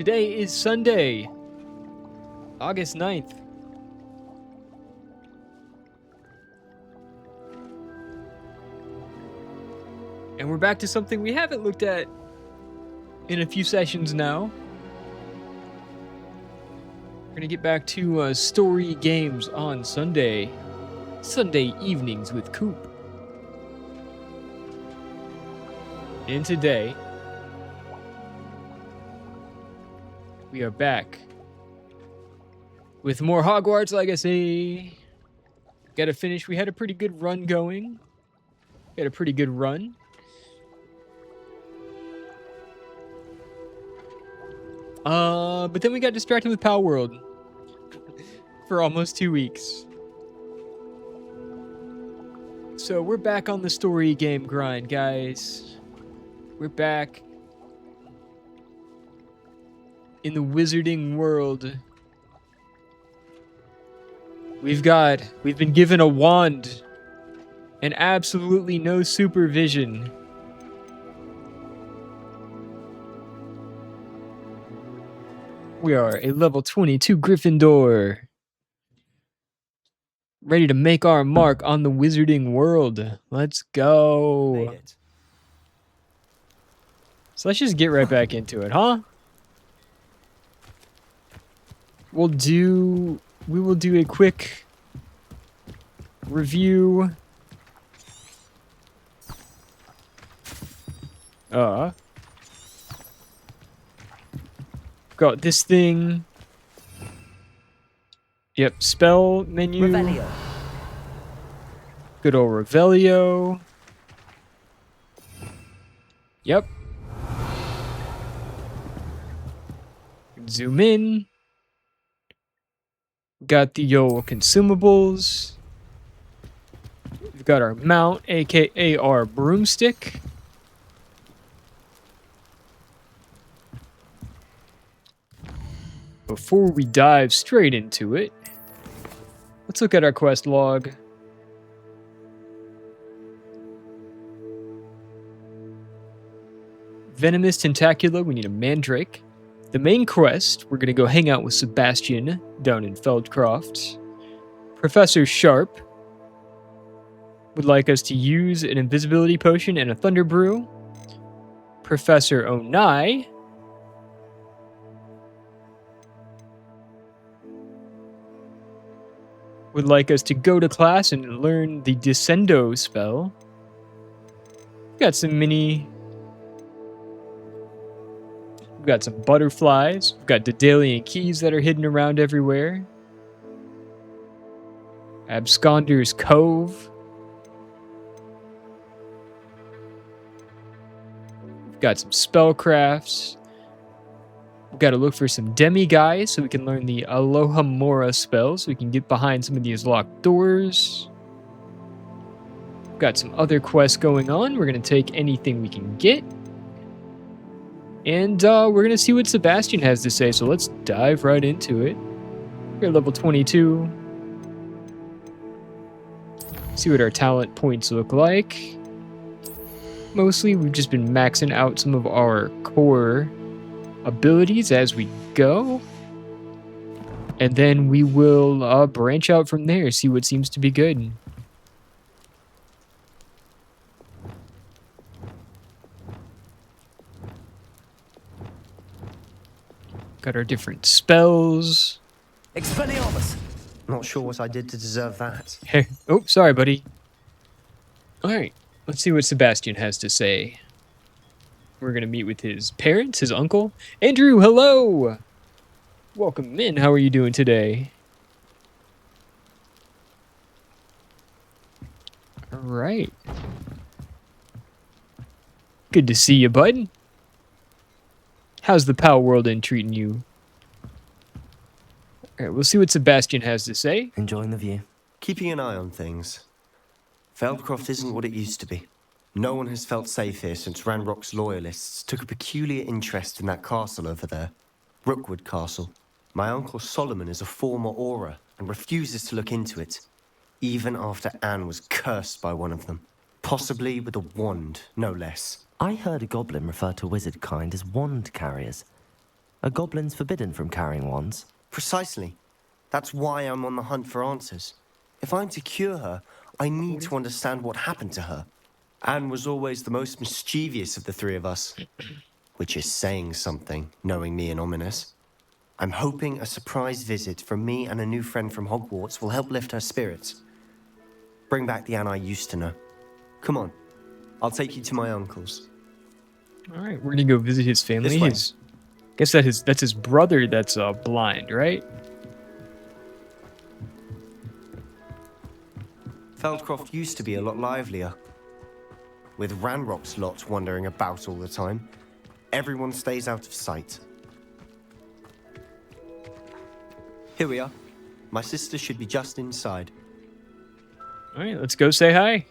Today is Sunday, August 9th. And we're back to something we haven't looked at in a few sessions now. We're going to get back to story games on Sunday evenings with Coop. And today, we are back with more Hogwarts Legacy. Gotta finish. We had a pretty good run going. But then we got distracted with Pal World for almost 2 weeks. So we're back on the story game grind, guys. We're back in the wizarding world. We've been given a wand and absolutely no supervision. We are a level 22 Gryffindor, ready to make our mark on the wizarding world. Let's go. So let's just get right back into it, huh? We will do a quick review. Got this thing. Yep, spell menu. Revelio. Good old Revelio. Yep. Zoom in. Got the old consumables. We've got our mount, aka our broomstick. Before we dive straight into it, let's look at our quest log. Venomous Tentacula, we need a Mandrake. The main quest, we're going to go hang out with Sebastian down in Feldcroft. Professor Sharp would like us to use an invisibility potion and a thunder brew. Professor Onai would like us to go to class and learn the Descendo spell. We've got some butterflies. We've got Daedalian keys that are hidden around everywhere. Absconder's Cove. We've got some spellcrafts. We've got to look for some demi-guys so we can learn the Aloha Mora spell so we can get behind some of these locked doors. We've got some other quests going on. We're going to take anything we can get. And we're going to see what Sebastian has to say, so let's dive right into it. We're at level 22. See what our talent points look like. Mostly, we've just been maxing out some of our core abilities as we go. And then we will branch out from there, see what seems to be good. Got our different spells. Expelliarmus. Not sure what I did to deserve that. Oh, sorry, buddy. Alright, let's see what Sebastian has to say. We're going to meet with his parents, his uncle. Andrew, hello! Welcome in. How are you doing today? Alright. Good to see you, bud. How's the Pal World Inn treating you? Alright, we'll see what Sebastian has to say. Enjoying the view. Keeping an eye on things. Feldcroft isn't what it used to be. No one has felt safe here since Ranrock's loyalists took a peculiar interest in that castle over there. Rookwood Castle. My uncle Solomon is a former Auror and refuses to look into it, even after Anne was cursed by one of them. Possibly with a wand, no less. I heard a goblin refer to wizard kind as wand carriers. Are goblins forbidden from carrying wands? Precisely. That's why I'm on the hunt for answers. If I'm to cure her, I need to understand what happened to her. Anne was always the most mischievous of the three of us. Which is saying something, knowing me and ominous. I'm hoping a surprise visit from me and a new friend from Hogwarts will help lift her spirits. Bring back the Anne I used to know. Come on, I'll take you to my uncle's. All right, we're gonna go visit his family. This way. Guess that's his brother that's blind, right? Feldcroft used to be a lot livelier. With Ranrock's lot wandering about all the time, everyone stays out of sight. Here we are. My sister should be just inside. All right, let's go say hi.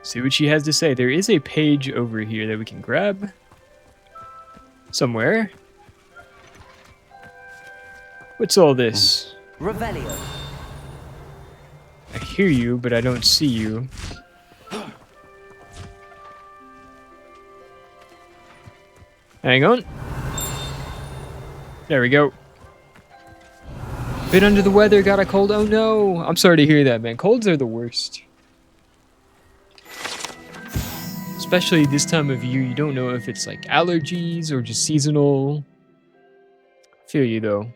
See what she has to say. There is a page over here that we can grab somewhere. What's all this? Revelio. I hear you, but I don't see you. Hang on. There we go. Bit under the weather, got a cold. Oh no. I'm sorry to hear that, man. Colds are the worst. Especially this time of year, you don't know if it's like allergies or just seasonal. Feel you though.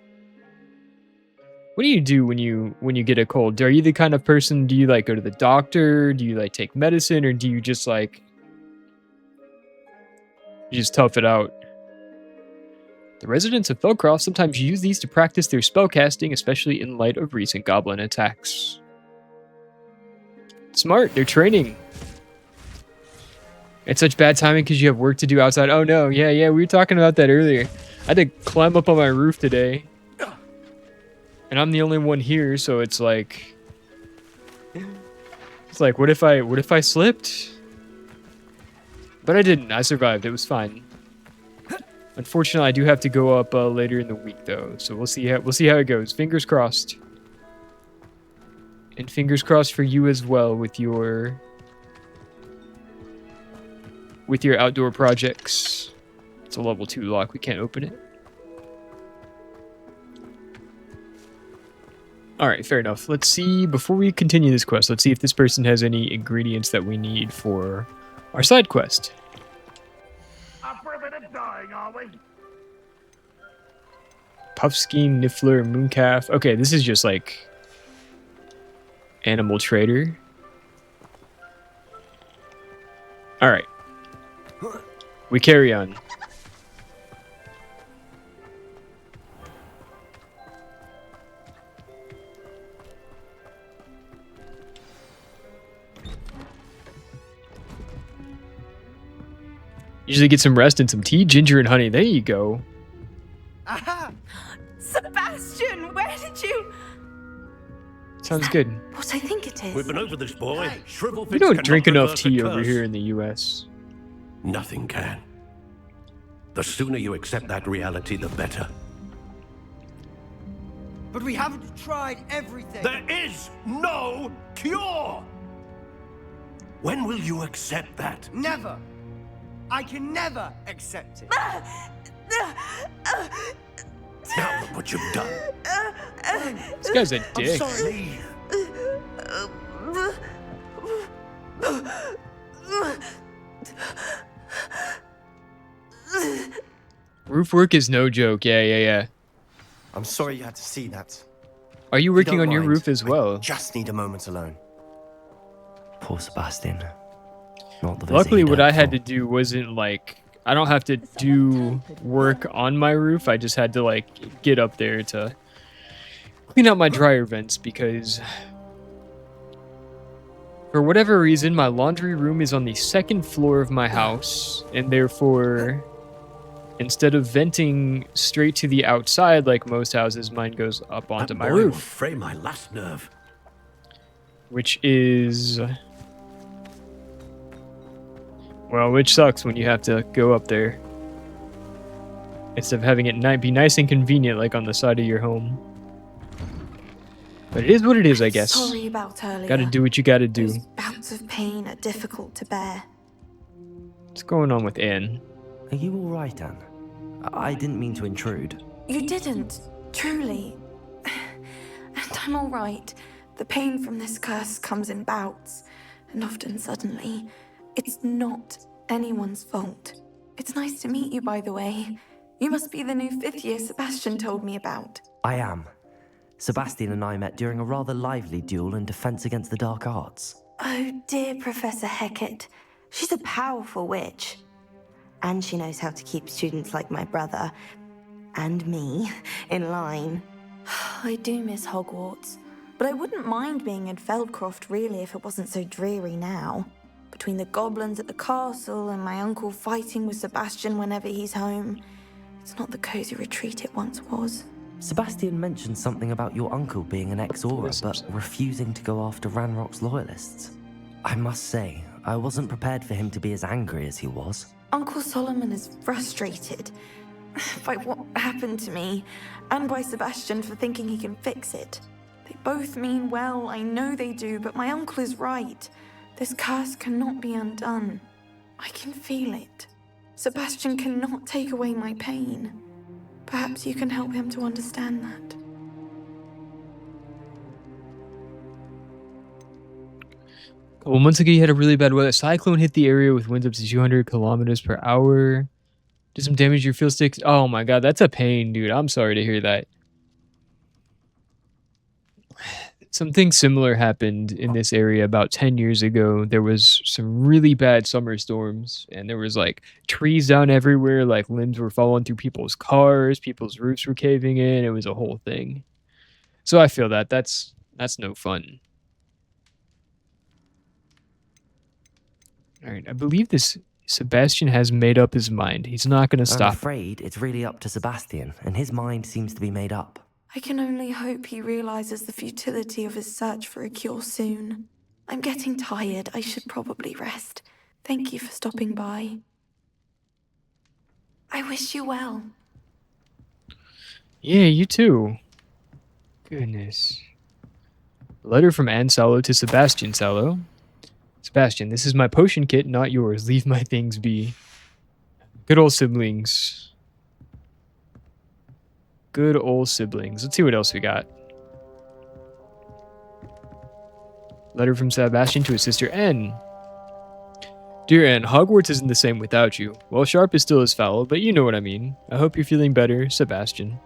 What do you do when you get a cold? Are you the kind of person, do you like go to the doctor? Do you like take medicine, or do you just like tough it out? The residents of Feldcroft sometimes use these to practice their spellcasting, especially in light of recent goblin attacks. Smart, they're training. It's such bad timing because you have work to do outside. Oh no, yeah, we were talking about that earlier. I had to climb up on my roof today. And I'm the only one here, so it's like what if I slipped? But I didn't. I survived. It was fine. Unfortunately, I do have to go up later in the week though, so we'll see how it goes. Fingers crossed. And fingers crossed for you as well with your outdoor projects. It's a level 2 lock. We can't open it. Alright, fair enough. Let's see, before we continue this quest, let's see if this person has any ingredients that we need for our side quest. Up for a bit of dying, are we? Puffskein, Niffler, Mooncalf. Okay, this is just like animal trader. Alright. We carry on. Usually get some rest and some tea, ginger and honey. There you go. Aha! Sebastian, where did you... Sounds good. What I think it is. We've been over this, boy. Shrivelfits We don't cannot drink enough reverse a tea over curse. here in the US. Nothing can. The sooner you accept that reality, the better. But we haven't tried everything. There is no cure! When will you accept that? Never. I can never accept it. Now look what you've done. This guy's a I'm dick. sorry. Roof work is no joke. Yeah. I'm sorry you had to see that. Are you If working don't on your mind, roof as I well? just need a moment alone. Poor Sebastian. Not the visit Luckily, he'd what hoped I had for. to do wasn't like, I don't have to do work on my roof. I just had to like get up there to clean out my dryer vents because for whatever reason, my laundry room is on the second floor of my house, and therefore, instead of venting straight to the outside like most houses, mine goes up onto That my boy will roof, fray my last nerve. which is, well, which sucks when you have to go up there instead of having it be nice and convenient like on the side of your home. But it is what it is, I guess. Sorry about earlier. Gotta do what you gotta do. Those bouts of pain are difficult to bear. What's going on with Anne? Are you all right, Anne? I didn't mean to intrude. You didn't, truly. And I'm all right. The pain from this curse comes in bouts, and often suddenly. It's not anyone's fault. It's nice to meet you, by the way. You must be the new 5th year Sebastian told me about. I am. Sebastian and I met during a rather lively duel in Defense Against the Dark Arts. Oh, dear Professor Hecat. She's a powerful witch. And she knows how to keep students like my brother, and me, in line. I do miss Hogwarts, but I wouldn't mind being in Feldcroft, really, if it wasn't so dreary now. Between the goblins at the castle and my uncle fighting with Sebastian whenever he's home, it's not the cozy retreat it once was. Sebastian mentioned something about your uncle being an ex-Auror, but refusing to go after Ranrock's loyalists. I must say, I wasn't prepared for him to be as angry as he was. Uncle Solomon is frustrated by what happened to me, and by Sebastian for thinking he can fix it. They both mean well, I know they do, but my uncle is right. This curse cannot be undone. I can feel it. Sebastian cannot take away my pain. Perhaps you can help him to understand that. A couple months ago, you had a really bad weather cyclone hit the area with winds up to 200 kilometers per hour. Did some damage to your fuel sticks. Oh my god, that's a pain, dude. I'm sorry to hear that. Something similar happened in this area about 10 years ago. There was some really bad summer storms, and there was like trees down everywhere, like limbs were falling through people's cars, people's roofs were caving in. It was a whole thing. So I feel that that's no fun. All right, I believe this Sebastian has made up his mind. He's not going to stop. I'm afraid it's really up to Sebastian, and his mind seems to be made up. I can only hope he realizes the futility of his search for a cure soon. I'm getting tired. I should probably rest. Thank you for stopping by. I wish you well. Yeah, you too. Goodness. Letter from Anne Sallow to Sebastian Sallow. Sebastian, this is my potion kit, not yours. Leave my things be. Good old siblings. Good old siblings. Let's see what else we got. Letter from Sebastian to his sister Anne. Dear Anne, Hogwarts isn't the same without you. Well, Sharp is still as foul, but you know what I mean. I hope you're feeling better, Sebastian.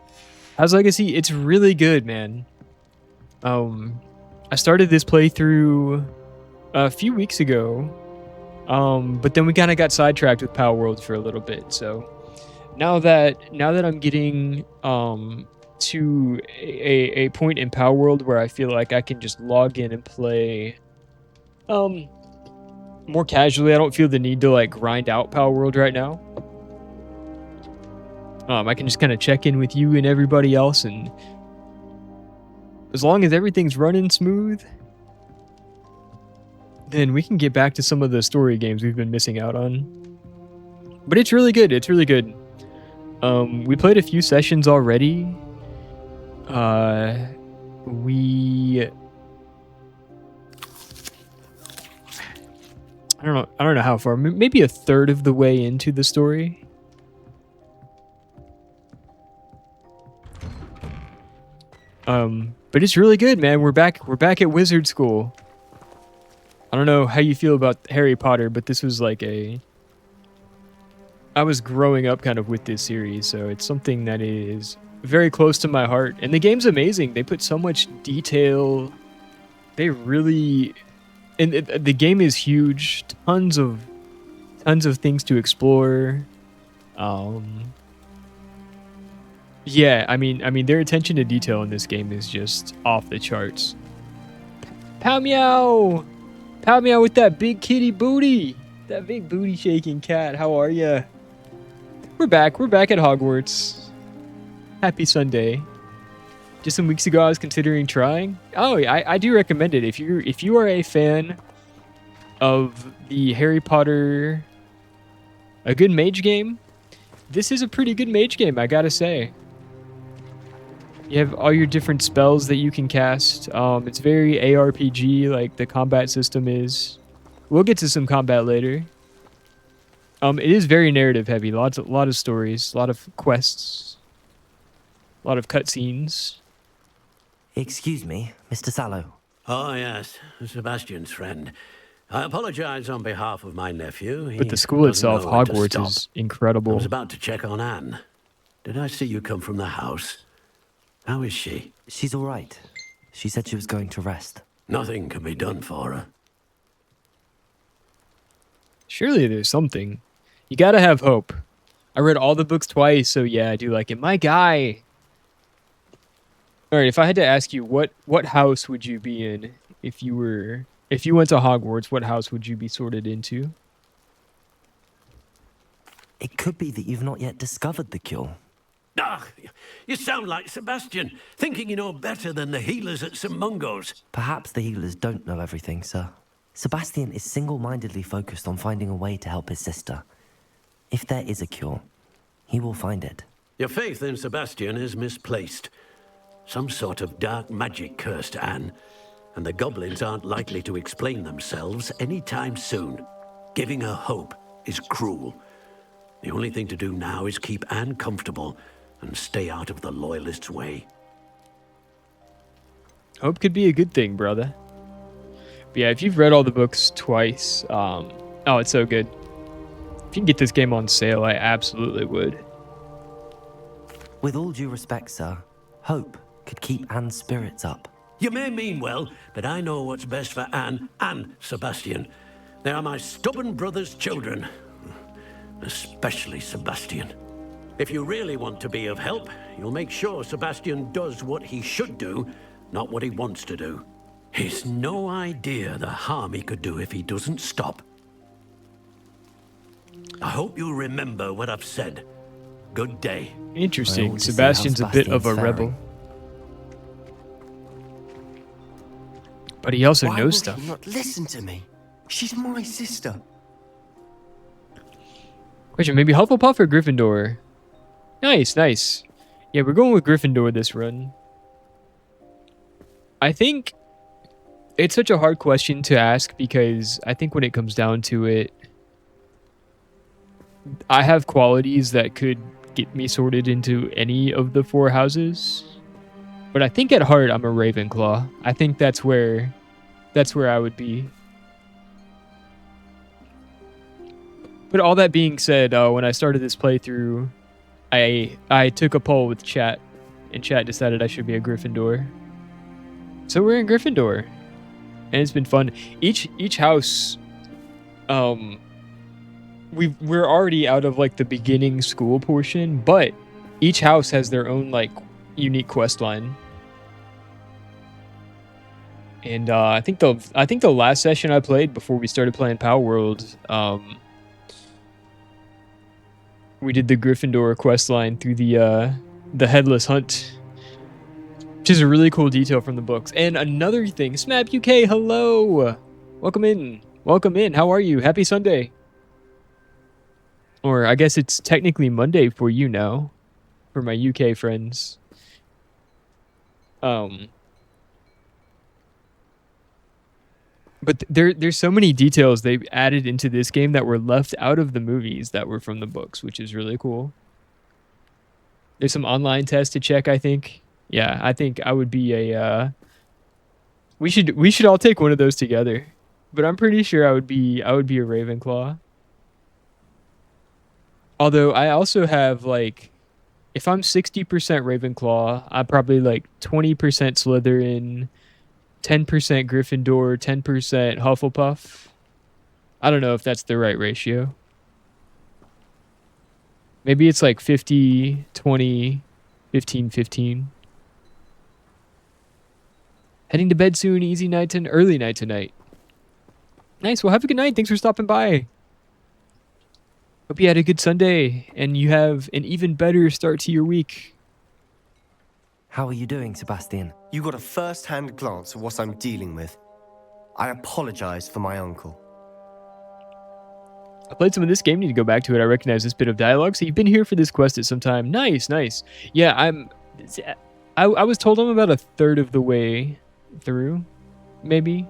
How's Legacy? It's really good, man. I started this playthrough a few weeks ago, but then we kind of got sidetracked with Power World for a little bit, so now that I'm getting to a point in Power World where I feel like I can just log in and play more casually. I don't feel the need to like grind out Power World right now. I can just kind of check in with you and everybody else, and as long as everything's running smooth, then we can get back to some of the story games we've been missing out on. But it's really good. It's really good. We played a few sessions already. I don't know how far. Maybe a third of the way into the story. But it's really good, man. We're back at Wizard School. I don't know how you feel about Harry Potter, but this was like I was growing up kind of with this series, so it's something that is very close to my heart. And the game's amazing. They put so much detail. They really... And the game is huge. Tons of things to explore. Yeah, I mean, their attention to detail in this game is just off the charts. Pow meow! Pow meow with that big kitty booty! That big booty shaking cat, how are ya? We're back at Hogwarts. Happy Sunday. Just some weeks ago I was considering trying. Oh, I do recommend it. If you are a fan of the Harry Potter, a good mage game, this is a pretty good mage game, I gotta say. You have all your different spells that you can cast. It's very ARPG, like the combat system is. We'll get to some combat later. It is very narrative heavy. A lot of stories, a lot of quests, a lot of cutscenes. Excuse me, Mr. Sallow. Oh, yes, Sebastian's friend. I apologize on behalf of my nephew. But He the school doesn't itself, know when to Hogwarts, stop. is I incredible. was about to check on Anne. Did I see you come from the house? How is she? She's all right. She said she was going to rest. Nothing can be done for her. Surely there's something. You gotta have hope. I read all the books twice, so yeah, I do like it. My guy. All right, if I had to ask you, what house would you be in if you went to Hogwarts? What house would you be sorted into? It could be that you've not yet discovered the cure. Ah, you sound like Sebastian, thinking you know better than the healers at St. Mungo's. Perhaps the healers don't know everything, sir. Sebastian is single-mindedly focused on finding a way to help his sister. If there is a cure, he will find it. Your faith in Sebastian is misplaced. Some sort of dark magic cursed Anne, and the goblins aren't likely to explain themselves anytime soon. Giving her hope is cruel. The only thing to do now is keep Anne comfortable and stay out of the Loyalists' way. Hope could be a good thing, brother. But yeah, if you've read all the books twice, oh, it's so good. If you can get this game on sale, I absolutely would. With all due respect, sir, hope could keep Anne's spirits up. You may mean well, but I know what's best for Anne and Sebastian. They are my stubborn brother's children. Especially Sebastian. If you really want to be of help, you'll make sure Sebastian does what he should do, not what he wants to do. He's no idea the harm he could do if he doesn't stop. I hope you remember what I've said. Good day. I Interesting. want to see how Sebastian's a bit of a Sebastian's rebel. faring. But he also Why knows will stuff. she not listen to me? She's my sister. Question, maybe Hufflepuff or Gryffindor? Nice, nice. Yeah, we're going with Gryffindor this run. I think it's such a hard question to ask because I think when it comes down to it, I have qualities that could get me sorted into any of the four houses. But I think at heart I'm a Ravenclaw. I think that's where I would be. But all that being said, when I started this playthrough, I took a poll with chat, and chat decided I should be a Gryffindor. So we're in Gryffindor, and it's been fun. Each house, we're already out of like the beginning school portion, but each house has their own like unique quest line. And I think the last session I played before we started playing Power World, we did the Gryffindor quest line through the Headless Hunt, which is a really cool detail from the books. And another thing, Smap UK, hello, welcome in. How are you? Happy Sunday, or I guess it's technically Monday for you now, for my UK friends. But there's so many details they've added into this game that were left out of the movies that were from the books, which is really cool. There's some online tests to check, I think. Yeah, I think I would be a we should all take one of those together. But I'm pretty sure I would be a Ravenclaw. Although I also have like, if I'm 60% Ravenclaw, I'm probably like 20% Slytherin, 10% Gryffindor, 10% Hufflepuff. I don't know if that's the right ratio. Maybe it's like 50, 20, 15, 15. Heading to bed soon. Easy night to early night tonight. Nice. Well, have a good night. Thanks for stopping by. Hope you had a good Sunday and you have an even better start to your week. How are you doing, Sebastian? You got a first-hand glance at what I'm dealing with. I apologize for my uncle. I played some of this game. Need to go back to it. I recognize this bit of dialogue. So you've been here for this quest at some time. Nice, nice. Yeah, I was told I'm about a third of the way through, maybe.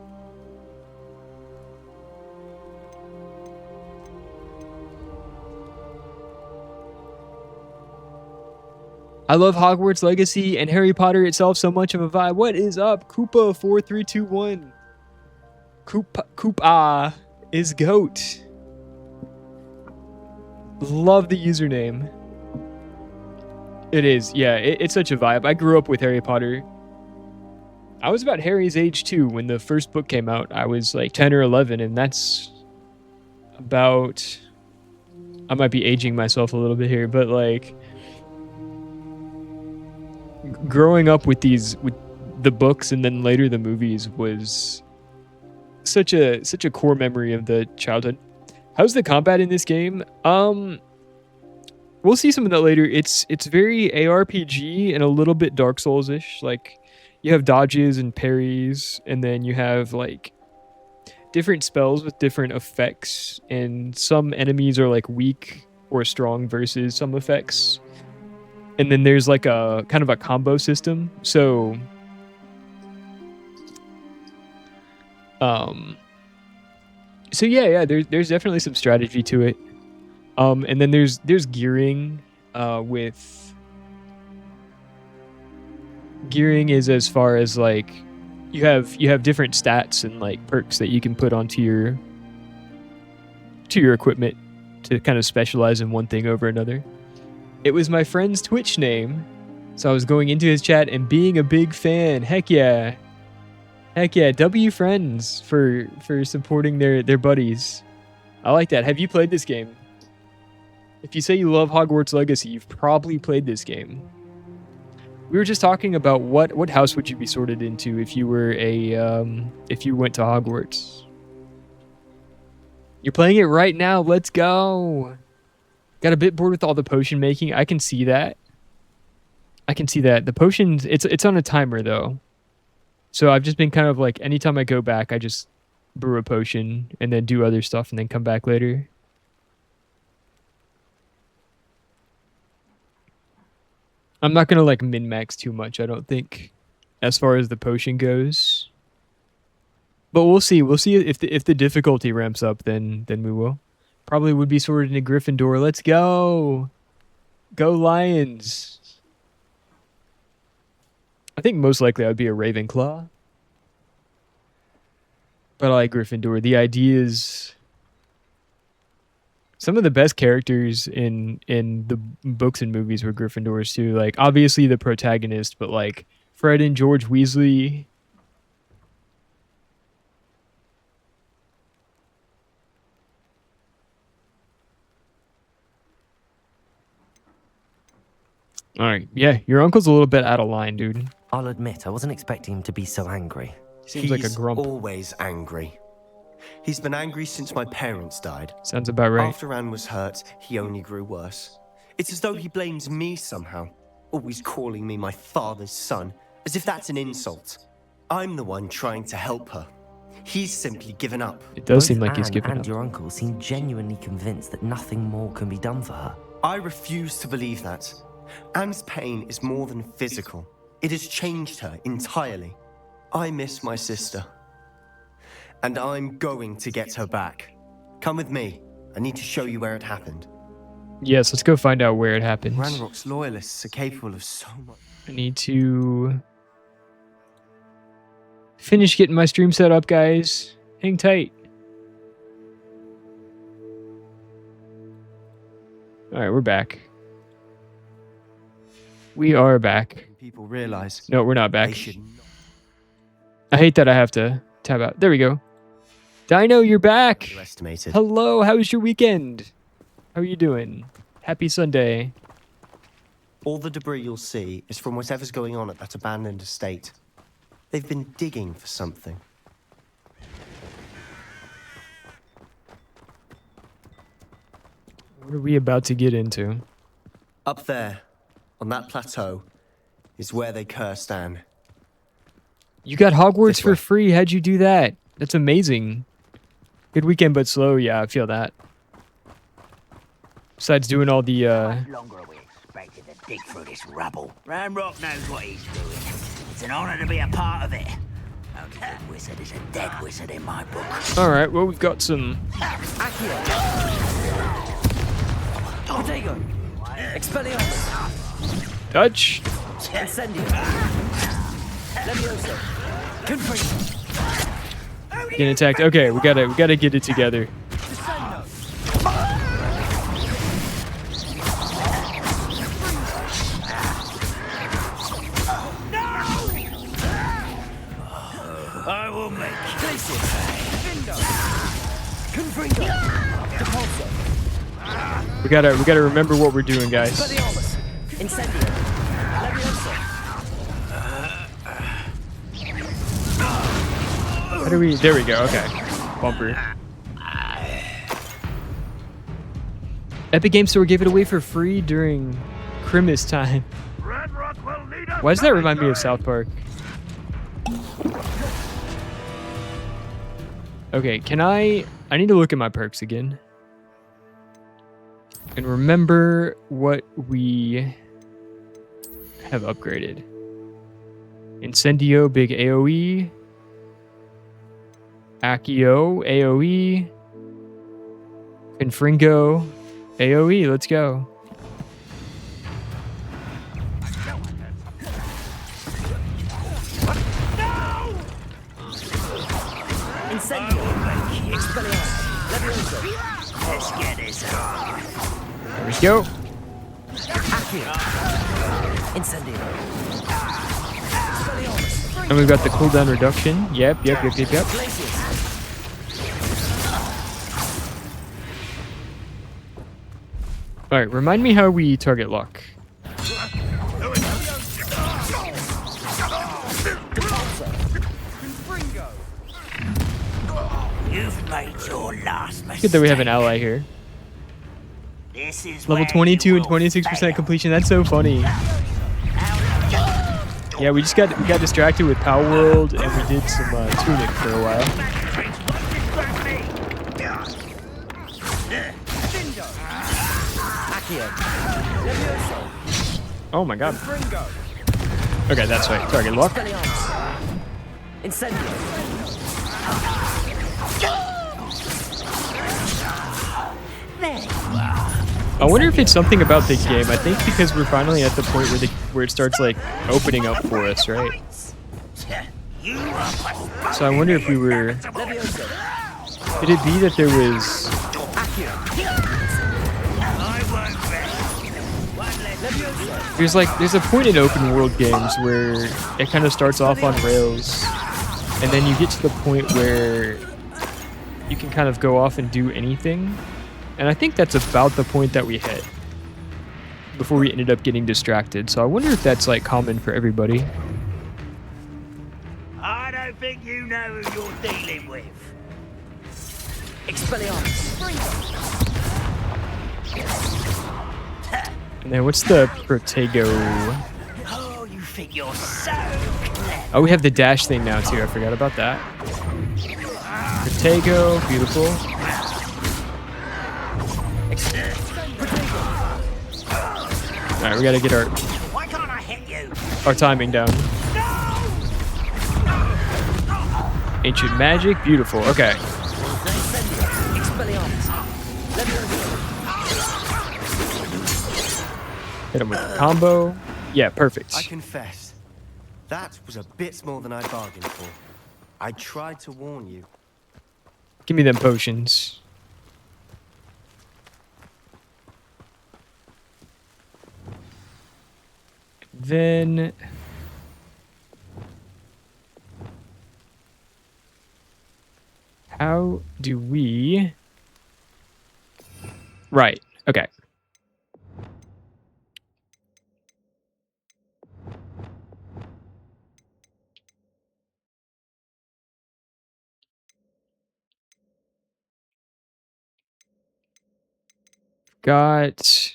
I love Hogwarts Legacy and Harry Potter itself so much of a vibe. What is up, Koopa4321? Koopa is GOAT. Love the username. It is, yeah, it's such a vibe. I grew up with Harry Potter. I was about Harry's age too when the first book came out. I was like 10 or 11, and that's about... I might be aging myself a little bit here, but like... growing up with the books and then later the movies was such a core memory of the childhood. How's the combat in this game? We'll see some of that later. It's very ARPG and a little bit Dark Souls-ish. Like, you have dodges and parries, and then you have like different spells with different effects, and some enemies are like weak or strong versus some effects. And then there's like a kind of a combo system. So yeah, there's definitely some strategy to it. And then there's gearing with gearing is as far as like you have different stats and like perks that you can put onto your equipment to kind of specialize in one thing over another. It was my friend's Twitch name, so I was going into his chat and being a big fan. Heck yeah. Heck yeah. W friends for supporting their buddies. I like that. Have you played this game? If you say you love Hogwarts Legacy, you've probably played this game. We were just talking about what house would you be sorted into if you were if you went to Hogwarts. You're playing it right now. Let's go. Got a bit bored with all the potion making. I can see that. The potions, it's on a timer though. So I've just been kind of like, anytime I go back, I just brew a potion and then do other stuff and then come back later. I'm not gonna like min-max too much, I don't think, as far as the potion goes. But we'll see. We'll see if the difficulty ramps up, then we will. Probably would be sorted into Gryffindor. Let's go. Go Lions. I think most likely I would be a Ravenclaw. But I like Gryffindor. The ideas... Some of the best characters in the books and movies were Gryffindors too. Like, obviously the protagonist, but like Fred and George Weasley... All right, yeah, your uncle's a little bit out of line, dude. I'll admit, I wasn't expecting him to be so angry. Seems like a grump. He's always angry. He's been angry since my parents died. Sounds about right. After Anne was hurt, he only grew worse. It's as though he blames me somehow, always calling me my father's son, as if that's an insult. I'm the one trying to help her. He's simply given up. It does Both seem like he's Anne given and up. your uncle seem genuinely convinced that nothing more can be done for her. I refuse to believe that. Anne's pain is more than physical. It has changed her entirely. I miss my sister. And I'm going to get her back. Come with me. I need to show you where it happened. Yes, let's go find out where it happened. Ranrock's loyalists are capable of so much. I need to finish getting my stream set up, guys. Hang tight. All right, we're back. We are back. People realize. No, we're not back. They should not. I hate that I have to tab out. There we go. Dino, you're back. Underestimated. Hello, how was your weekend? How are you doing? Happy Sunday. All the debris you'll see is from whatever's going on at that abandoned estate. They've been digging for something. What are we about to get into? Up there, on that plateau, is where they cursed Anne. You got Hogwarts This for way. free. How'd you do that? That's amazing. Good weekend, but slow. Yeah, I feel that. Besides doing all the, How longer are we expected to dig through this rubble? Ramrock knows what he's doing. It's an honor to be a part of it. A dead wizard is a dead wizard in my book. Alright, well, we've got some... Protego! Expelliarmus! Touch. Incendio. Levioso. Confringo. Getting attacked. Okay, we gotta get it together. I will make Confringo. Depulso. We gotta remember what we're doing, guys. Expelliarmus. Incendio. Levioso. How do we? There we go. Okay. Bumper. Epic Game Store gave it away for free during Christmas time. Why does that remind me of South Park? Okay, can I need to look at my perks again. And remember what we have upgraded. Incendio, big AoE. Accio, AoE. Confringo, AoE. Let's go. Incendio. Expelliarmus. Levioso. Let's get this on. There we go. Accio. Incendio. Expelliarmus. And we've got the cooldown reduction. Yep. Glacius. Alright, remind me how we target lock. You've made your last mistake. Good that we have an ally here. This is Level where 22 you and will 26% fail. completion. That's so funny. Yeah, we got distracted with Power World and we did some Tunic for a while. Accio. Levioso. Oh my god. Confringo. Okay, that's right. Target lock. Expelliarmus. Incendio. I wonder if it's something about the game. I think because we're finally at the point where it starts like opening up for us, right? You are So I wonder if we were. Levioso. Could it be that there was? Accio. I won't rest. Levioso. There's a point in open world games where it kind of starts off on rails, and then you get to the point where you can kind of go off and do anything. And I think that's about the point that we hit before we ended up getting distracted. So I wonder if that's like common for everybody. I don't think you know who you're dealing with. Expelliarmus. And then what's the Protego? Oh, you think you're so clever. Oh, we have the dash thing now too. I forgot about that. Protego, beautiful. Alright, we gotta get Why can't I hit you? our timing down. Ancient magic, beautiful. Okay. Expelliarmus. Levioso. Hit him with the combo. Yeah, perfect. I confess, that was a bit more than I bargained for. I tried to warn you. Give me them potions. Then how do we? Right. Okay. Got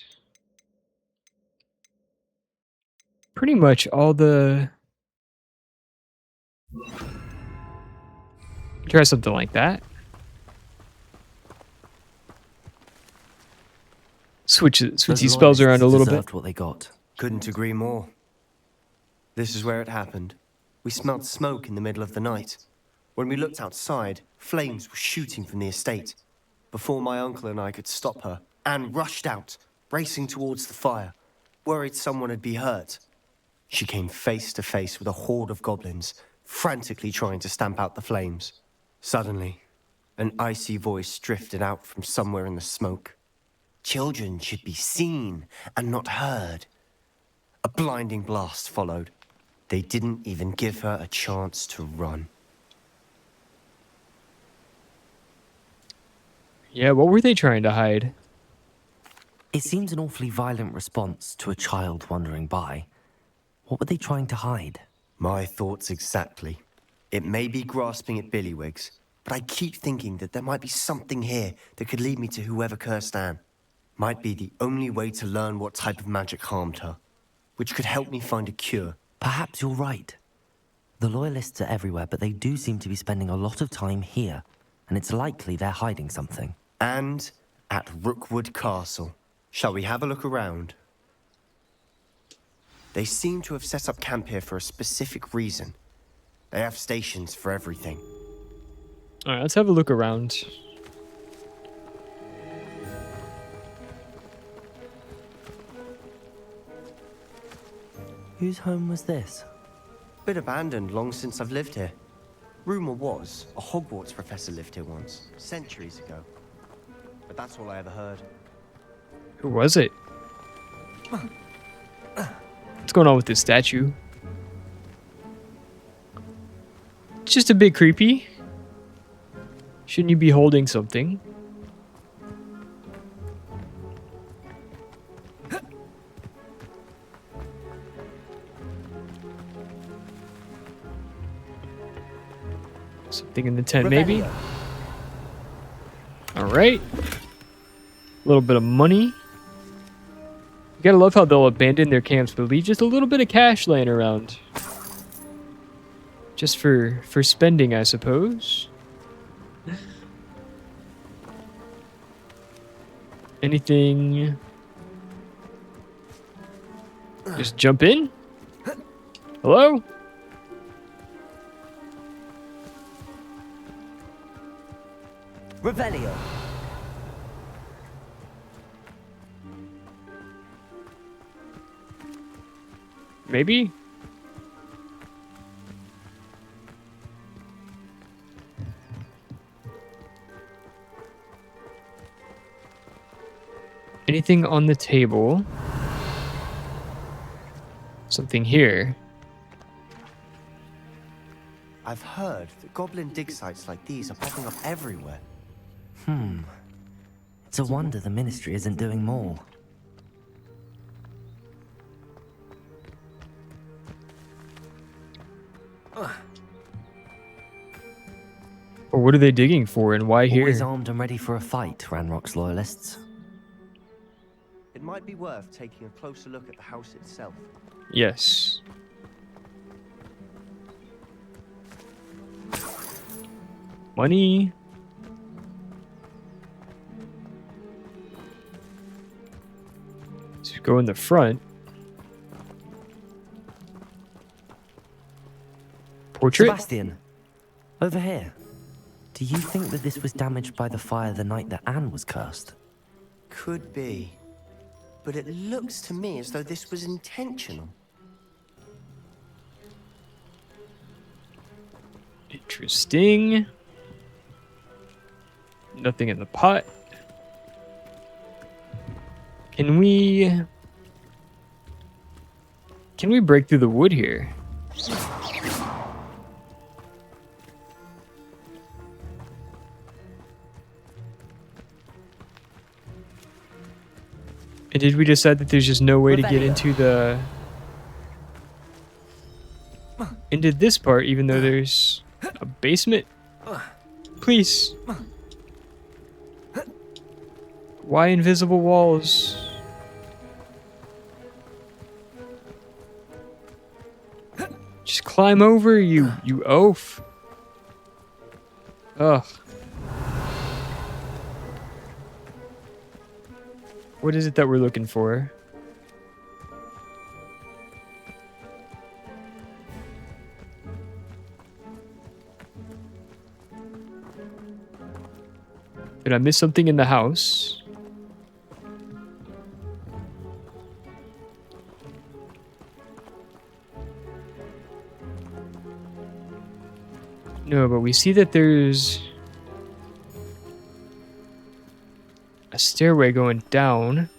pretty much all the. Try something like that. Switch these spells around a little bit. Deserved what they got. Couldn't agree more. This is where it happened. We smelled smoke in the middle of the night. When we looked outside, flames were shooting from the estate. Before my uncle and I could stop her, Anne rushed out, racing towards the fire. worried someone would be hurt. She came face to face with a horde of goblins, frantically trying to stamp out the flames. Suddenly, an icy voice drifted out from somewhere in the smoke. Children should be seen and not heard. A blinding blast followed. They didn't even give her a chance to run. Yeah, what were they trying to hide? It seems an awfully violent response to a child wandering by. What were they trying to hide? My thoughts exactly. It may be grasping at Billywigs, but I keep thinking that there might be something here that could lead me to whoever cursed Anne. Might be the only way to learn what type of magic harmed her, which could help me find a cure. Perhaps you're right. The Loyalists are everywhere, but they do seem to be spending a lot of time here, and it's likely they're hiding something. And at Rookwood Castle. Shall we have a look around? They seem to have set up camp here for a specific reason. They have stations for everything. Alright, let's have a look around. Whose home was this? Been abandoned long since I've lived here. Rumor was a Hogwarts professor lived here once, centuries ago. But that's all I ever heard. Who was it? What's going on with this statue? It's just a bit creepy. Shouldn't you be holding something? Something in the tent, maybe? Alright. A little bit of money. You gotta love how they'll abandon their camps but leave just a little bit of cash laying around. Just for spending, I suppose. Anything? Just jump in? Hello? Revelio. Maybe? Anything on the table? Something here. I've heard that goblin dig sites like these are popping up everywhere. It's a wonder the Ministry isn't doing more. Or what are they digging for and why here? Always armed and ready for a fight, Ranrock's Loyalists. It might be worth taking a closer look at the house itself. Yes. Money. Let's go in the front. Portrait? Sebastian, over here. Do you think that this was damaged by the fire the night that Anne was cursed? Could be. But it looks to me as though this was intentional. Interesting. Nothing in the pot. Can we break through the wood here? And did we decide that there's just no way to get into this part, even though there's a basement? Please. Why invisible walls? Just climb over, you oaf. Ugh. What is it that we're looking for? Did I miss something in the house? No, but we see that there's a stairway going down.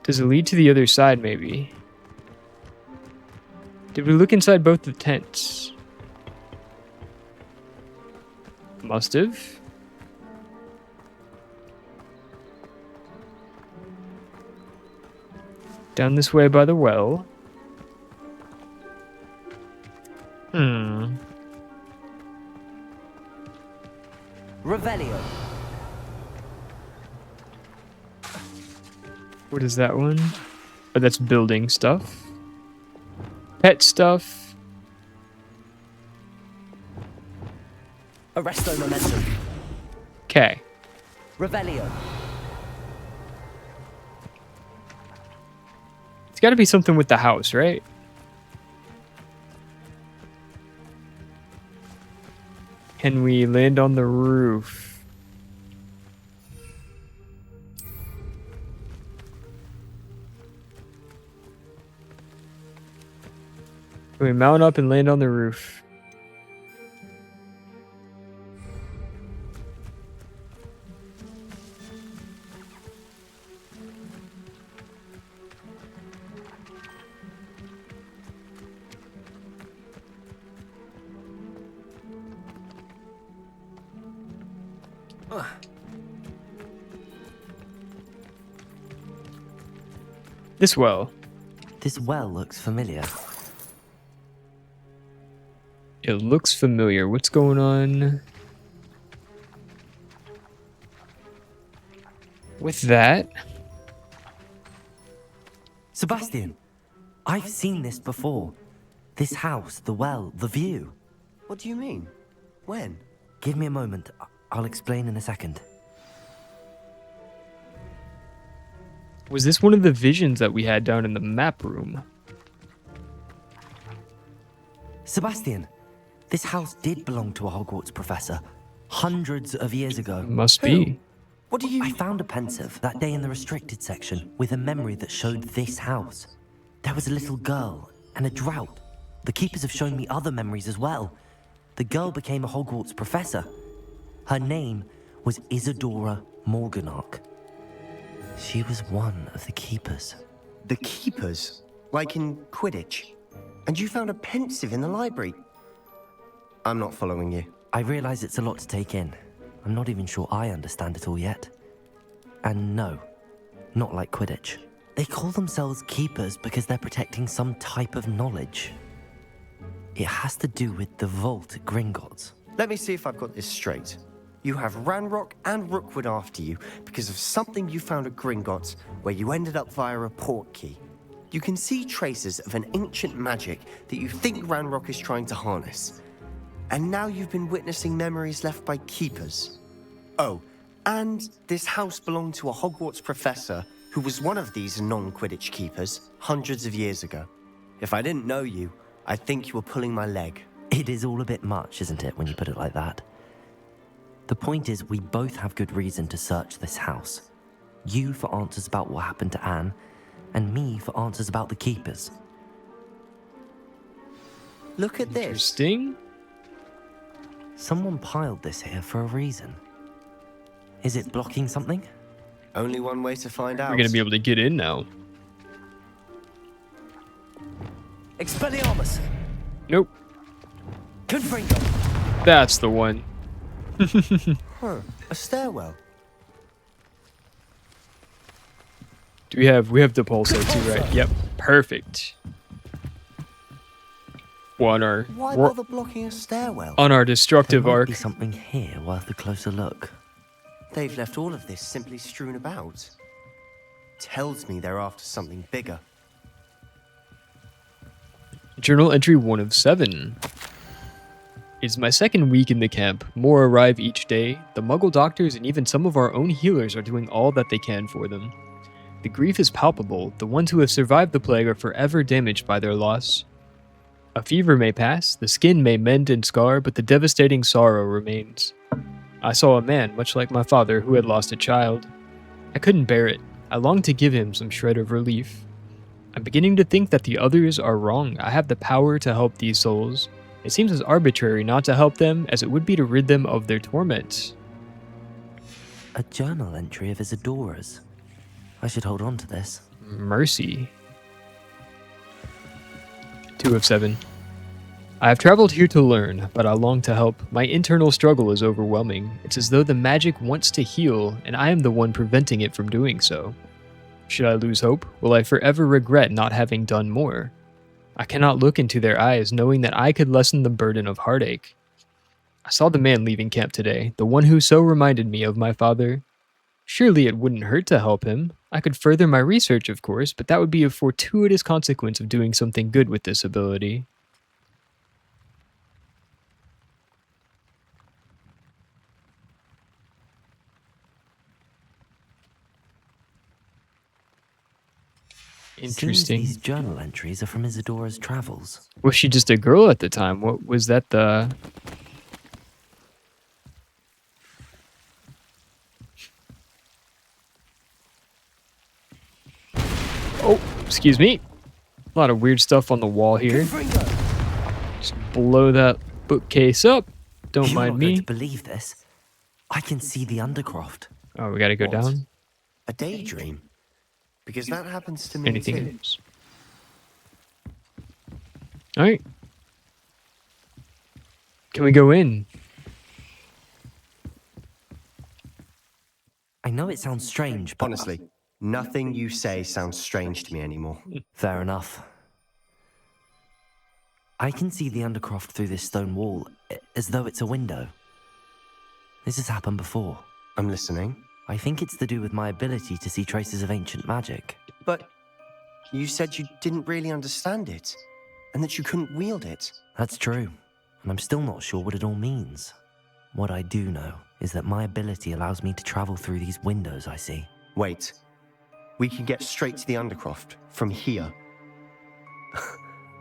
Does it lead to the other side, maybe? Did we look inside both the tents? Must have. Down this way by the well. Revelio. What is that one? Oh, that's building stuff. Pet stuff. Arresto momentum. Okay. Revelio. It's got to be something with the house, right? Can we land on the roof? Can we mount up and land on the roof? This well. This well looks familiar. It looks familiar. What's going on with that? Sebastian, I've seen this before. This house, the well, the view. What do you mean? When? Give me a moment. I'll explain in a second. Was this one of the visions that we had down in the map room? Sebastian, this house did belong to a Hogwarts professor hundreds of years ago. Must be. What do you... I found a pensive that day in the restricted section with a memory that showed this house. There was a little girl and a drought. The keepers have shown me other memories as well. The girl became a Hogwarts professor. Her name was Isadora Morganach. She was one of the keepers. The keepers? Like in Quidditch? And you found a pensive in the library? I'm not following you. I realize it's a lot to take in. I'm not even sure I understand it all yet. And no, not like Quidditch. They call themselves keepers because they're protecting some type of knowledge. It has to do with the vault at Gringotts. Let me see if I've got this straight. You have Ranrock and Rookwood after you because of something you found at Gringotts where you ended up via a port key. You can see traces of an ancient magic that you think Ranrock is trying to harness. And now you've been witnessing memories left by keepers. Oh, and this house belonged to a Hogwarts professor who was one of these non-Quidditch keepers hundreds of years ago. If I didn't know you, I'd think you were pulling my leg. It is all a bit much, isn't it, when you put it like that? The point is, we both have good reason to search this house. You for answers about what happened to Anne, and me for answers about the keepers. Look at this. Interesting. Someone piled this here for a reason. Is it blocking something? Only one way to find out. We're gonna be able to get in now. Expelliarmus! Nope. Confringo! That's the one. Huh, a stairwell. Do we have the pulsar too, right? Yep. Perfect. On our Why bother blocking a stairwell? on our destructive There might arc. be something here worth a closer look. They've left all of this simply strewn about. Tells me they're after something bigger. Journal entry 1 of 7. It's my second week in the camp. More arrive each day. The Muggle doctors and even some of our own healers are doing all that they can for them. The grief is palpable. The ones who have survived the plague are forever damaged by their loss. A fever may pass, the skin may mend and scar, but the devastating sorrow remains. I saw a man, much like my father, who had lost a child. I couldn't bear it. I longed to give him some shred of relief. I'm beginning to think that the others are wrong. I have the power to help these souls. It seems as arbitrary not to help them as it would be to rid them of their torment. A journal entry of Isadora's. I should hold on to this. Mercy. 2 of 7. I have traveled here to learn, but I long to help. My internal struggle is overwhelming. It's as though the magic wants to heal, and I am the one preventing it from doing so. Should I lose hope? Will I forever regret not having done more? I cannot look into their eyes, knowing that I could lessen the burden of heartache. I saw the man leaving camp today, the one who so reminded me of my father. Surely it wouldn't hurt to help him. I could further my research, of course, but that would be a fortuitous consequence of doing something good with this ability. Seems Interesting. these journal entries are from Isadora's travels. Was she just a girl at the time? What was that the... Oh, excuse me. A lot of weird stuff on the wall here. Just blow that bookcase up. Don't You're mind not going me. to believe this. I can see the Undercroft. Oh, we gotta go What? down. A daydream? Because that happens to me Anything too. else? Alright. Can we go in? I know it sounds strange, but Honestly, nothing you say sounds strange to me anymore. fair enough. I can see the Undercroft through this stone wall, as though it's a window. This has happened before. I'm listening. I think it's to do with my ability to see traces of ancient magic. But you said you didn't really understand it, and that you couldn't wield it. That's true, and I'm still not sure what it all means. What I do know is that my ability allows me to travel through these windows I see. Wait. We can get straight to the Undercroft from here.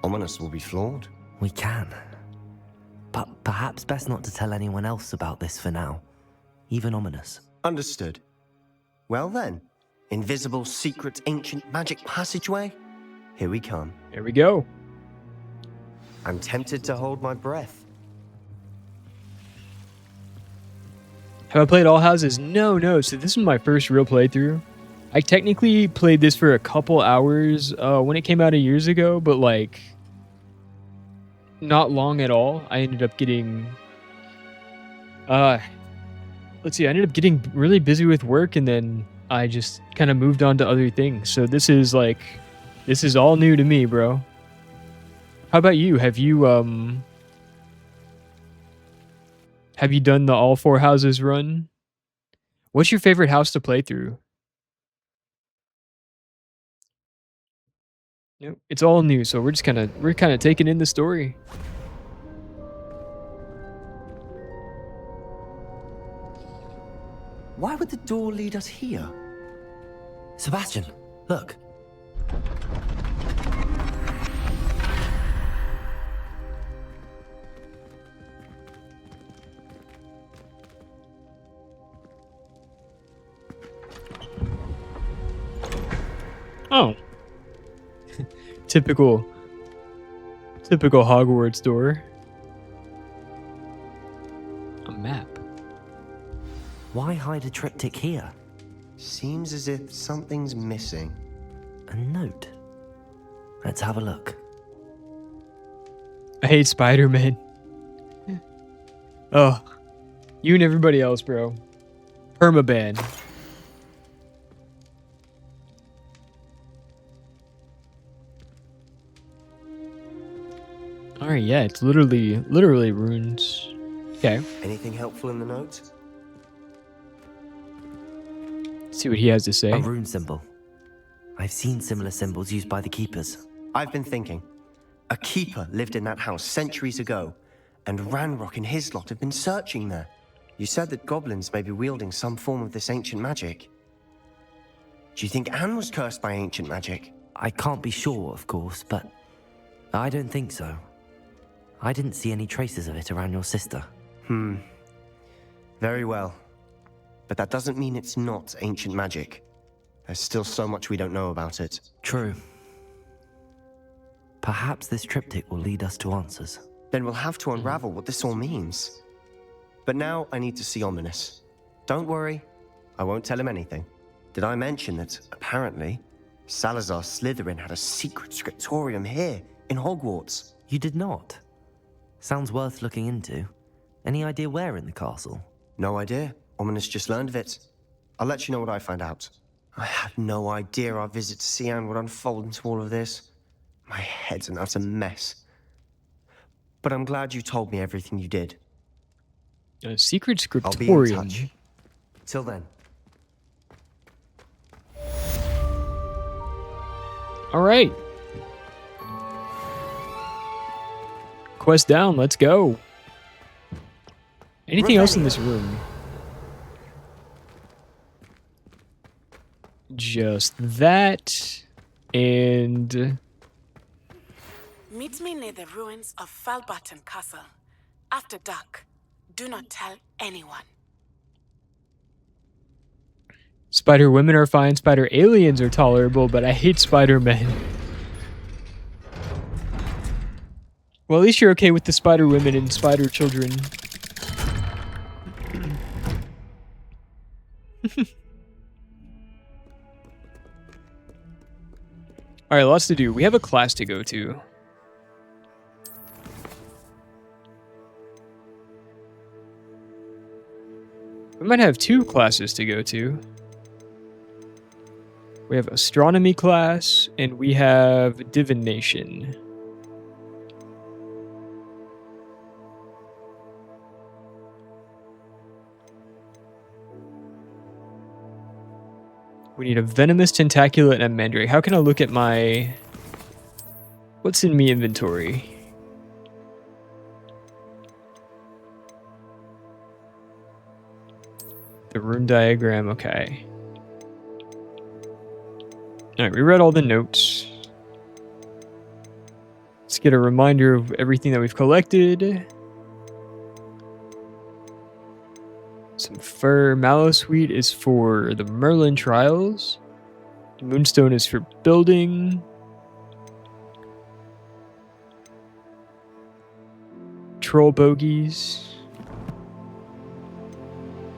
Ominous will be flawed. We can. But perhaps best not to tell anyone else about this for now. Even Ominous. Understood. Well then, invisible, secret, ancient magic passageway? Here we come. There we go. I'm tempted to hold my breath. Have I played all houses? No. So this is my first real playthrough. I technically played this for a couple hours when it came out years ago, but like not long at all. I ended up getting let's see, I ended up getting really busy with work, and then I just kind of moved on to other things. So this is all new to me, bro. How about you? Have you done the all four houses run? What's your favorite house to play through? Nope, it's all new, so we're kind of taking in the story. Why would the door lead us here? Sebastian, look. Oh. Typical Hogwarts door. A map. Why hide a triptych here? Seems as if something's missing. A note. Let's have a look. I hate Spider-Man. Oh. You and everybody else, bro. Permaban. Alright, yeah, it's literally runes. Okay. Anything helpful in the note? See what he has to say. A rune symbol. I've seen similar symbols used by the keepers. I've been thinking. A keeper lived in that house centuries ago, and Ranrock and his lot have been searching there. You said that goblins may be wielding some form of this ancient magic. Do you think Anne was cursed by ancient magic? I can't be sure, of course, but I don't think so. I didn't see any traces of it around your sister. Very well. But that doesn't mean it's not ancient magic. There's still so much we don't know about it. True. Perhaps this triptych will lead us to answers. Then we'll have to unravel what this all means. But now I need to see Ominous. Don't worry, I won't tell him anything. Did I mention that, apparently, Salazar Slytherin had a secret scriptorium here in Hogwarts? You did not? Sounds worth looking into. Any idea where in the castle? No idea. Ominous just learned of it. I'll let you know what I find out. I had no idea our visit to Cian would unfold into all of this. My head's an utter mess. But I'm glad you told me everything you did. A secret I'll be in scriptorium. touch. Till then. All right. Quest down. Let's go. Anything else in this room? Just that. And Meet me near the ruins of Falbarton Castle. After dark. Do not tell anyone. spider women are fine. Spider aliens are tolerable, but I hate spider men. Well, at least you're okay with the spider women and spider children. Alright, lots to do. We have a class to go to. We might have 2 classes to go to. We have astronomy class, and we have divination. We need a venomous tentaculate and a mandrake. How can I look at my... What's in me inventory? The room diagram, okay. Alright, we read all the notes. Let's get a reminder of everything that we've collected. Some fur. Mallowsweet is for the Merlin trials. Moonstone is for building. Troll bogies.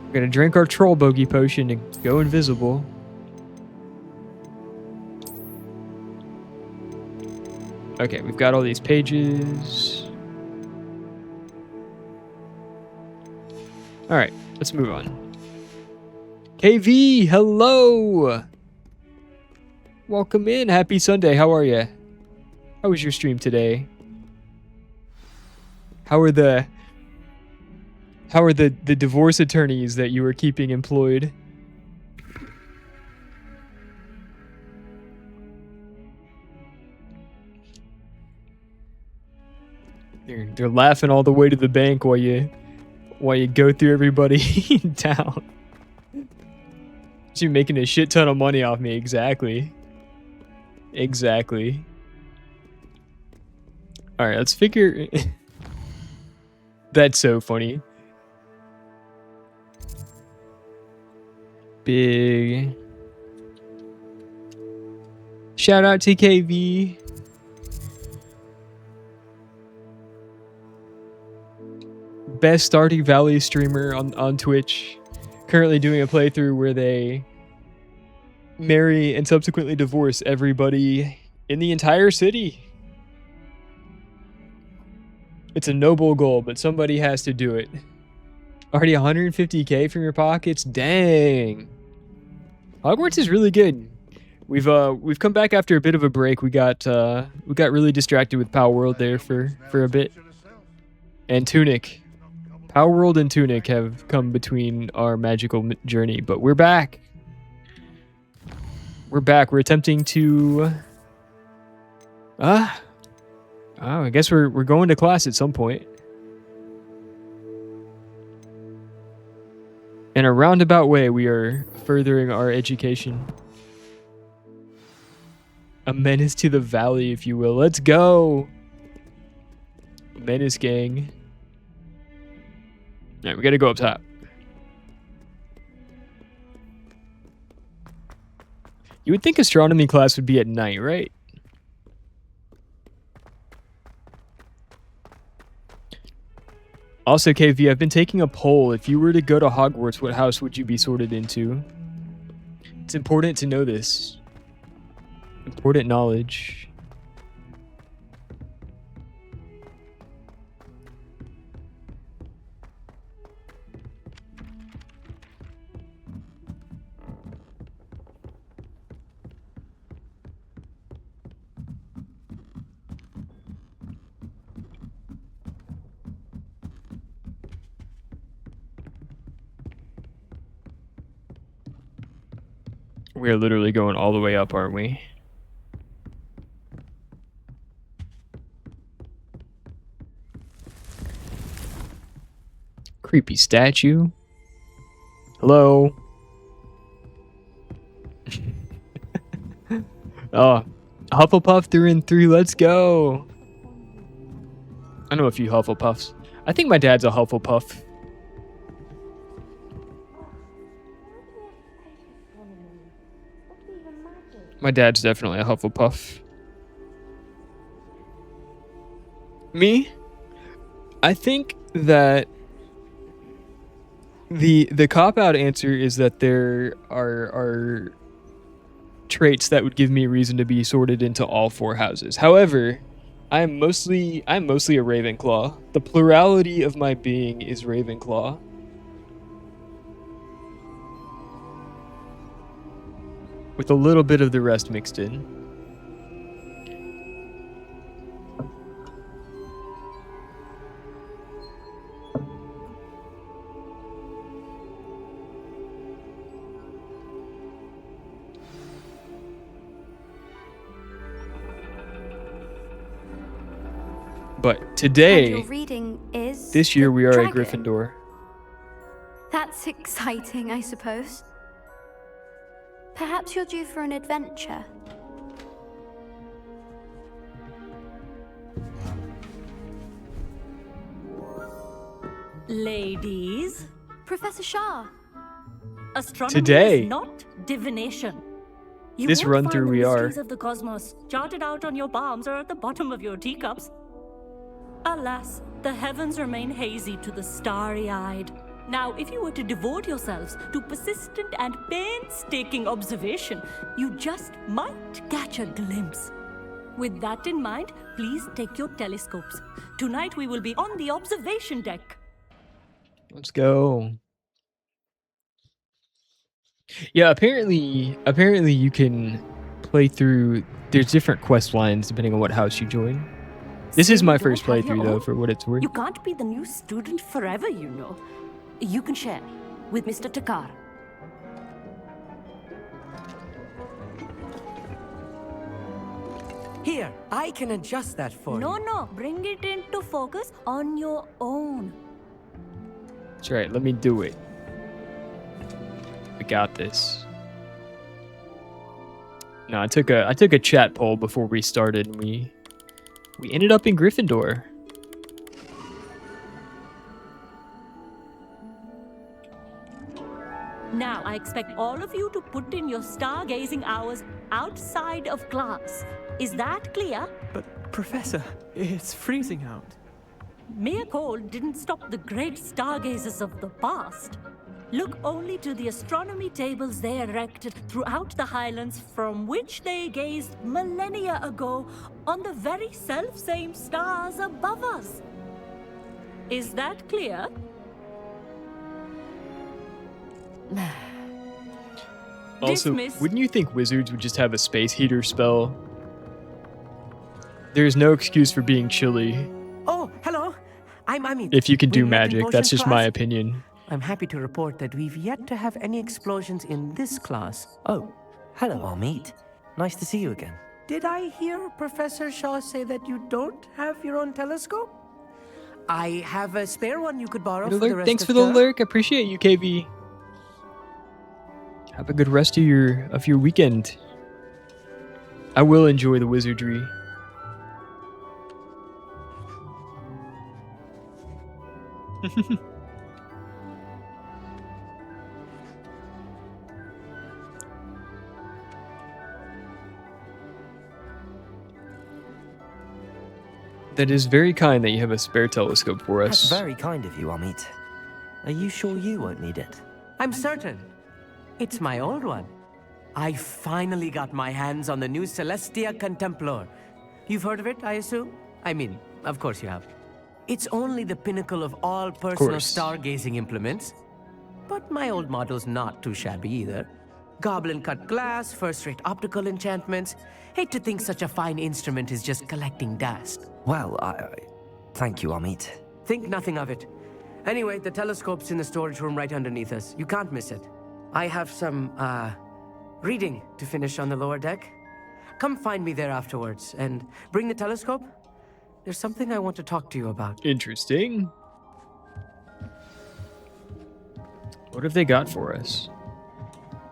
We're gonna drink our troll bogey potion and go invisible. Okay, we've got all these pages. Alright, let's move on. KV, hello! Welcome in. Happy Sunday. How are you? How was your stream today? How are the divorce attorneys that you were keeping employed? They're laughing all the way to the bank while you go through everybody in town. You're making a shit ton of money off me. Exactly. Exactly. All right, let's figure. That's so funny. Big shout out to KV. Best Stardew Valley streamer on Twitch. Currently doing a playthrough where they marry and subsequently divorce everybody in the entire city. It's a noble goal, but somebody has to do it. Already 150k from your pockets? Dang. Hogwarts is really good. We've come back after a bit of a break. We got really distracted with Power World there for a bit. And Tunic. Power World and Tunic have come between our magical journey, but we're back. We're back. We're attempting to I guess we're going to class at some point. In a roundabout way, we are furthering our education. A menace to the valley, if you will. Let's go! Menace gang. Alright, we gotta go up top. You would think astronomy class would be at night, right? Also, KV, I've been taking a poll. If you were to go to Hogwarts, what house would you be sorted into? It's important to know this. Important knowledge. We're literally going all the way up, aren't we? Creepy statue. Hello. Oh, Hufflepuff through and through. Let's go. I know a few Hufflepuffs. I think my dad's a Hufflepuff. My dad's definitely a Hufflepuff. Me? I think that the cop-out answer is that there are traits that would give me reason to be sorted into all four houses. However, I'm mostly a Ravenclaw. The plurality of my being is Ravenclaw. With a little bit of the rest mixed in. But today, And your reading is this year the we are a dragon. Gryffindor. That's exciting, I suppose. Perhaps you're due for an adventure. Ladies, Professor Shah. astronomy Today. is not divination. You This won't run find through the we are. mysteries of the cosmos charted out on your palms or at the bottom of your teacups. Alas, the heavens remain hazy to the starry-eyed. Now, if you were to devote yourselves to persistent and painstaking observation, you just might catch a glimpse. With that in mind, please take your telescopes. Tonight we will be on the observation deck. Let's go. Yeah, apparently you can play through. There's different quest lines depending on what house you join. This Say is you my don't first have your playthrough though, own? for what it's worth. You can't be the new student forever, you know. You can share with Mr. Takar. Here, I can adjust that for No, you. no, bring it into focus on your own. That's right. Let me do it. We got this. No, I took a chat poll before we started, and we ended up in Gryffindor. Now, I expect all of you to put in your stargazing hours outside of class. Is that clear? But, Professor, it's freezing out. Mere cold didn't stop the great stargazers of the past. Look only to the astronomy tables they erected throughout the Highlands from which they gazed millennia ago on the very self-same stars above us. Is that clear? Also, Dismissed. wouldn't you think wizards would just have a space heater spell? There's no excuse for being chilly Oh, hello. I'm Amit. if you can do We met in magic. That's potion just my class. opinion. I'm happy to report that we've yet to have any explosions in this class. Oh, hello, Amit. Nice to see you again. Did I hear Professor Shaw say that you don't have your own telescope? I have a spare one you could borrow for the rest Thanks of for the term. lurk. I appreciate you, KV. Have a good rest of your weekend. I will enjoy the wizardry. That is very kind that you have a spare telescope for That's us. very kind of you, Amit. Are you sure you won't need it? I'm certain. It's my old one. I finally got my hands on the new Celestia Contemplar. You've heard of it, I assume? I mean, of course you have. It's only the pinnacle of all personal course. stargazing implements. But my old model's not too shabby either. Goblin-cut glass, first-rate optical enchantments. Hate to think such a fine instrument is just collecting dust. Well, thank you, Amit. Think nothing of it. Anyway, the telescope's in the storage room right underneath us. You can't miss it. I have some, reading to finish on the lower deck. Come find me there afterwards, and bring the telescope. There's something I want to talk to you about. Interesting. What have they got for us?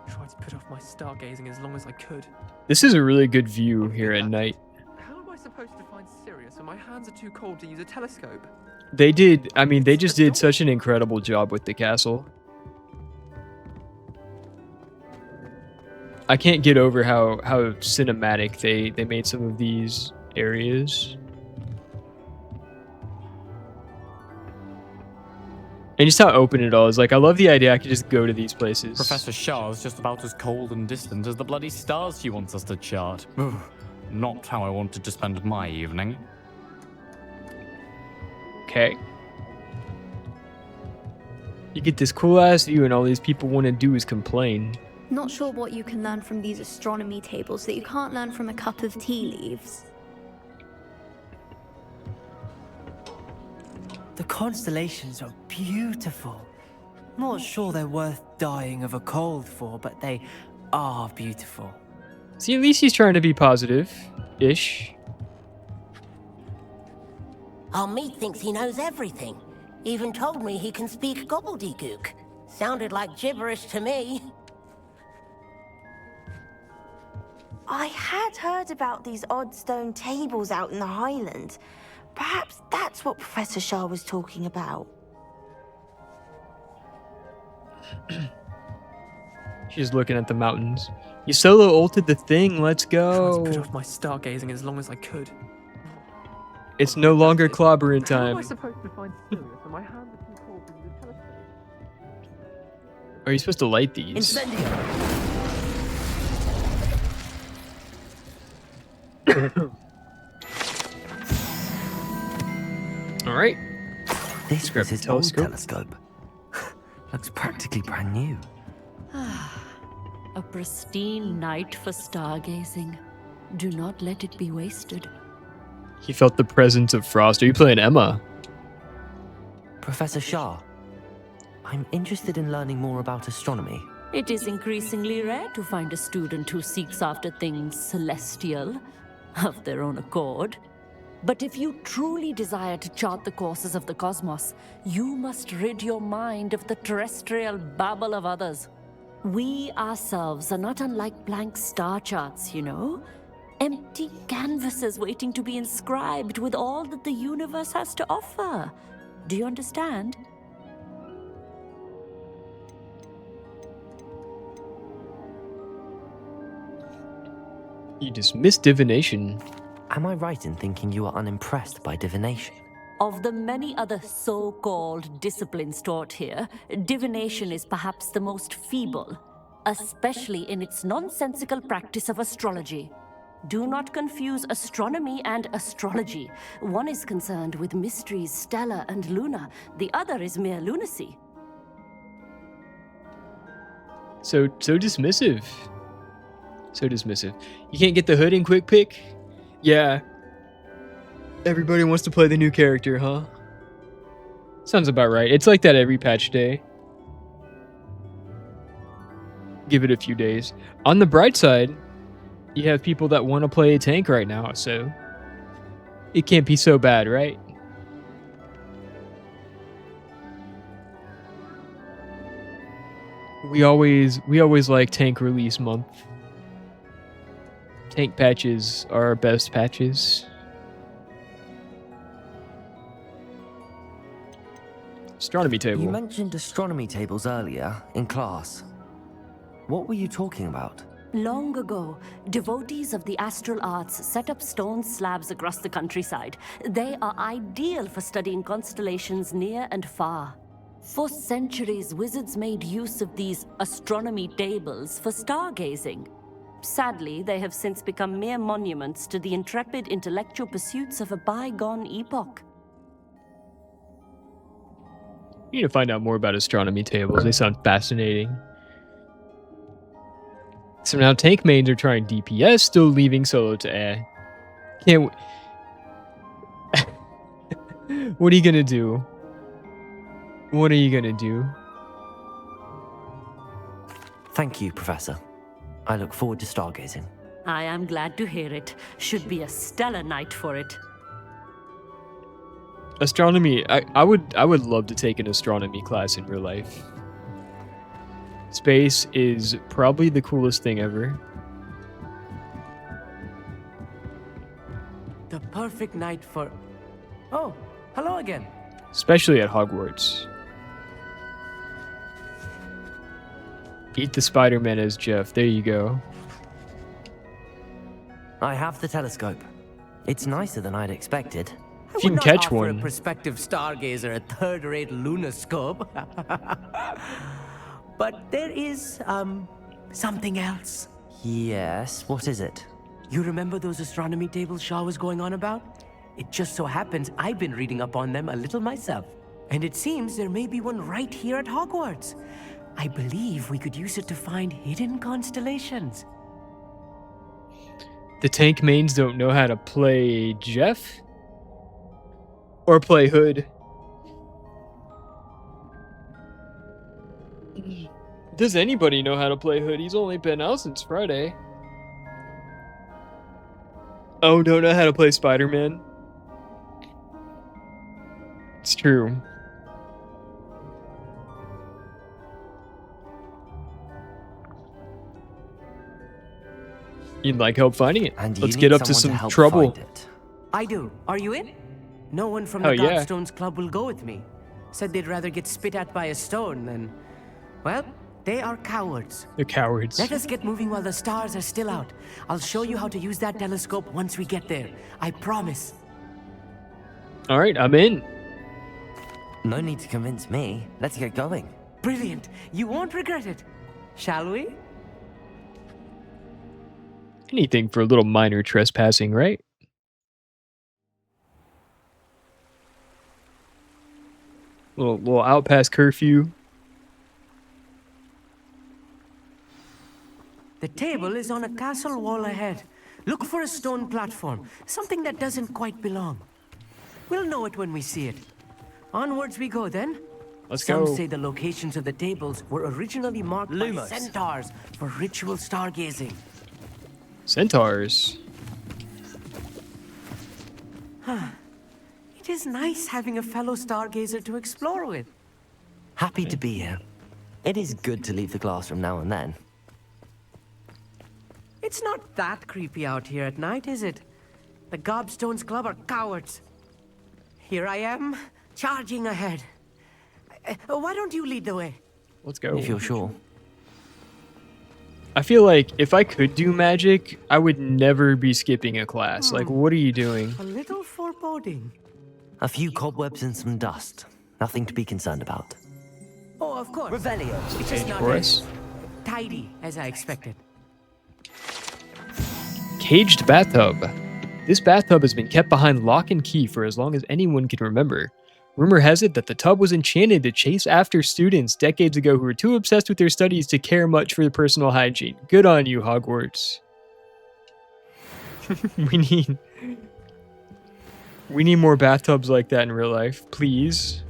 Tried to put off my stargazing as long as I could. This is a really good view here at night. How am I supposed to find Sirius when my hands are too cold to use a telescope? They just did such an incredible job with the castle. I can't get over how cinematic they made some of these areas. And just how open it all is. Like, I love the idea I could just go to these places. Professor Shah's just about as cold and distant as the bloody stars she wants us to chart. Ugh, not how I wanted to spend my evening. Okay. You get this cool ass view and all these people want to do is complain. Not sure what you can learn from these astronomy tables that you can't learn from a cup of tea leaves. The constellations are beautiful. Not sure they're worth dying of a cold for, but they are beautiful. See, at least he's trying to be positive-ish. Amit thinks he knows everything. Even told me he can speak gobbledygook. Sounded like gibberish to me. I had heard about these odd stone tables out in the Highlands. Perhaps that's what Professor Shah was talking about. She's looking at the mountains. You solo ulted the thing, let's go. Tried to put off my stargazing as long as I could. It's no longer clobbering How am time. I supposed to find Sirius when my hands are too cold to use a telescope? Are you supposed to light these? Incendio! All right. This grab was the his old telescope. telescope. Looks practically brand new. A pristine night for stargazing. Do not let it be wasted. He felt the presence of Frost. Are you playing Emma? Professor Shah, I'm interested in learning more about astronomy. It is increasingly rare to find a student who seeks after things celestial, of their own accord. But if you truly desire to chart the courses of the cosmos, you must rid your mind of the terrestrial babble of others. We ourselves are not unlike blank star charts, you know? Empty canvases waiting to be inscribed with all that the universe has to offer. Do you understand? You dismissed divination. Am I right in thinking you are unimpressed by divination? Of the many other so-called disciplines taught here, divination is perhaps the most feeble, especially in its nonsensical practice of astrology. Do not confuse astronomy and astrology. One is concerned with mysteries stellar and lunar, the other is mere lunacy. So dismissive. So dismissive. You can't get the hood in quick pick? Yeah. Everybody wants to play the new character, huh? Sounds about right. It's like that every patch day. Give it a few days. On the bright side, you have people that want to play a tank right now, so it can't be so bad, right? We always like tank release month. Tank patches are our best patches. Astronomy table. You mentioned astronomy tables earlier in class. What were you talking about? Long ago, devotees of the astral arts set up stone slabs across the countryside. They are ideal for studying constellations near and far. For centuries, wizards made use of these astronomy tables for stargazing. Sadly, they have since become mere monuments to the intrepid intellectual pursuits of a bygone epoch. You need to find out more about astronomy tables. They sound fascinating. So now tank mains are trying DPS, still leaving solo to A. Can't. What are you gonna do? What are you gonna do? Thank you, Professor. I look forward to stargazing. I am glad to hear it. Should be a stellar night for it. Astronomy. I would love to take an astronomy class in real life. Space is probably the coolest thing ever. The perfect night for... Oh, hello again. Especially at Hogwarts. Eat the Spider-Man as Jeff. There you go. I have the telescope. It's nicer than I'd expected. If you can catch offer one. a prospective stargazer a third-rate lunoscope. But there is, something else. Yes, what is it? You remember those astronomy tables Shaw was going on about? It just so happens I've been reading up on them a little myself. And it seems there may be one right here at Hogwarts. I believe we could use it to find hidden constellations. The tank mains don't know how to play Jeff? Or play Hood? Does anybody know how to play Hood? He's only been out since Friday. Oh, don't know how to play Spider-Man? It's true. You'd like help finding it. And Let's get up to some trouble. I do. Are you in? No one from Hell the yeah. Gobstones Club will go with me. Said they'd rather get spit at by a stone than... Well, they are cowards. They're cowards. Let us get moving while the stars are still out. I'll show you how to use that telescope once we get there. I promise. Alright, I'm in. No need to convince me. Let's get going. Brilliant. You won't regret it. Shall we? Anything for a little minor trespassing, right? Little out past curfew. The table is on a castle wall ahead. Look for a stone platform, something that doesn't quite belong. We'll know it when we see it. Onwards we go then. Let's Some go. say the locations of the tables were originally marked by Lumos. centaurs for ritual stargazing. Centaurs. It is nice having a fellow stargazer to explore with. Happy to be here. It is good to leave the classroom now and then. It's not that creepy out here at night, is it? The Gobstones Club are cowards. Here I am, charging ahead. Why don't you lead the way? Let's go. If you're sure. I feel like if I could do magic, I would never be skipping a class. Like, what are you doing? A little foreboding. A few cobwebs and some dust. Nothing to be concerned about. Oh, of course. Revelio. It's just not for as us. tidy as I expected. Caged bathtub. This bathtub has been kept behind lock and key for as long as anyone can remember. Rumor has it that the tub was enchanted to chase after students decades ago who were too obsessed with their studies to care much for personal hygiene. Good on you, Hogwarts. We need more bathtubs like that in real life, please.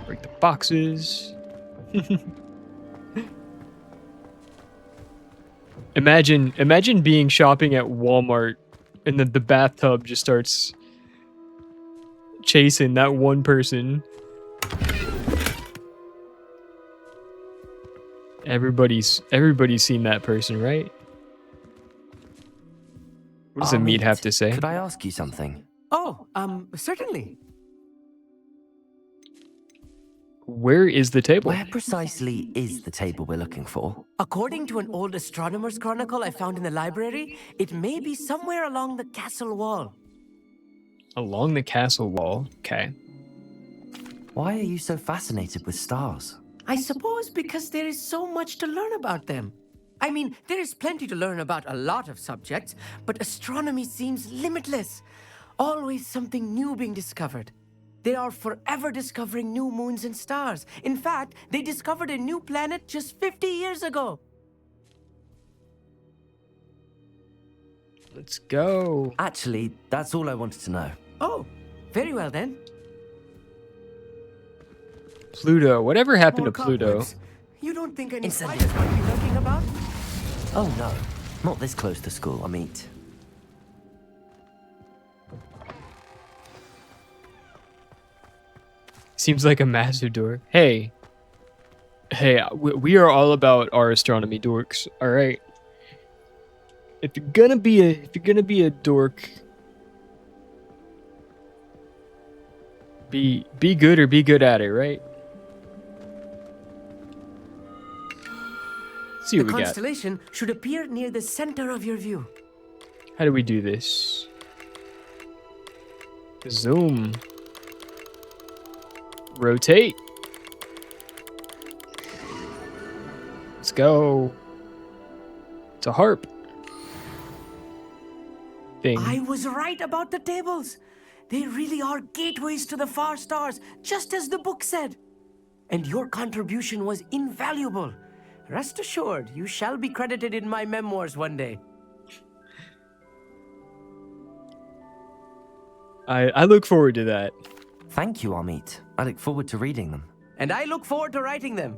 Break the boxes. Imagine being shopping at Walmart and then the bathtub just starts chasing that one person. Everybody's seen that person, right? What does the meat have to say? Could I ask you something? Oh, certainly. Where is the table? Where precisely is the table we're looking for? According to an old astronomer's chronicle I found in the library, it may be somewhere along the castle wall. Along the castle wall. Okay. Why are you so fascinated with stars? I suppose because there is so much to learn about them. I mean, there is plenty to learn about a lot of subjects, but astronomy seems limitless. Always something new being discovered. They are forever discovering new moons and stars. In fact, they discovered a new planet just 50 years ago. Let's go. Actually, that's all I wanted to know. Oh, very well then. Pluto. Whatever happened More to Pluto? cobwebs. You don't think any spiders might be lurking about? Oh no, not this close to school, I mean. Seems like a massive door. Hey. Hey, we are all about our astronomy dorks, all right? If you're gonna be a dork, be good or be good at it, right? Let's see The what we got. constellation should appear near the center of your view. How do we do this? Zoom. Rotate. Let's go. It's a harp. Thing. I was right about the tables. They really are gateways to the far stars, just as the book said. And your contribution was invaluable. Rest assured, you shall be credited in my memoirs one day. I look forward to that. Thank you, Amit. I look forward to reading them. And I look forward to writing them.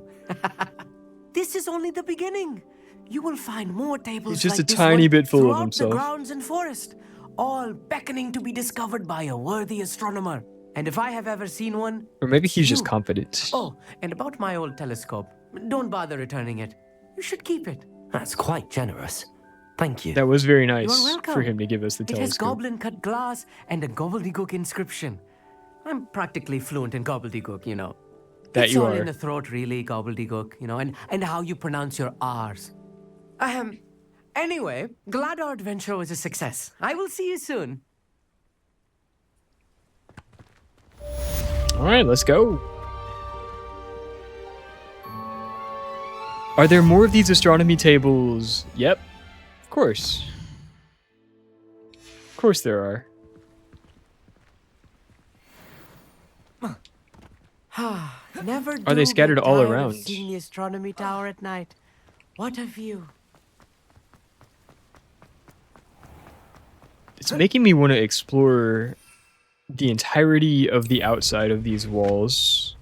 This is only the beginning. You will find more tables He's just like a this tiny one bit full of throughout himself. the grounds and forest, all beckoning to be discovered by a worthy astronomer. And if I have ever seen one... Or maybe he's just you. confident. Oh, and about my old telescope. Don't bother returning it. You should keep it. That's quite generous. Thank you. That was very You nice are welcome. for him to give us the It has telescope. goblin-cut glass and a gobbledygook inscription. I'm practically fluent in gobbledygook, you know. That it's you all are. in the throat, really, gobbledygook, you know, and how you pronounce your R's. Anyway, glad our adventure was a success. I will see you soon. All right, let's go. Are there more of these astronomy tables? Yep. Of course. Of course there are. Never Are they do scattered get all tired of around? seeing the astronomy tower at night. What a view. It's making me want to explore the entirety of the outside of these walls.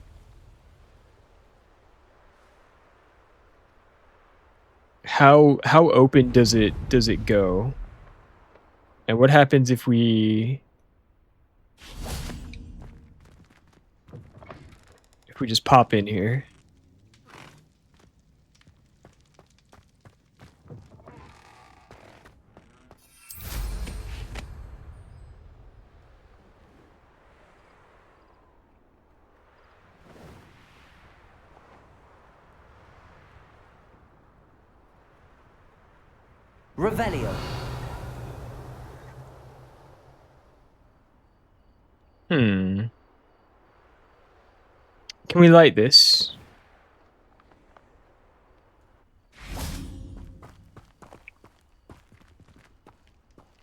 How open does it go? And what happens if we just pop in here? Revelio. Can we light this?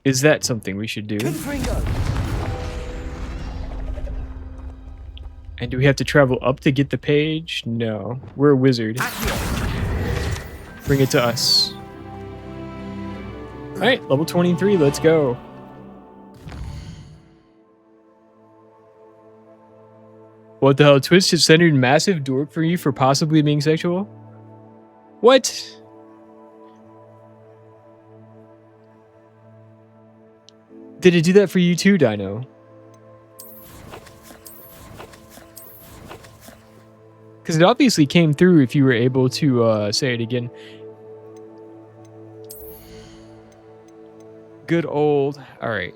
Is that something we should do? And do we have to travel up to get the page? No. We're a wizard. Bring it to us. Alright, level 23, let's go. What the hell? Twisted centered massive dork for you for possibly being sexual? What? Did it do that for you too, Dino? Because it obviously came through if you were able to say it again. Good old... Alright.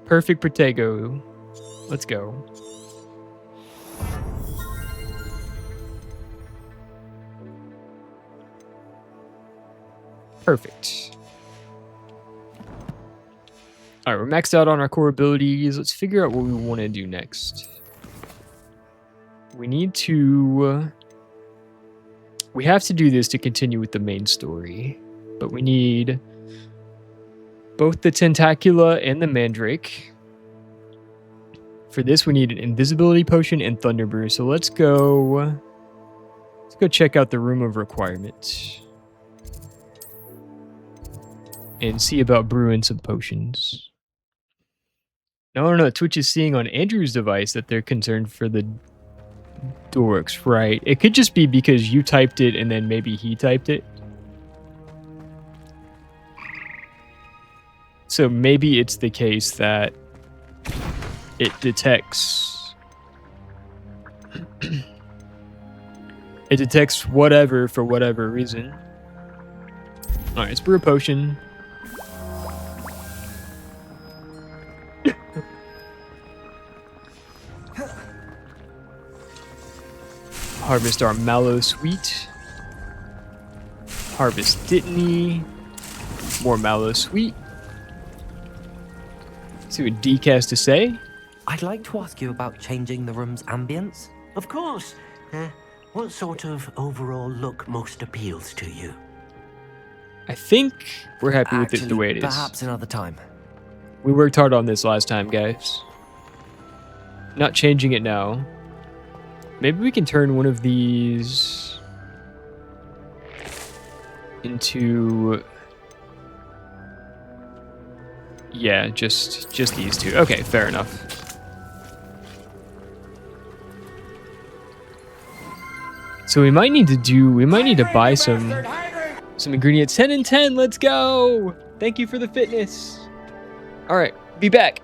Perfect Protego. Let's go. Perfect. Alright, we're maxed out on our core abilities. Let's figure out what we want to do next. We need to... we have to do this to continue with the main story. But we need both the Tentacula and the Mandrake. For this, we need an invisibility potion and Thunderbrew. So let's go check out the Room of Requirements. And see about brewing some potions. No, Twitch is seeing on Andrew's device that they're concerned for the dorks, right? It could just be because you typed it and then maybe he typed it. So maybe it's the case that it detects... it detects whatever for whatever reason. Alright, let's brew a potion. Harvest our Mallow Sweet. Harvest Dittany. More Mallow Sweet. See what Deke has to say. I'd like to ask you about changing the room's ambience. Of course. What sort of overall look most appeals to you? I think we're happy with it the way it is. Perhaps another time. We worked hard on this last time, guys. Not changing it now. Maybe we can turn one of these into... yeah, just these two. Okay, fair enough. So we might need to buy some ingredients. 10 and 10, let's go! Thank you for the fitness. All right, be back.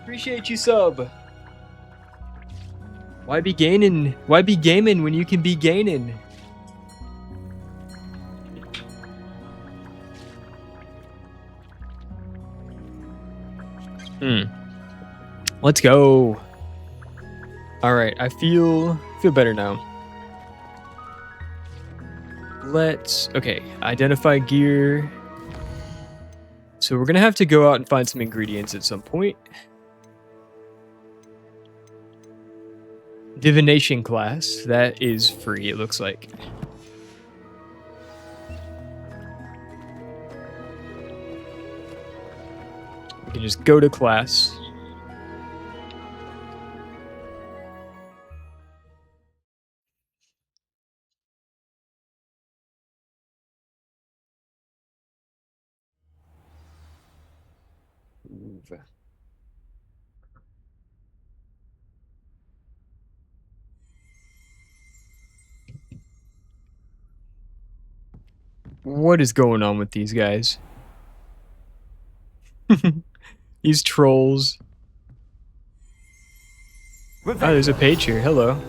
Appreciate you, sub. Why be gaining? Why be gaming when you can be gaining? Let's go. All right, I feel better now. Okay, identify gear. So we're gonna have to go out and find some ingredients at some point. Divination class, that is free, it looks like. We can just go to class. What is going on with these guys? These trolls. Oh, there's a page here. Hello.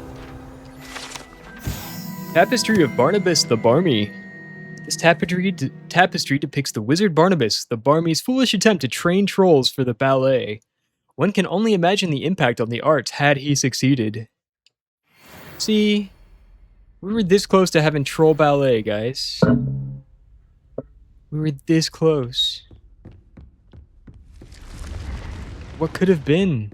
Tapestry of Barnabas the Barmy. This tapestry depicts the wizard Barnabas, the Barmy's foolish attempt to train trolls for the ballet. One can only imagine the impact on the arts had he succeeded. See, we were this close to having troll ballet, guys. We were this close. What could have been?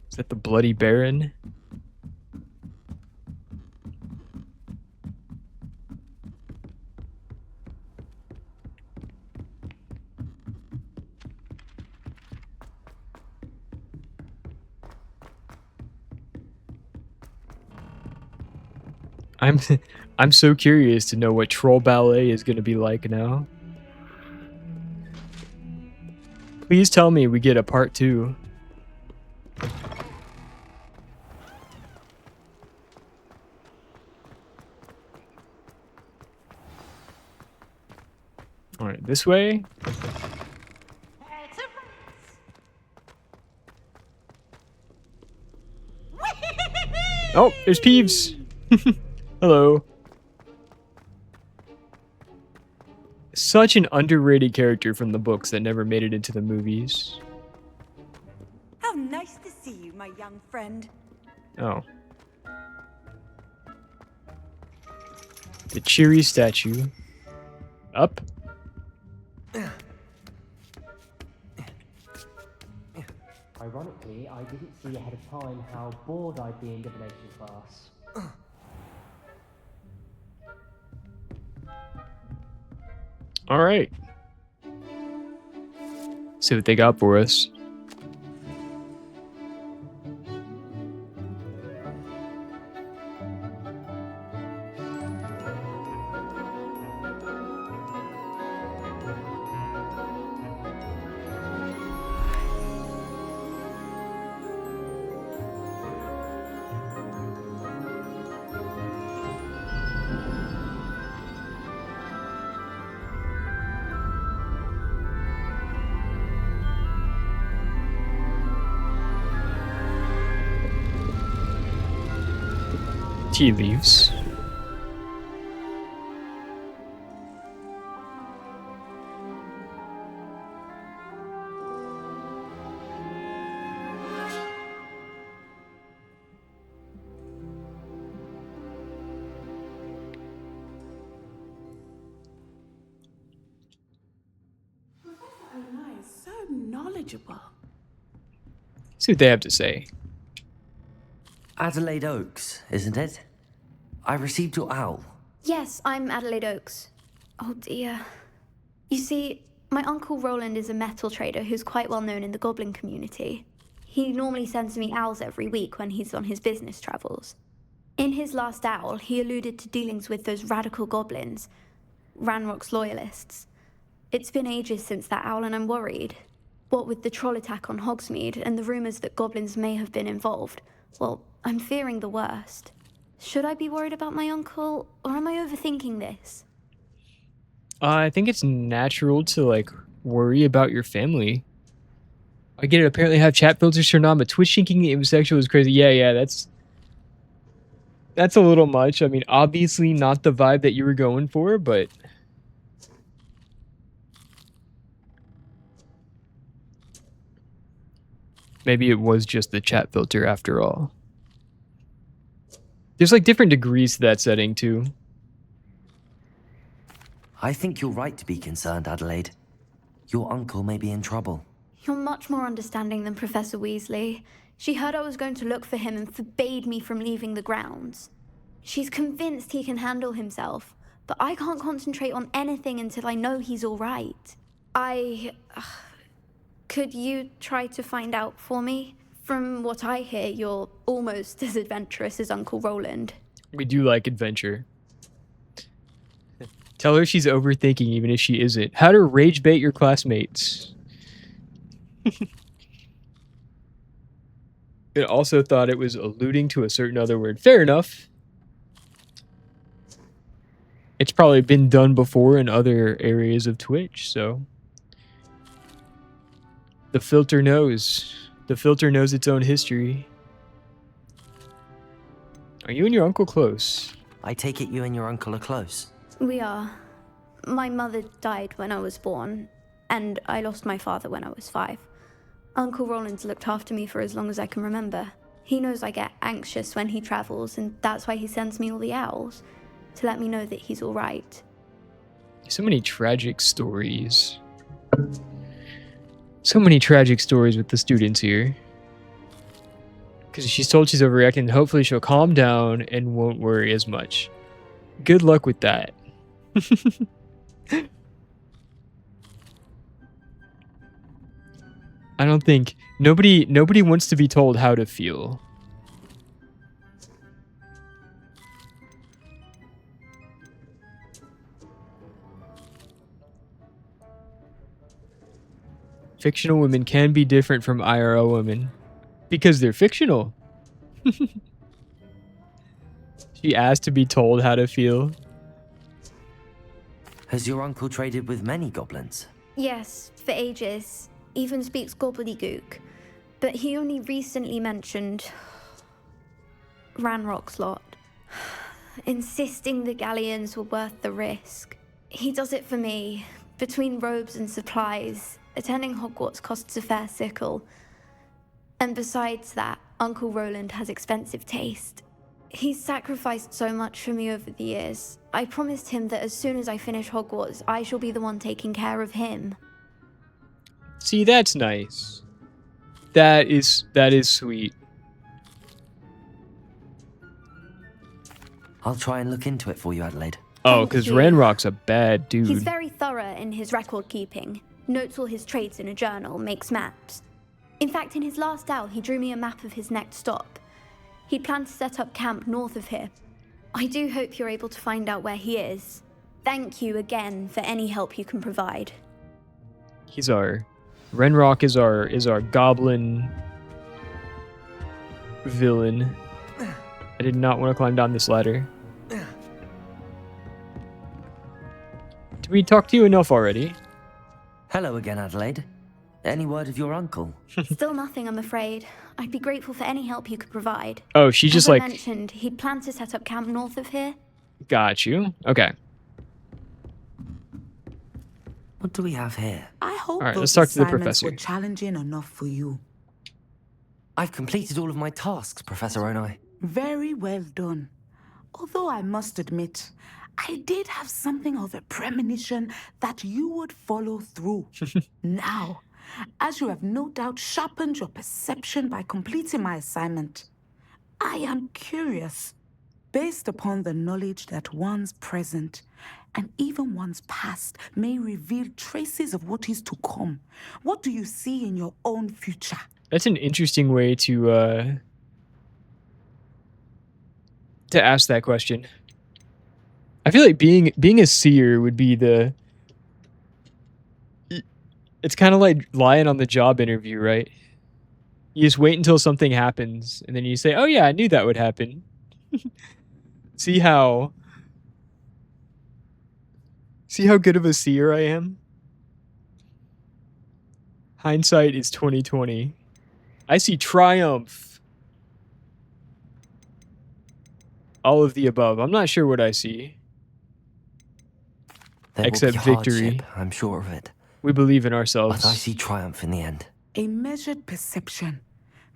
Is that the Bloody Baron? I'm I'm so curious to know what Troll Ballet is going to be like now. Please tell me we get a part 2. All right, this way. Oh, there's Peeves. Hello. Such an underrated character from the books that never made it into the movies. How nice to see you, my young friend. Oh. The cheery statue. Up. Ironically, I didn't see ahead of time how bored I'd be in divination class. All right. See what they got for us. Tea leaves. So knowledgeable. See what they have to say. Adelaide Oaks, isn't it? I received your owl. Yes, I'm Adelaide Oaks. Oh dear. You see, my Uncle Roland is a metal trader who's quite well known in the goblin community. He normally sends me owls every week when he's on his business travels. In his last owl, he alluded to dealings with those radical goblins, Ranrock's loyalists. It's been ages since that owl and I'm worried. What with the troll attack on Hogsmeade and the rumours that goblins may have been involved, well, I'm fearing the worst. Should I be worried about my uncle, or am I overthinking this? I think it's natural to, like, worry about your family. I get it, apparently have chat filters turned on, but Twitch thinking it was sexual is crazy. Yeah, that's a little much. I mean, obviously not the vibe that you were going for, but... maybe it was just the chat filter after all. There's like different degrees to that setting too. I think you're right to be concerned, Adelaide. Your uncle may be in trouble. You're much more understanding than Professor Weasley. She heard I was going to look for him and forbade me from leaving the grounds. She's convinced he can handle himself, but I can't concentrate on anything until I know he's all right. Could you try to find out for me? From what I hear, you're almost as adventurous as Uncle Roland. We do like adventure. Tell her she's overthinking even if she isn't. How to rage bait your classmates. It also thought it was alluding to a certain other word. Fair enough. It's probably been done before in other areas of Twitch, so... the filter knows. The filter knows its own history. Are you and your uncle close? I take it you and your uncle are close. We are. My mother died when I was born, and I lost my father when I was 5. Uncle Roland's looked after me for as long as I can remember. He knows I get anxious when he travels, and that's why he sends me all the owls, to let me know that he's all right. So many tragic stories. So many tragic stories with the students here. Because she's told she's overreacting, and hopefully she'll calm down and won't worry as much. Good luck with that. I don't think... Nobody wants to be told how to feel. Fictional women can be different from IRL women because they're fictional. She asked to be told how to feel. Has your uncle traded with many goblins? Yes, for ages. Even speaks gobbledygook. But he only recently mentioned Ranrock's lot, insisting the galleons were worth the risk. He does it for me. Between robes and supplies, attending Hogwarts costs a fair sickle. And besides that, Uncle Roland has expensive taste. He's sacrificed so much for me over the years. I promised him that as soon as I finish Hogwarts, I shall be the one taking care of him. See, that's nice. That is sweet. I'll try and look into it for you, Adelaide. Oh, because Ranrock's a bad dude. He's very thorough in his record keeping. Notes all his trades in a journal, makes maps. In fact, in his last owl, he drew me a map of his next stop. He'd planned to set up camp north of here. I do hope you're able to find out where he is. Thank you again for any help you can provide. Ranrock is our goblin villain. I did not want to climb down this ladder. Did we talk to you enough already? Hello again, Adelaide. Any word of your uncle? Still nothing, I'm afraid. I'd be grateful for any help you could provide. Oh, she just As I mentioned, he'd planned to set up camp north of here. Got you. Okay. What do we have here? I hope All right, those let's talk to the assignments professor. were challenging enough for you. I've completed all of my tasks, Professor Onai. Very well done. Although I must admit, I did have something of a premonition that you would follow through. Now, as you have no doubt sharpened your perception by completing my assignment, I am curious, based upon the knowledge that one's present and even one's past may reveal traces of what is to come. What do you see in your own future? That's an interesting way to ask that question. I feel like being a seer would be the... It's kind of like lying on the job interview, right? You just wait until something happens, and then you say, oh yeah, I knew that would happen. See how good of a seer I am? Hindsight is 20/20. I see triumph. All of the above. I'm not sure what I see. There Except will be victory. hardship, I'm sure of it. We believe in ourselves. But I see triumph in the end. A measured perception.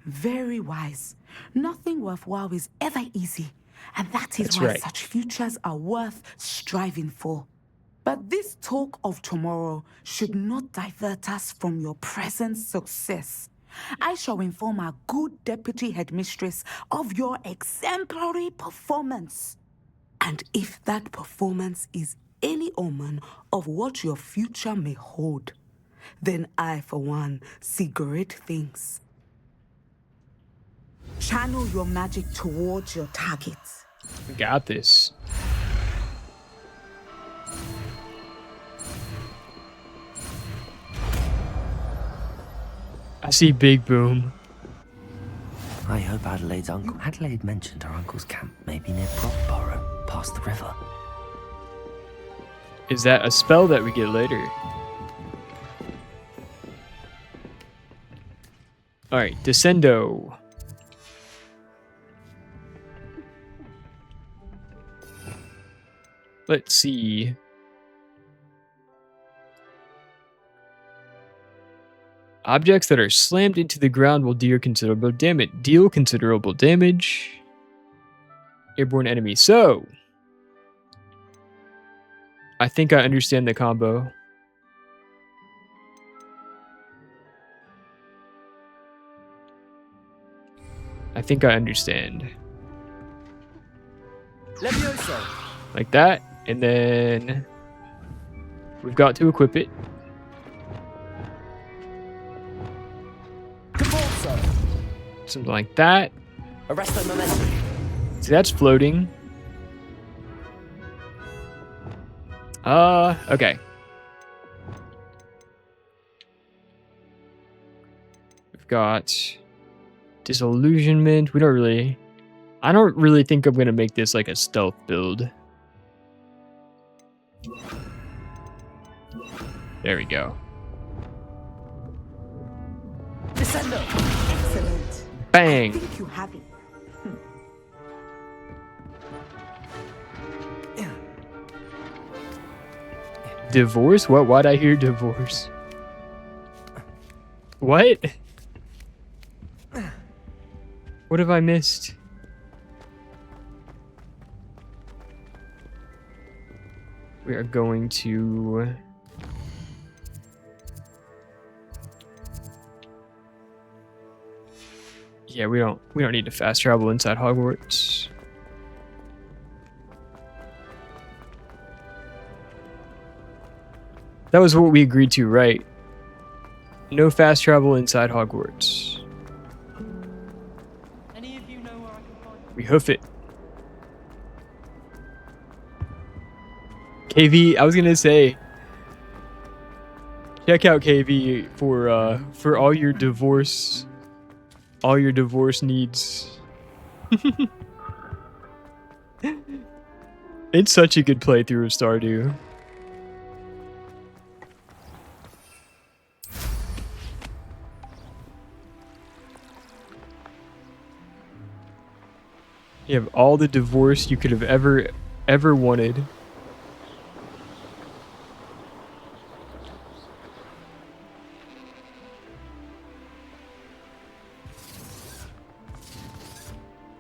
Very wise. Nothing worthwhile is ever easy. And that is That's why right. such futures are worth striving for. But this talk of tomorrow should not divert us from your present success. I shall inform our good deputy headmistress of your exemplary performance. And if that performance is any omen of what your future may hold, then I, for one, see great things. Channel your magic towards your targets. We got this. I see Big Boom. I hope Adelaide's uncle... Adelaide mentioned her uncle's camp may be near Brockborough, past the river. Is that a spell that we get later? Alright, Descendo. Let's see. Objects that are slammed into the ground will deal considerable damage. Airborne enemy. So, I think I understand the combo. I think I understand. Levioso. Like that, and then we've got to equip it. Convulso. Something like that. Arresto momentum. See, that's floating. Okay. We've got disillusionment. I don't really think I'm gonna make this like a stealth build. There we go. Descender. Excellent. Bang. I think you have it. Divorce? What? Why'd I hear divorce? What? What have I missed? We are going to... Yeah, we don't need to fast travel inside Hogwarts. That was what we agreed to, right? No fast travel inside Hogwarts. Any of you know where I can find We hoof it. KV, I was gonna say, check out KV for all your divorce needs. It's such a good playthrough of Stardew. You have all the divorce you could have ever wanted.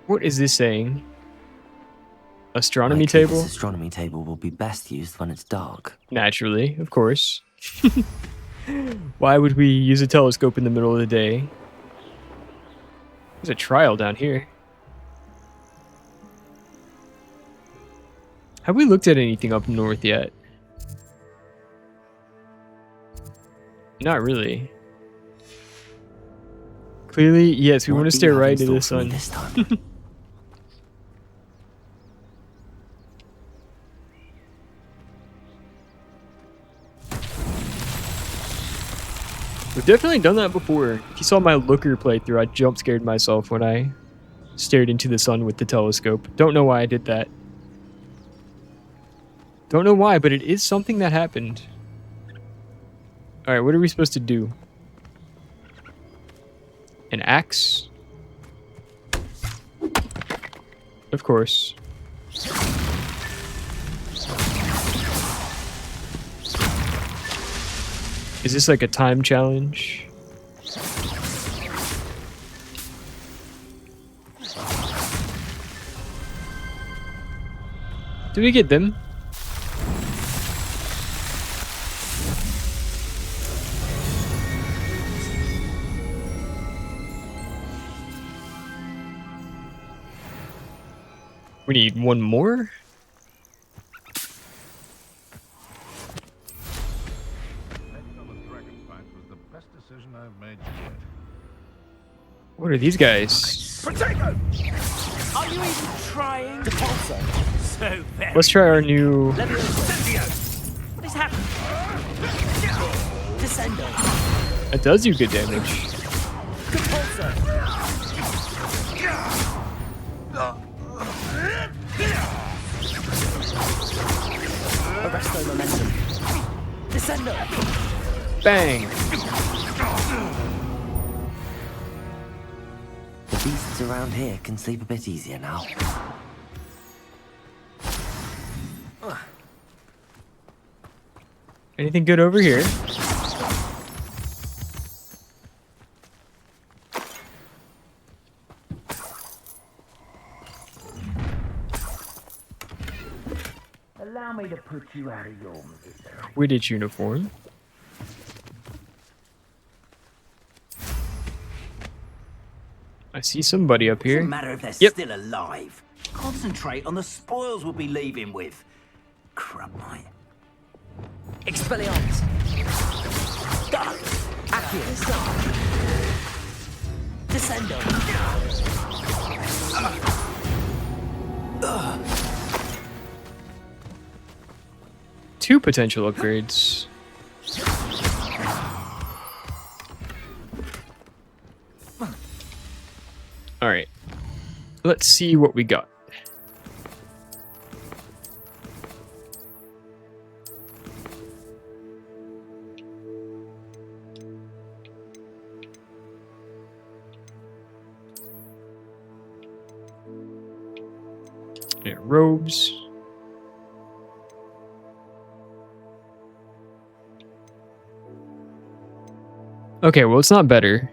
What is this saying? Astronomy Likely table? This astronomy table will be best used when it's dark. Naturally, of course. Why would we use a telescope in the middle of the day? There's a trial down here. Have we looked at anything up north yet? Not really. Clearly, yes, we want to stare right into the sun. We've definitely done that before. If you saw my Looker playthrough, I jump scared myself when I stared into the sun with the telescope. Don't know why I did that. Don't know why, but it is something that happened. Alright, what are we supposed to do? An axe? Of course. Is this like a time challenge? Did we get them? We need one more? What are these guys? Potato! Are you even trying? So very. Let's try our new... What is happening? Descendo. That does do good damage. Arresto momentum. Descendo. Bang! The beasts around here can sleep a bit easier now. Anything good over here? Allow me to put you out of your misery. Quidditch uniform. I see somebody up here. Doesn't matter if they're Yep. still alive. Concentrate on the spoils we'll be leaving with. Crap, mate. Expelliarmus. Accius. Descendo. Two potential upgrades. All right. Let's see what we got. Yeah, robes. Okay, well, it's not better.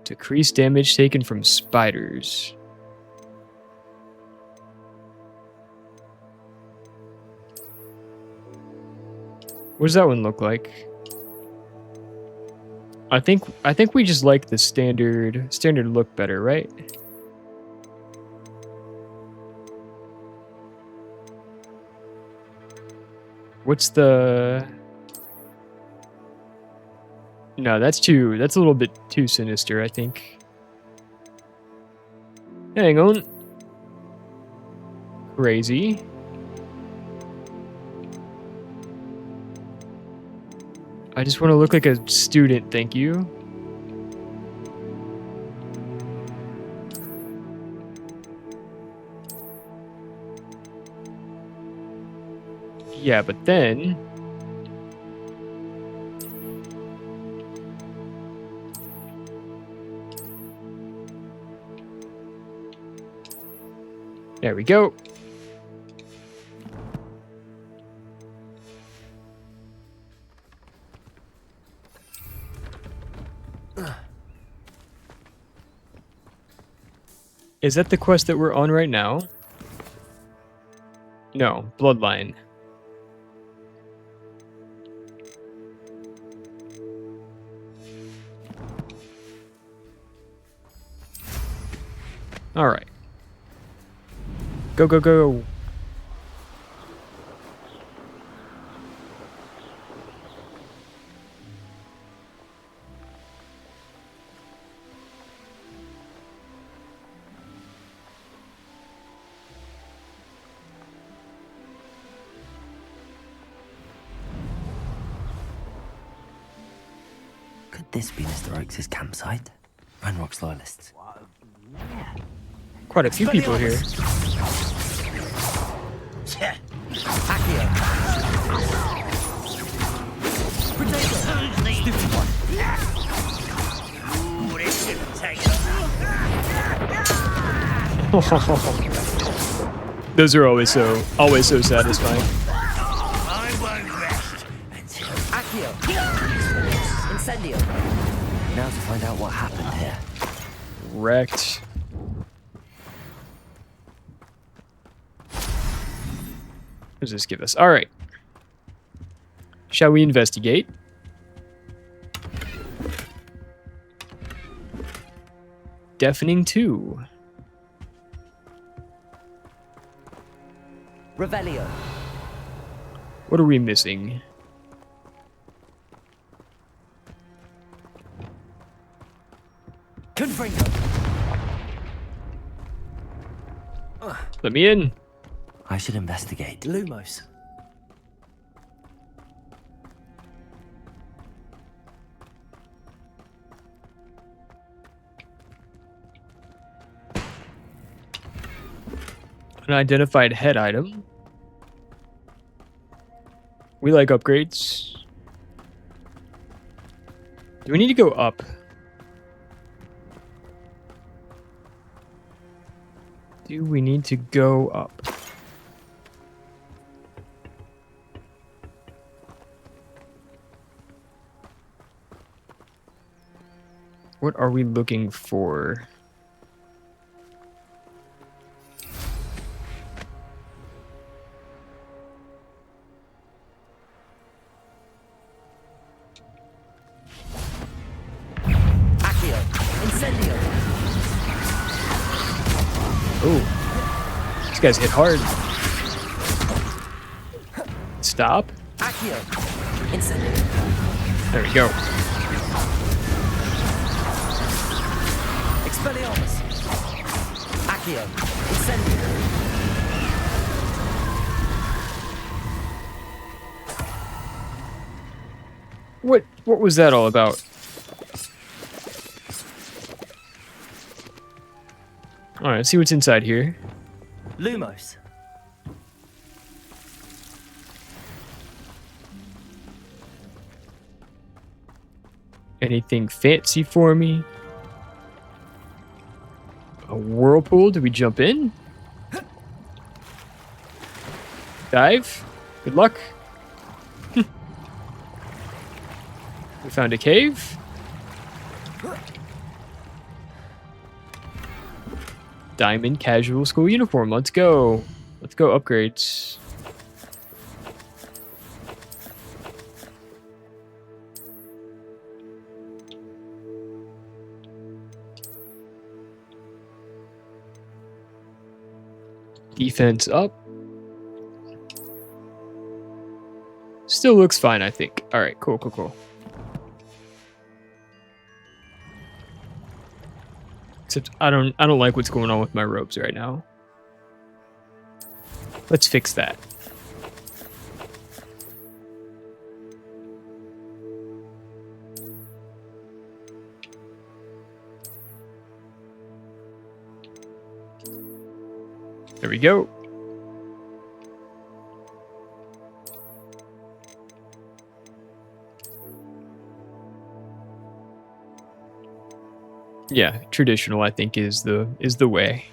Decrease damage taken from spiders. What does that one look like? I think we just like the standard look better, right? What's the... No, that's a little bit too sinister, I think. Hang on. Crazy. I just want to look like a student, thank you. Yeah, but then... There we go. Is that the quest that we're on right now? No, Bloodline. All right. Go, go, go. Could this be Mr. Oakes' campsite? Ranrock's loyalists. Quite a few people here. Those are always so satisfying. I won't rest until Incendio. Now to find out what happened here. Wrecked. What does this give us? All right. Shall we investigate? Deafening 2. Revelio. What are we missing? Confringo. Let me in. I should investigate. Lumos. Unidentified head item. We like upgrades. Do we need to go up? Do we need to go up? What are we looking for? Oh, these guys hit hard. Stop. There we go. Expelliarmus. Accio. Incendio. What was that all about? Alright, let's see what's inside here. Lumos. Anything fancy for me? A whirlpool? Do we jump in? Dive? Good luck. We found a cave. Diamond casual school uniform. Let's go. Let's go upgrades. Defense up. Still looks fine, I think. All right, cool. Except I don't like what's going on with my robes right now. Let's fix that. There we go. Yeah, traditional I think is the way.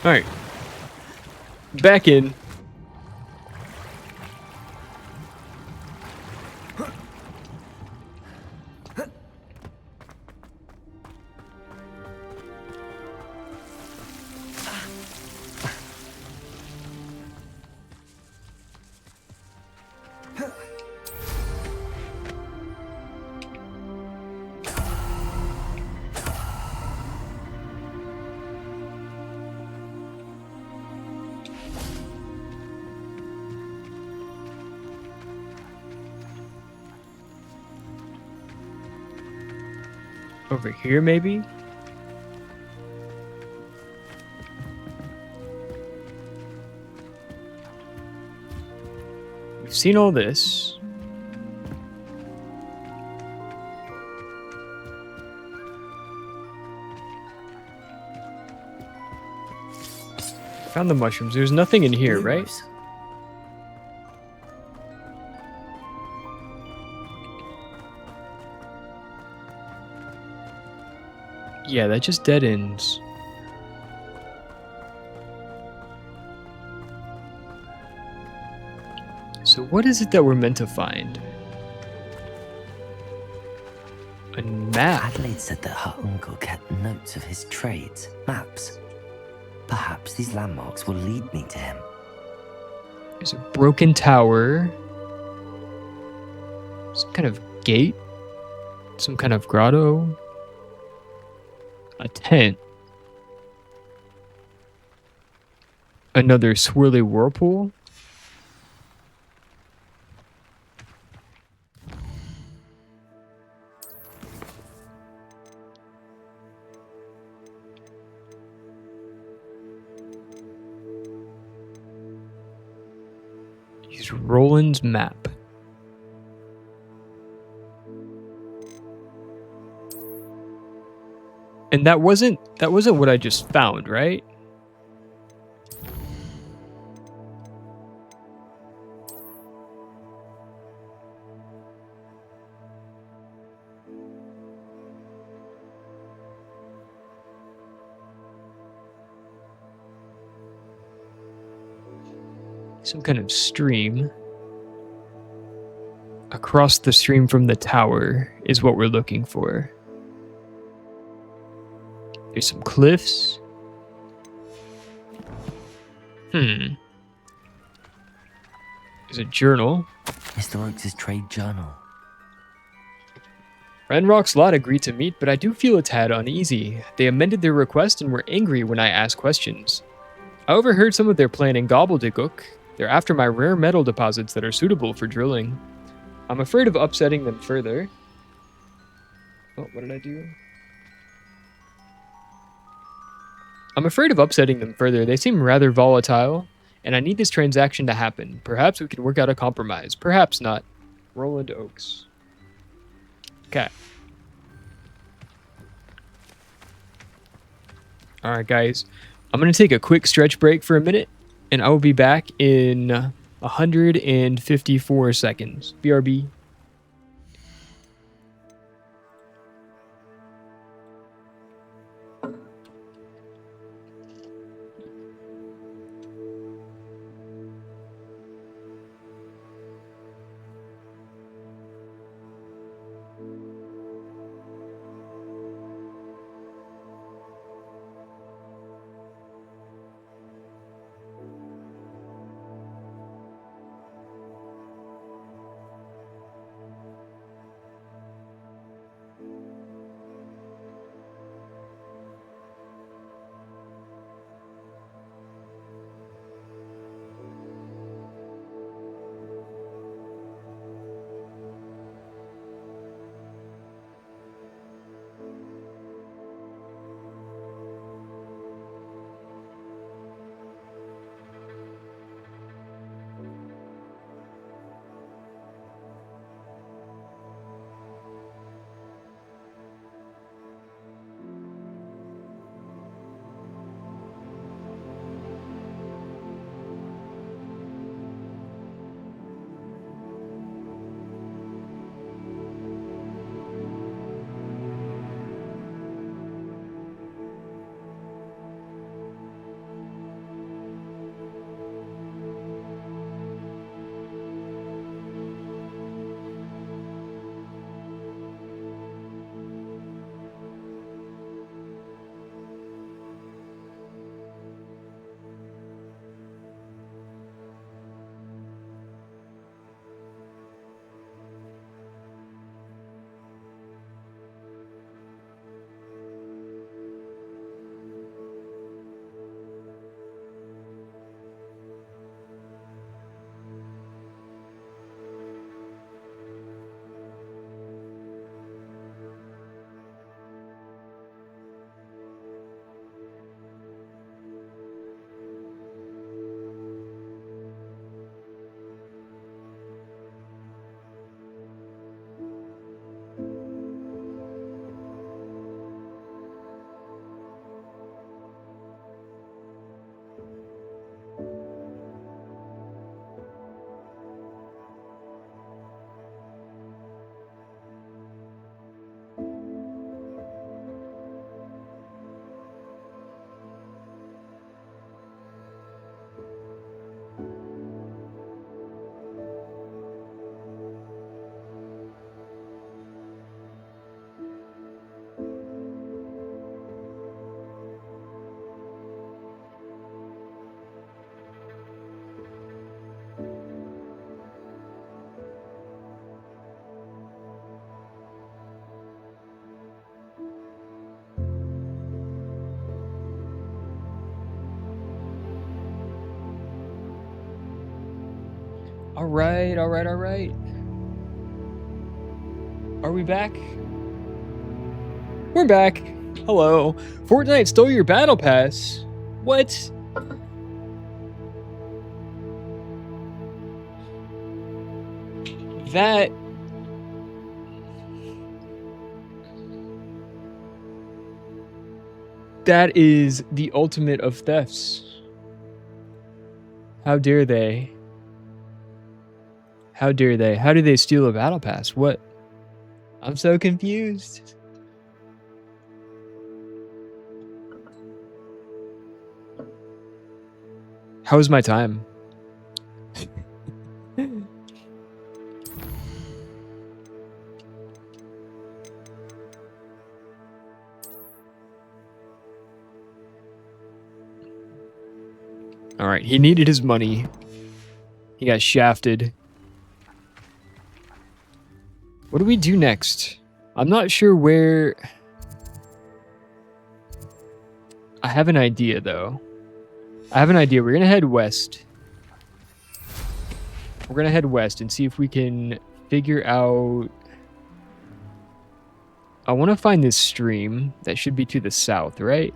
All right. Back in. Over here, maybe? We've seen all this. Found the mushrooms. There's nothing in here, right? Yeah, that just dead ends. So what is it that we're meant to find? A map. Adelaide said that her uncle kept notes of his trades, maps. Perhaps these landmarks will lead me to him. There's a broken tower. Some kind of gate. Some kind of grotto. A tent. Another swirly whirlpool. Use Roland's map. And that wasn't what I just found, right? Some kind of stream. Across the stream from the tower is what we're looking for. There's some cliffs. There's a journal. Mr. Oakes' trade journal. Ranrock's lot agreed to meet, but I do feel a tad uneasy. They amended their request and were angry when I asked questions. I overheard some of their planning gobbledygook. They're after my rare metal deposits that are suitable for drilling. I'm afraid of upsetting them further. Oh, what did I do? I'm afraid of upsetting them further. They seem rather volatile, and I need this transaction to happen. Perhaps we can work out a compromise. Perhaps not. Roland Oaks. Okay. Alright, guys. I'm going to take a quick stretch break for a minute, and I will be back in 154 seconds. BRB. All right. Are we back? We're back. Hello. Fortnite stole your battle pass. What? That is the ultimate of thefts. How dare they? How dare they? How do they steal a battle pass? What? I'm so confused. How was my time? All right, he needed his money. He got shafted. What do we do next? I'm not sure where... I have an idea, though. I have an idea. We're going to head west. We're going to head west and see if we can figure out... I want to find this stream that should be to the south, right?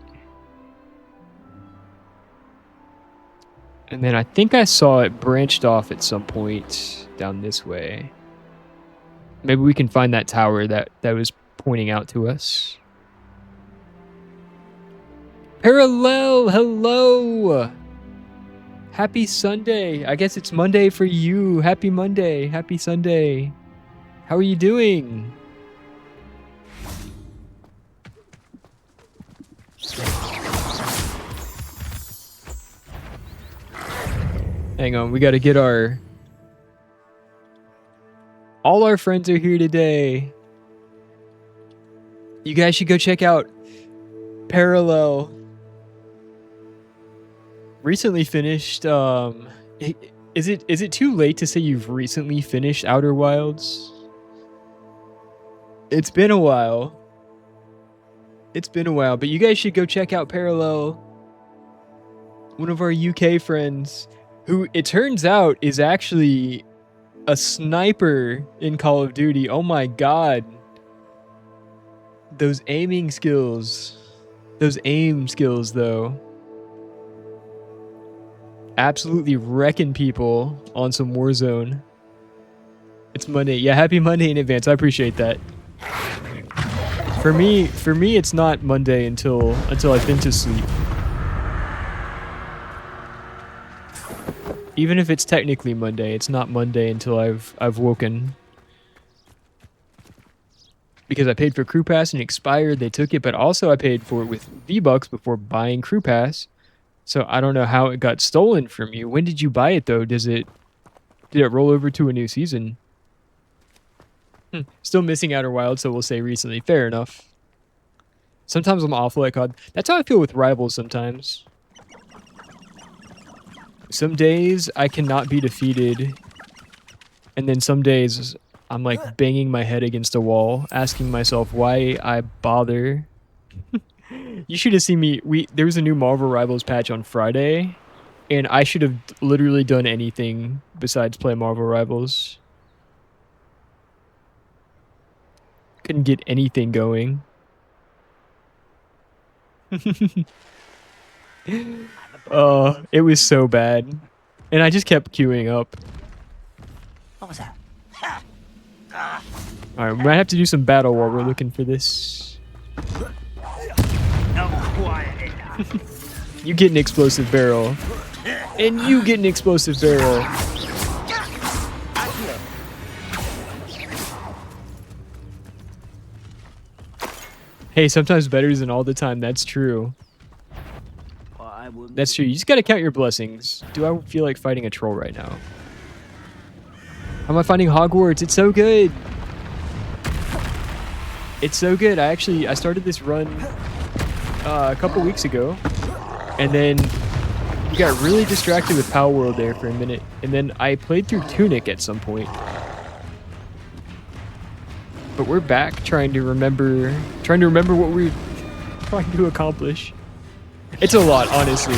And then I think I saw it branched off at some point down this way. Maybe we can find that tower that was pointing out to us. Parallel, hello! Happy Sunday. I guess it's Monday for you. Happy Monday. Happy Sunday. How are you doing? Hang on, we gotta get our... All our friends are here today. You guys should go check out Parallel. Recently finished, is it too late to say you've recently finished Outer Wilds? It's been a while. It's been a while, but you guys should go check out Parallel. One of our UK friends, who it turns out is actually a sniper in Call of Duty. Oh my god. Those aiming skills. Those aim skills, though. Absolutely wrecking people on some Warzone. It's Monday. Yeah, happy Monday in advance. I appreciate that. For me, it's not Monday until I've been to sleep. Even if it's technically Monday, it's not Monday until I've woken. Because I paid for Crew Pass and it expired, they took it, but also I paid for it with V-Bucks before buying Crew Pass. So I don't know how it got stolen from you. When did you buy it though? Did it roll over to a new season? Still missing Outer Wilds, so we'll say recently. Fair enough. Sometimes I'm awful at COD. That's how I feel with Rivals sometimes. Some days I cannot be defeated. And then some days I'm like banging my head against a wall, asking myself why I bother. You should have seen me. There was a new Marvel Rivals patch on Friday, and I should have literally done anything besides play Marvel Rivals. Couldn't get anything going. Oh, it was so bad. And I just kept queuing up. What was that? Alright, we might have to do some battle while we're looking for this. You get an explosive barrel. And you get an explosive barrel. Hey, sometimes better than all the time. That's true. That's true. You just gotta count your blessings. Do I feel like fighting a troll right now? How am I finding Hogwarts? It's so good. It's so good. I started this run a couple weeks ago, and then we got really distracted with Power World there for a minute, and then I played through Tunic at some point. But we're back trying to remember what we're trying to accomplish. It's a lot, honestly.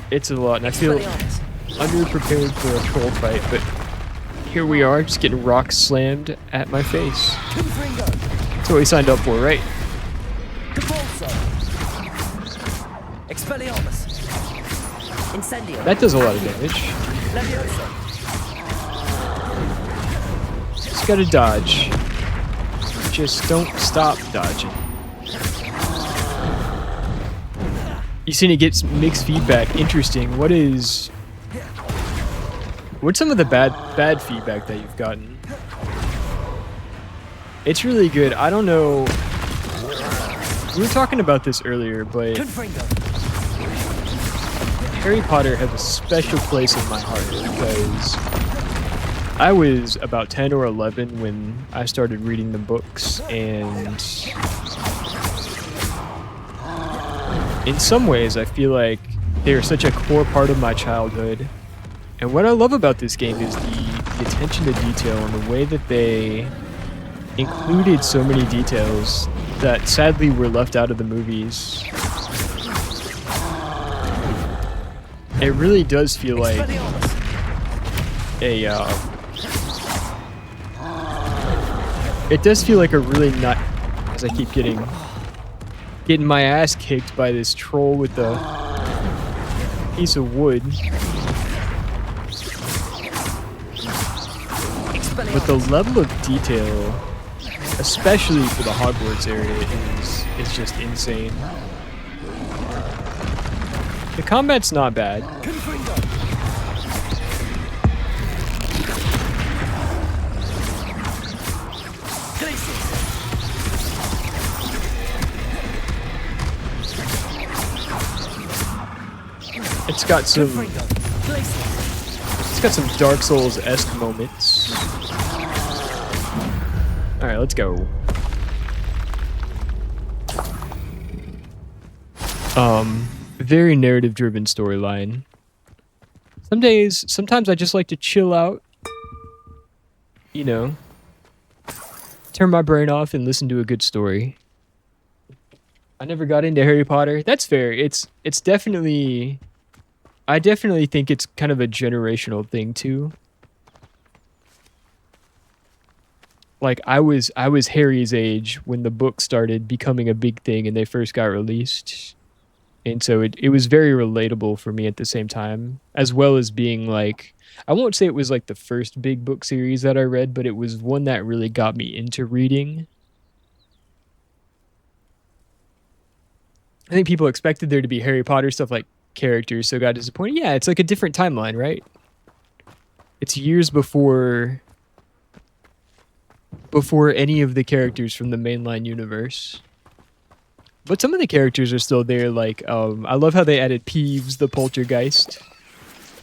It's a lot, and I feel underprepared for a troll fight, but here we are, just getting rocks slammed at my face. That's what we signed up for, right? That does a lot of damage. Just gotta dodge. Just don't stop dodging. You seen it gets mixed feedback. Interesting. What's some of the bad feedback that you've gotten? It's really good. I don't know. We were talking about this earlier, but Harry Potter has a special place in my heart because I was about 10 or 11 when I started reading the books, and in some ways I feel like they're such a core part of my childhood. And what I love about this game is the attention to detail and the way that they included so many details that sadly were left out of the movies. It really does feel like it does feel like a really not, as I keep getting getting my ass kicked by this troll with a piece of wood. But the level of detail, especially for the Hogwarts area, is just insane. The combat's not bad. It's got some Dark Souls-esque moments. All right, let's go. Very narrative-driven storyline. Sometimes I just like to chill out, you know, turn my brain off and listen to a good story. I never got into Harry Potter. That's fair. It's definitely, I definitely think it's kind of a generational thing too. Like I was Harry's age when the book started becoming a big thing and they first got released. And so it was very relatable for me at the same time, as well as being like, I won't say it was like the first big book series that I read, but it was one that really got me into reading. I think people expected there to be Harry Potter stuff like characters, so got disappointed. Yeah, it's like a different timeline, right? It's years before any of the characters from the mainline universe. But some of the characters are still there, like, I love how they added Peeves, the poltergeist.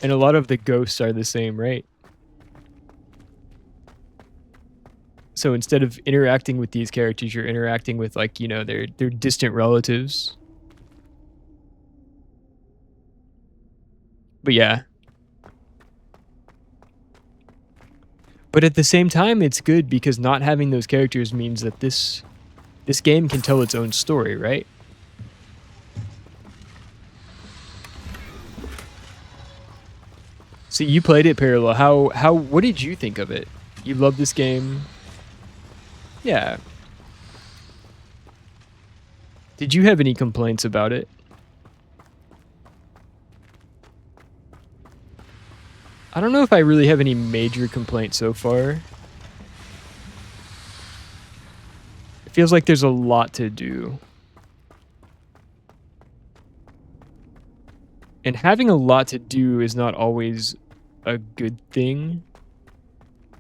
And a lot of the ghosts are the same, right? So instead of interacting with these characters, you're interacting with, like, you know, their distant relatives. But yeah. But at the same time, it's good because not having those characters means that this game can tell its own story, right? So you played it, Parallel. What did you think of it? You love this game? Yeah. Did you have any complaints about it? I don't know if I really have any major complaints so far. It feels like there's a lot to do. And having a lot to do is not always a good thing.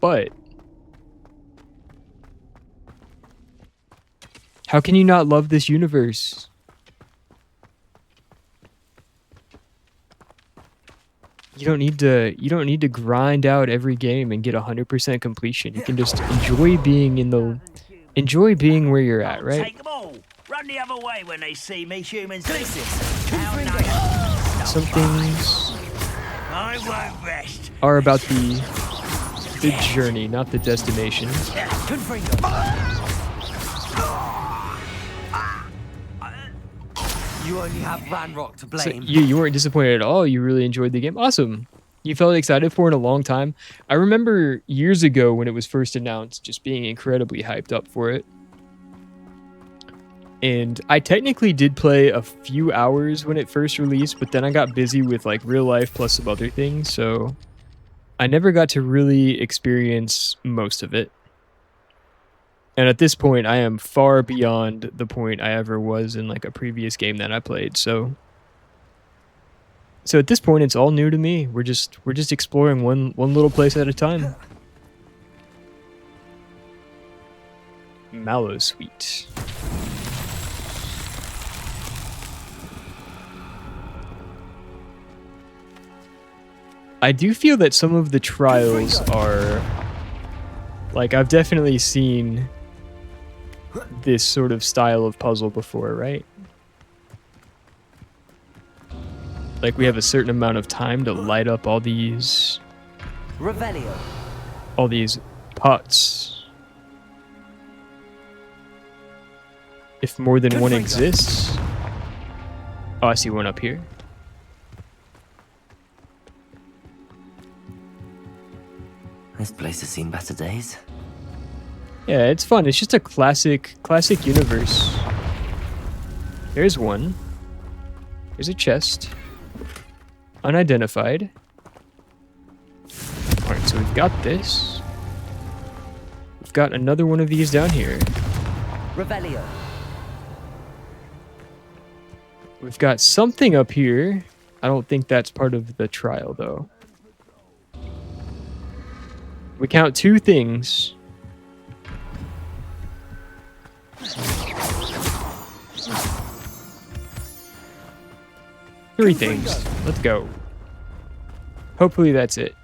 But how can you not love this universe? You don't need to grind out every game and get 100% completion. You can just enjoy being where you're at, right? Take them all. Run the other way when they see me, humans. Some things I won't rest. are about the journey, not the destination. You only have Ranrock to So blame. you weren't disappointed at all. You really enjoyed the game. Awesome. You felt excited for it a long time. I remember years ago when it was first announced, just being incredibly hyped up for it. And I technically did play a few hours when it first released, but then I got busy with like real life plus some other things, so I never got to really experience most of it. And at this point, I am far beyond the point I ever was in like a previous game that I played. So at this point, it's all new to me. We're just exploring one little place at a time. Mallow Sweet. I do feel that some of the trials are like, I've definitely seen this sort of style of puzzle before, right? Like we have a certain amount of time to light up all these pots. If more than one exists. Oh, I see one up here. This place has seen better days. Yeah, it's fun. It's just a classic universe. There's one. There's a chest. Unidentified. Alright, so we've got this. We've got another one of these down here. Revelio. We've got something up here. I don't think that's part of the trial, though. We count 2 things. Three things. Let's go. Hopefully that's it.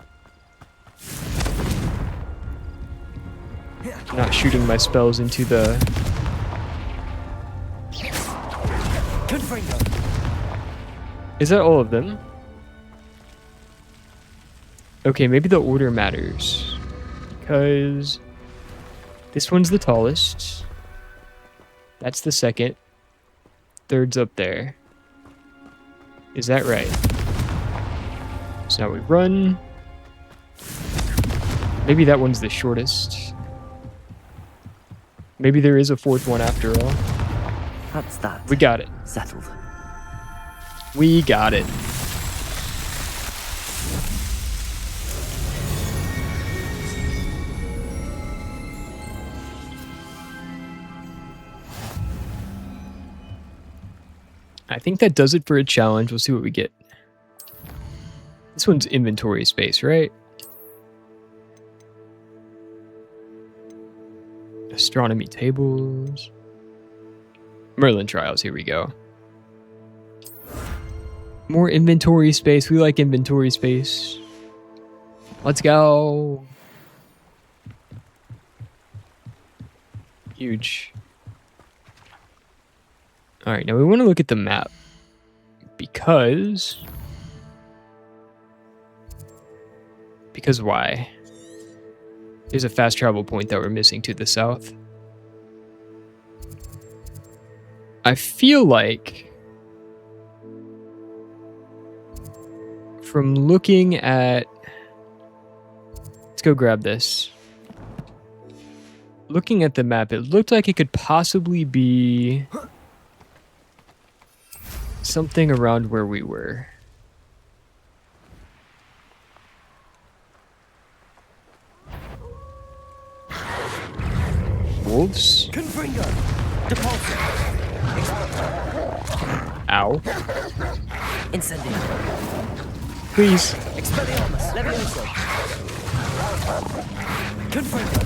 Not shooting my spells into the... Is that all of them? Okay, maybe the order matters. Because this one's the tallest. That's the second. Third's up there. Is that right? So now we run. Maybe that one's the shortest. Maybe there is a 4th one after all. That's that. We got it. Settled. We got it. I think that does it for a challenge. We'll see what we get. This one's inventory space, right? Astronomy tables. Merlin trials, here we go. More inventory space. We like inventory space. Let's go. Huge. Alright, now we want to look at the map. Because why? There's a fast travel point that we're missing to the south. I feel like from looking at... Let's go grab this. Looking at the map, it looked like it could possibly be something around where we were. Wolves? Ow. Incendio. Please. Expelliarmus. Levioso. Confringo.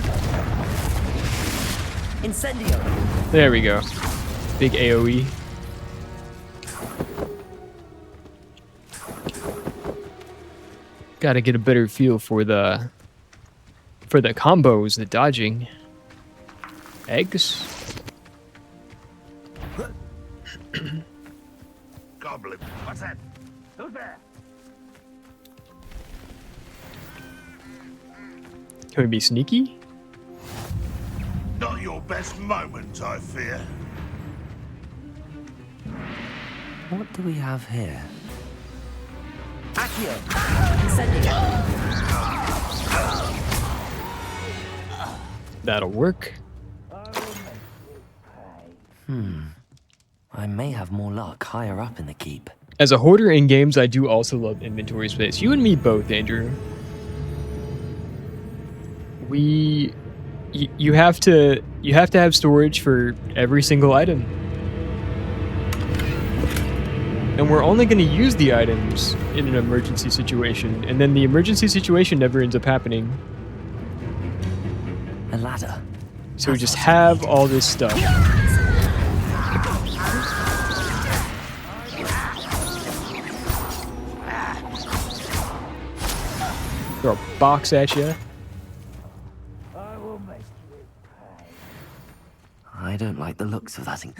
Incendio. There we go. Big AoE. Gotta get a better feel for the combos, the dodging. Eggs? Goblin, what's that? Who's there? Can we be sneaky? Not your best moment, I fear. What do we have here? Accio. That'll work. I may have more luck higher up in the keep. As a hoarder in games, I do also love inventory space. You and me both, Andrew. You have to have storage for every single item. And we're only going to use the items in an emergency situation, and then the emergency situation never ends up happening. A ladder. So we just have all this stuff. Throw a box at you. I don't like the looks of that thing.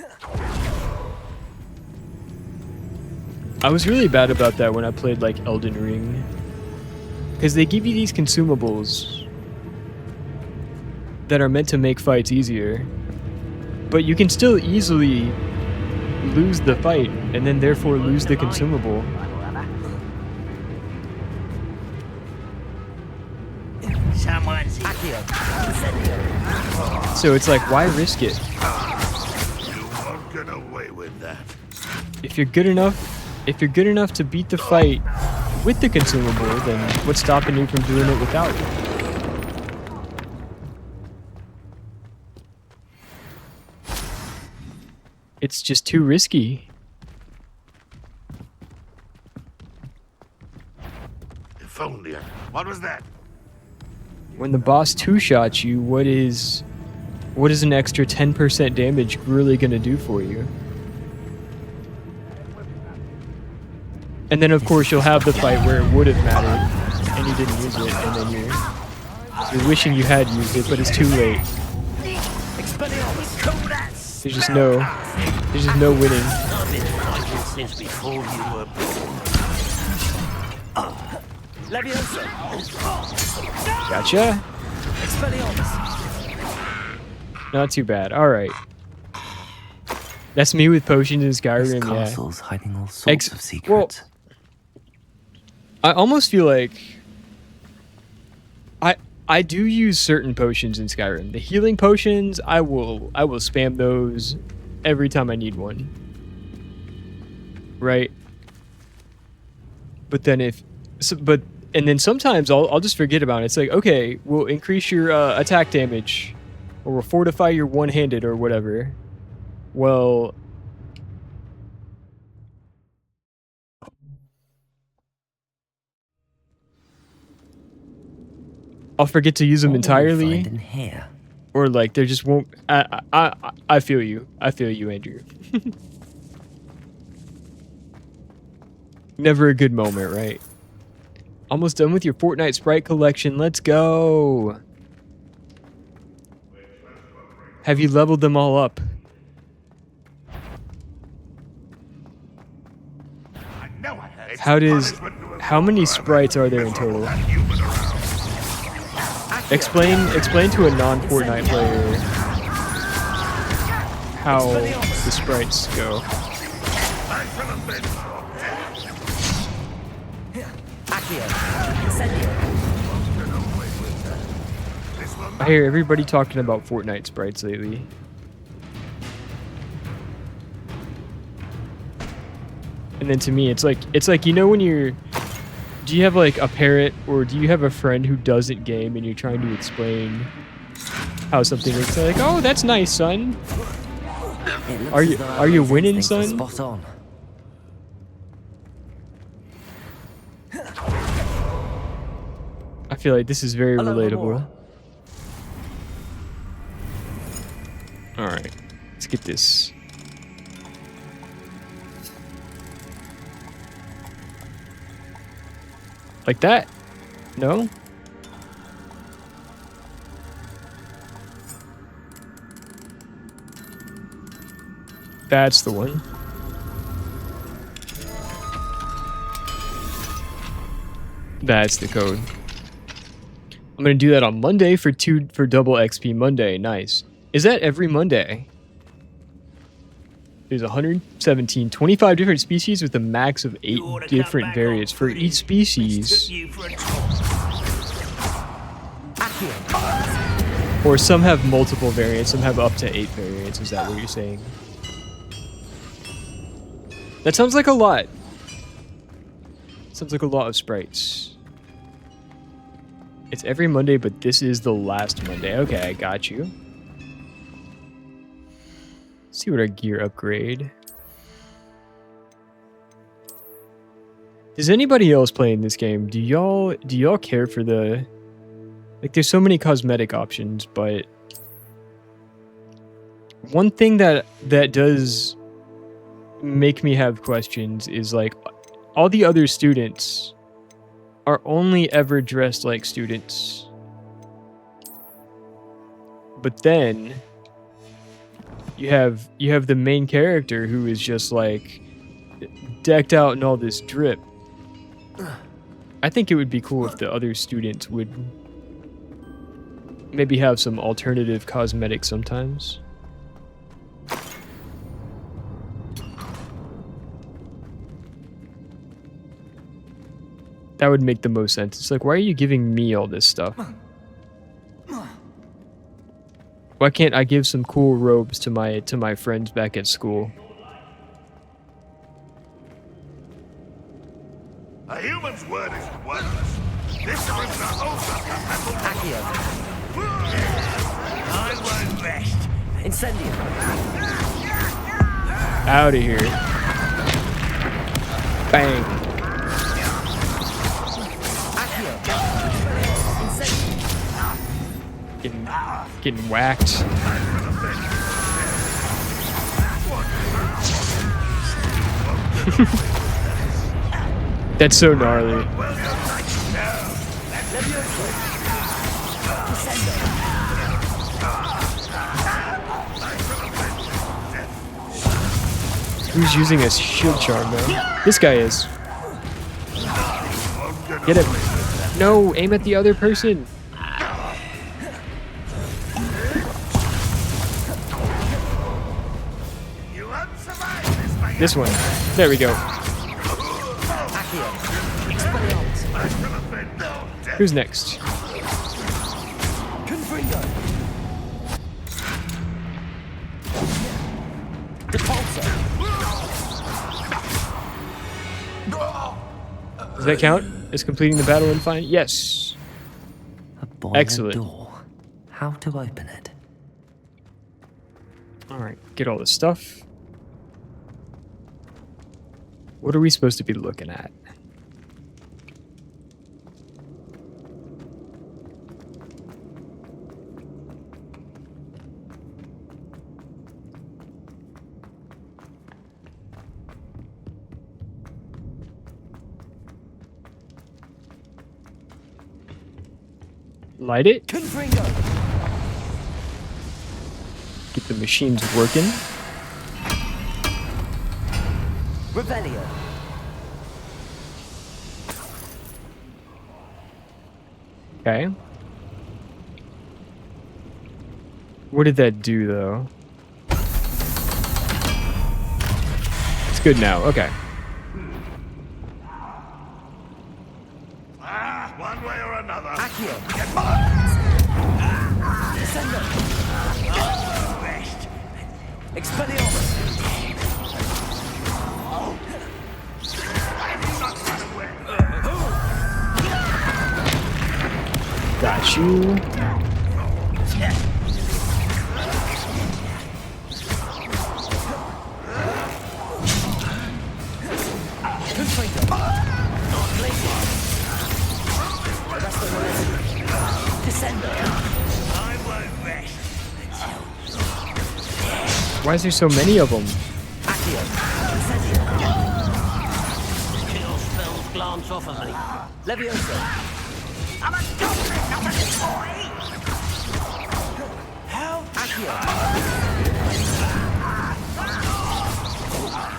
I was really bad about that when I played like Elden Ring. Because they give you these consumables that are meant to make fights easier. But you can still easily lose the fight and then therefore lose the consumable. Someone's So it's like, why risk it? You won't get away with with that. If you're good enough to beat the fight with the consumable, then what's stopping you from doing it without it? It's just too risky. If only what was that? When the boss two-shots you, what is an extra 10% damage really gonna do for you? And then of course you'll have the fight where it would have mattered, and you didn't use it, and then you're wishing you had used it, but it's too late. There's just no winning. I've been fighting since before you were born. Gotcha. Not too bad. All right. That's me with potions in Skyrim. This castle's hiding all sorts of Well, secrets. I almost feel like I do use certain potions in Skyrim. The healing potions, I will spam those every time I need one. Right? But then and then sometimes I'll just forget about it. It's like, okay, we'll increase your attack damage, or we'll fortify your one-handed or whatever. Well, I'll forget to use them entirely, or like there just won't. I feel you. I feel you, Andrew. Never a good moment, right? Almost done with your Fortnite Sprite collection. Let's go. Have you leveled them all up? How many sprites are there in total? Explain to a non-Fortnite player how the sprites go. I hear everybody talking about Fortnite sprites lately. And then to me, it's like you know when you're, do you have like a parent or do you have a friend who doesn't game and you're trying to explain how something looks like, oh, that's nice, son. Are you winning, son? Spot on. I feel like this is very relatable. All right, let's get this. Like that? No? That's the one. That's the code. I'm gonna do that on Monday for double XP Monday. Nice. Is that every Monday? There's 117, 25 different species with a max of 8 different variants for each species. Or some have multiple variants, some have up to 8 variants. Is that what you're saying? That sounds like a lot. Sounds like a lot of sprites. It's every Monday, but this is the last Monday. Okay, I got you. Let's see what our gear upgrade. Does anybody else playing this game? Do y'all care for the, like, there's so many cosmetic options, but one thing that does make me have questions is like all the other students are only ever dressed like students. But then you have the main character who is just like decked out in all this drip. I think it would be cool if the other students would maybe have some alternative cosmetics sometimes. That would make the most sense. It's like, why are you giving me all this stuff? Why can't I give some cool robes to my friends back at school? A human's word is worthless. This prisoner owes us the metal. Accio. I won't rest. Incendio. Out of here. Bang. Accio. Incendio. Getting whacked. That's so gnarly. Who's using a shield charm though? This guy is. Get him. No, aim at the other person. This one. There we go. Who's next? Does that count as completing the battle and find? Yes. Excellent. Door. How to open it? All right, get all this stuff. What are we supposed to be looking at? Light it. Get the machines working. Revelio. Okay. What did that do, though? It's good now. Okay. One way or another. Accio. Expelliarmus. Got you. Why is there so many of them? Kill spells glance off of me. Leviosa. I'm a goblin, not a toy! Help! Accio.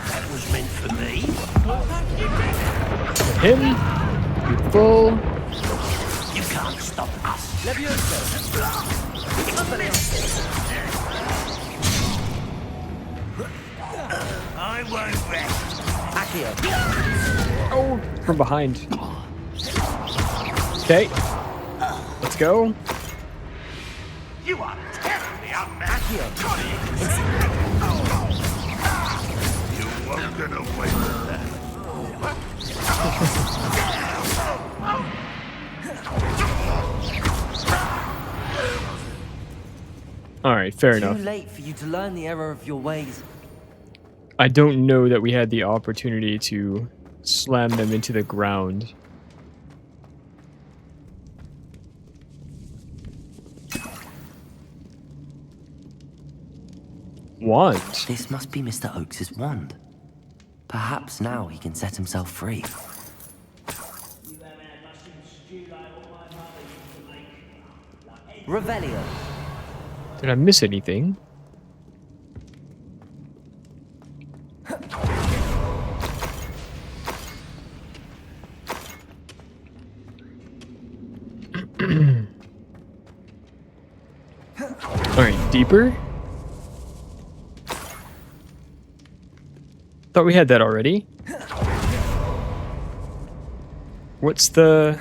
That was meant for me. Him. You full. You can't stop us. Leviosa. I won't rest. Accio. Oh, from behind. Okay. Let's go. You are terribly outmatched. Accio. You won't get away with that. All right, fair enough. Too late for you to learn the error of your ways. I don't know that we had the opportunity to slam them into the ground. Wand? This must be Mr. Oakes's wand. Perhaps now he can set himself free. Revelio. Did I miss anything? Alright, deeper? Thought we had that already. What's the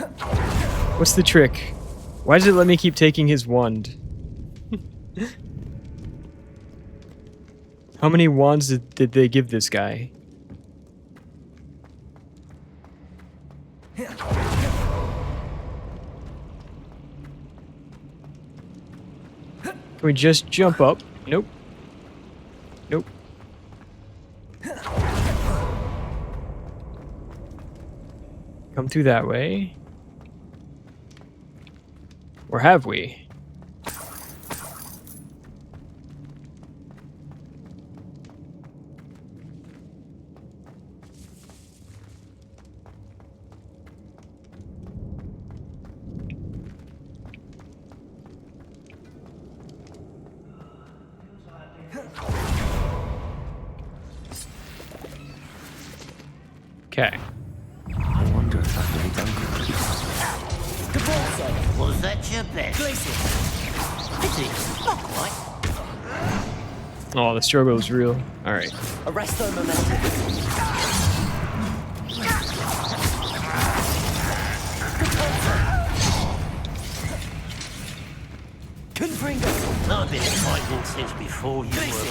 trick? Why does it let me keep taking his wand? How many wands did they give this guy? Can we just jump up? Nope. Nope. Come through that way. Or have we? Okay. I wonder if I've really done good. Was that your best? Is it? Not quite. Oh, the struggle is real. All right. Arresto momentum. Confringo. I've been fighting since before you were born.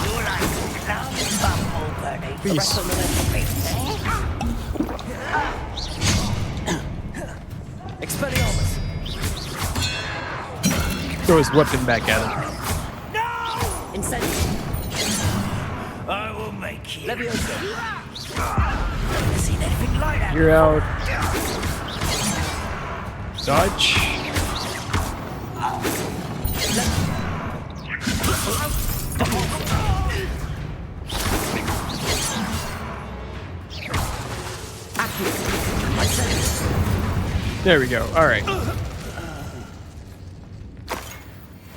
You're like some bumble birdie. Peace. Expelliarmus. Throw his weapon back at him. Incendium. I will make you. Leviosa. Never seen anything like that. You're out. Dodge. There we go. All right.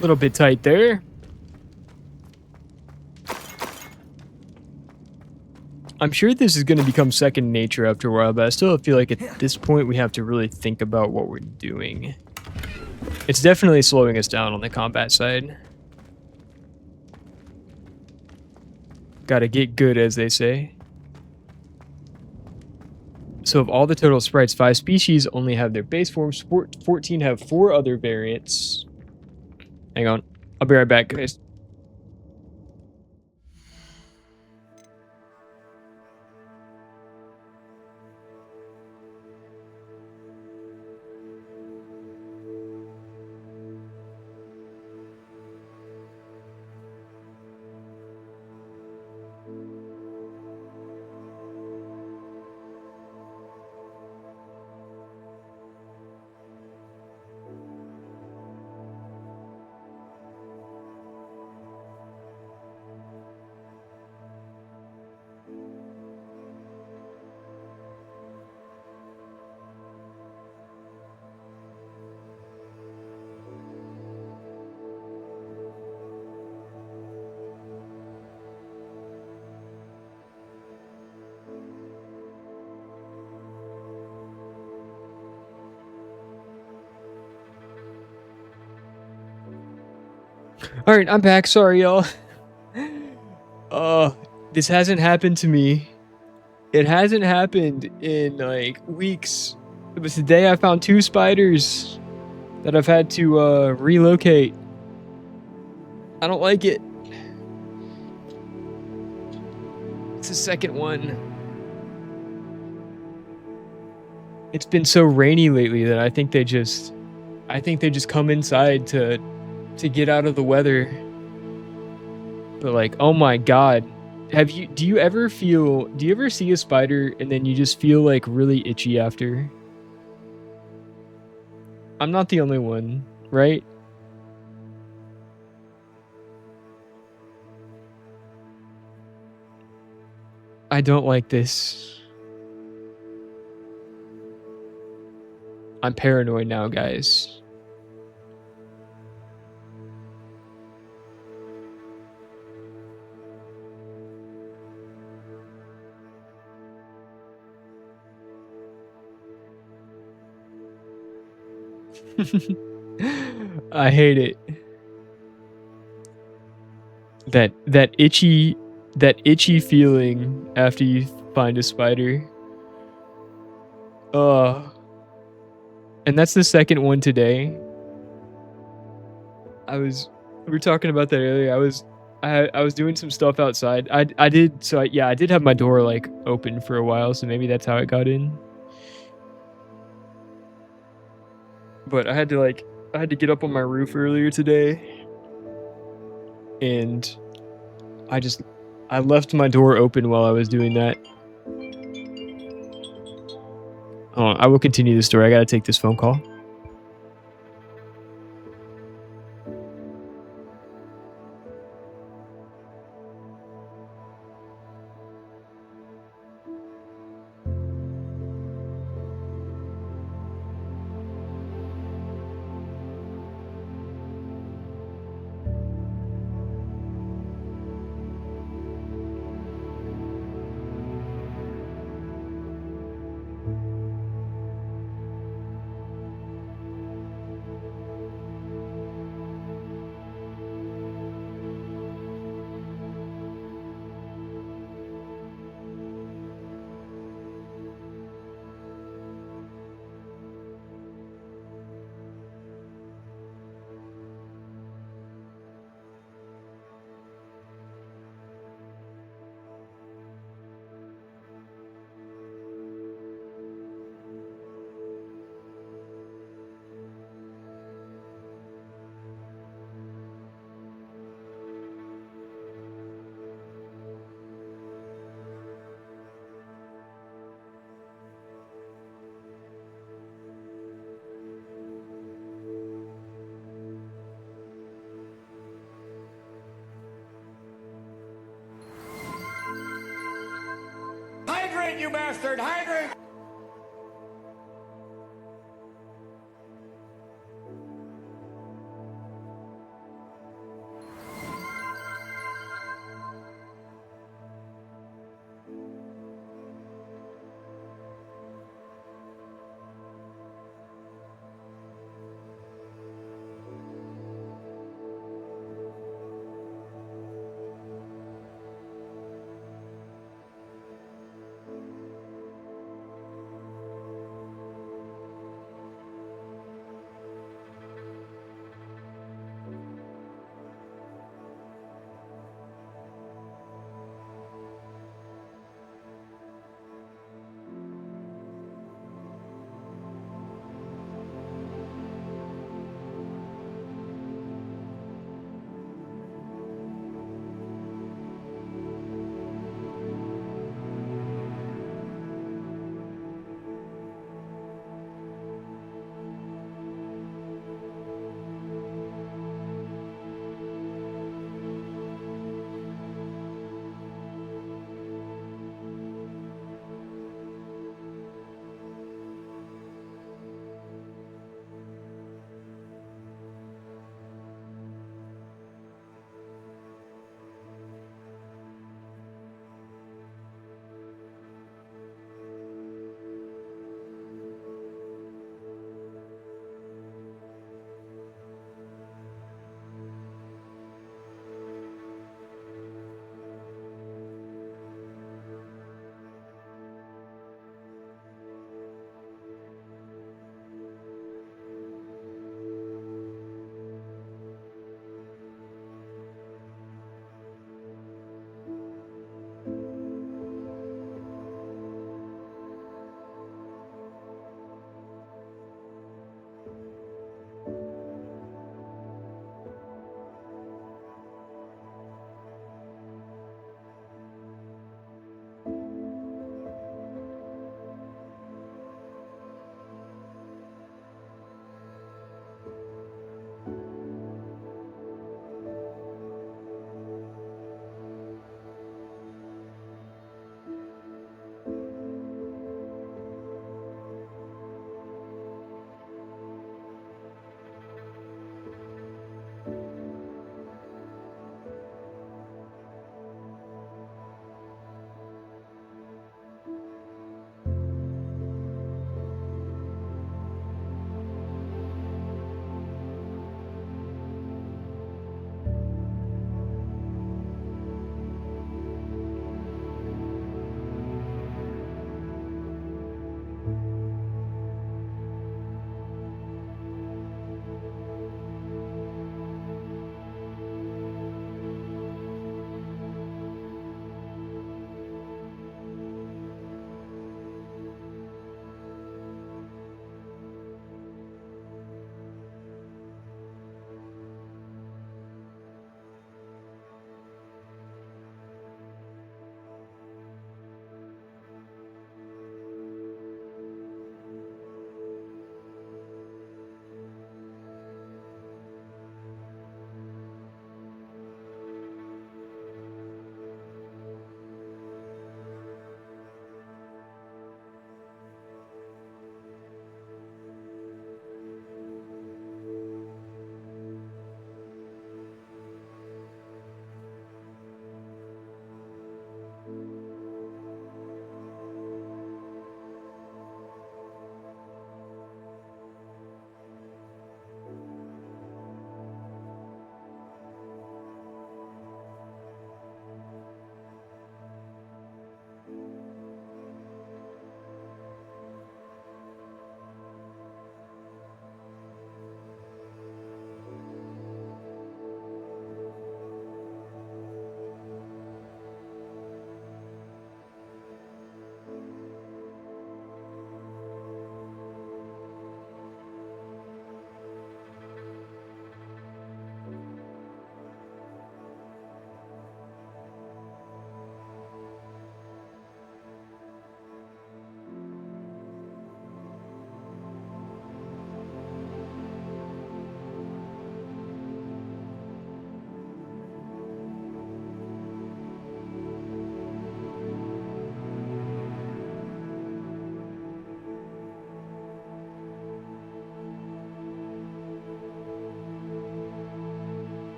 Little bit tight there. I'm sure this is going to become second nature after a while, but I still feel like at this point we have to really think about what we're doing. It's definitely slowing us down on the combat side. Gotta get good, as they say. So of all the total sprites, 5 species only have their base forms. 14 have 4 other variants. Hang on. I'll be right back, guys. All right, I'm back. Sorry, y'all. This hasn't happened to me. It hasn't happened in like weeks. It was today I found 2 spiders that I've had to relocate. I don't like it. It's the second one. It's been so rainy lately that I think they just come inside to get out of the weather. But like, oh my god. Do you ever see a spider and then you just feel like really itchy after? I'm not the only one, right? I don't like this. I'm paranoid now, guys. I hate it. That itchy feeling after you find a spider. And that's the second one today. We were talking about that earlier. I was doing some stuff outside. I did so yeah, I did have my door like open for a while, so maybe that's how it got in. But I had to get up on my roof earlier today, and I left my door open while I was doing that. Oh, I will continue the story. I gotta take this phone call. Hydrate, you bastard! Hydrate!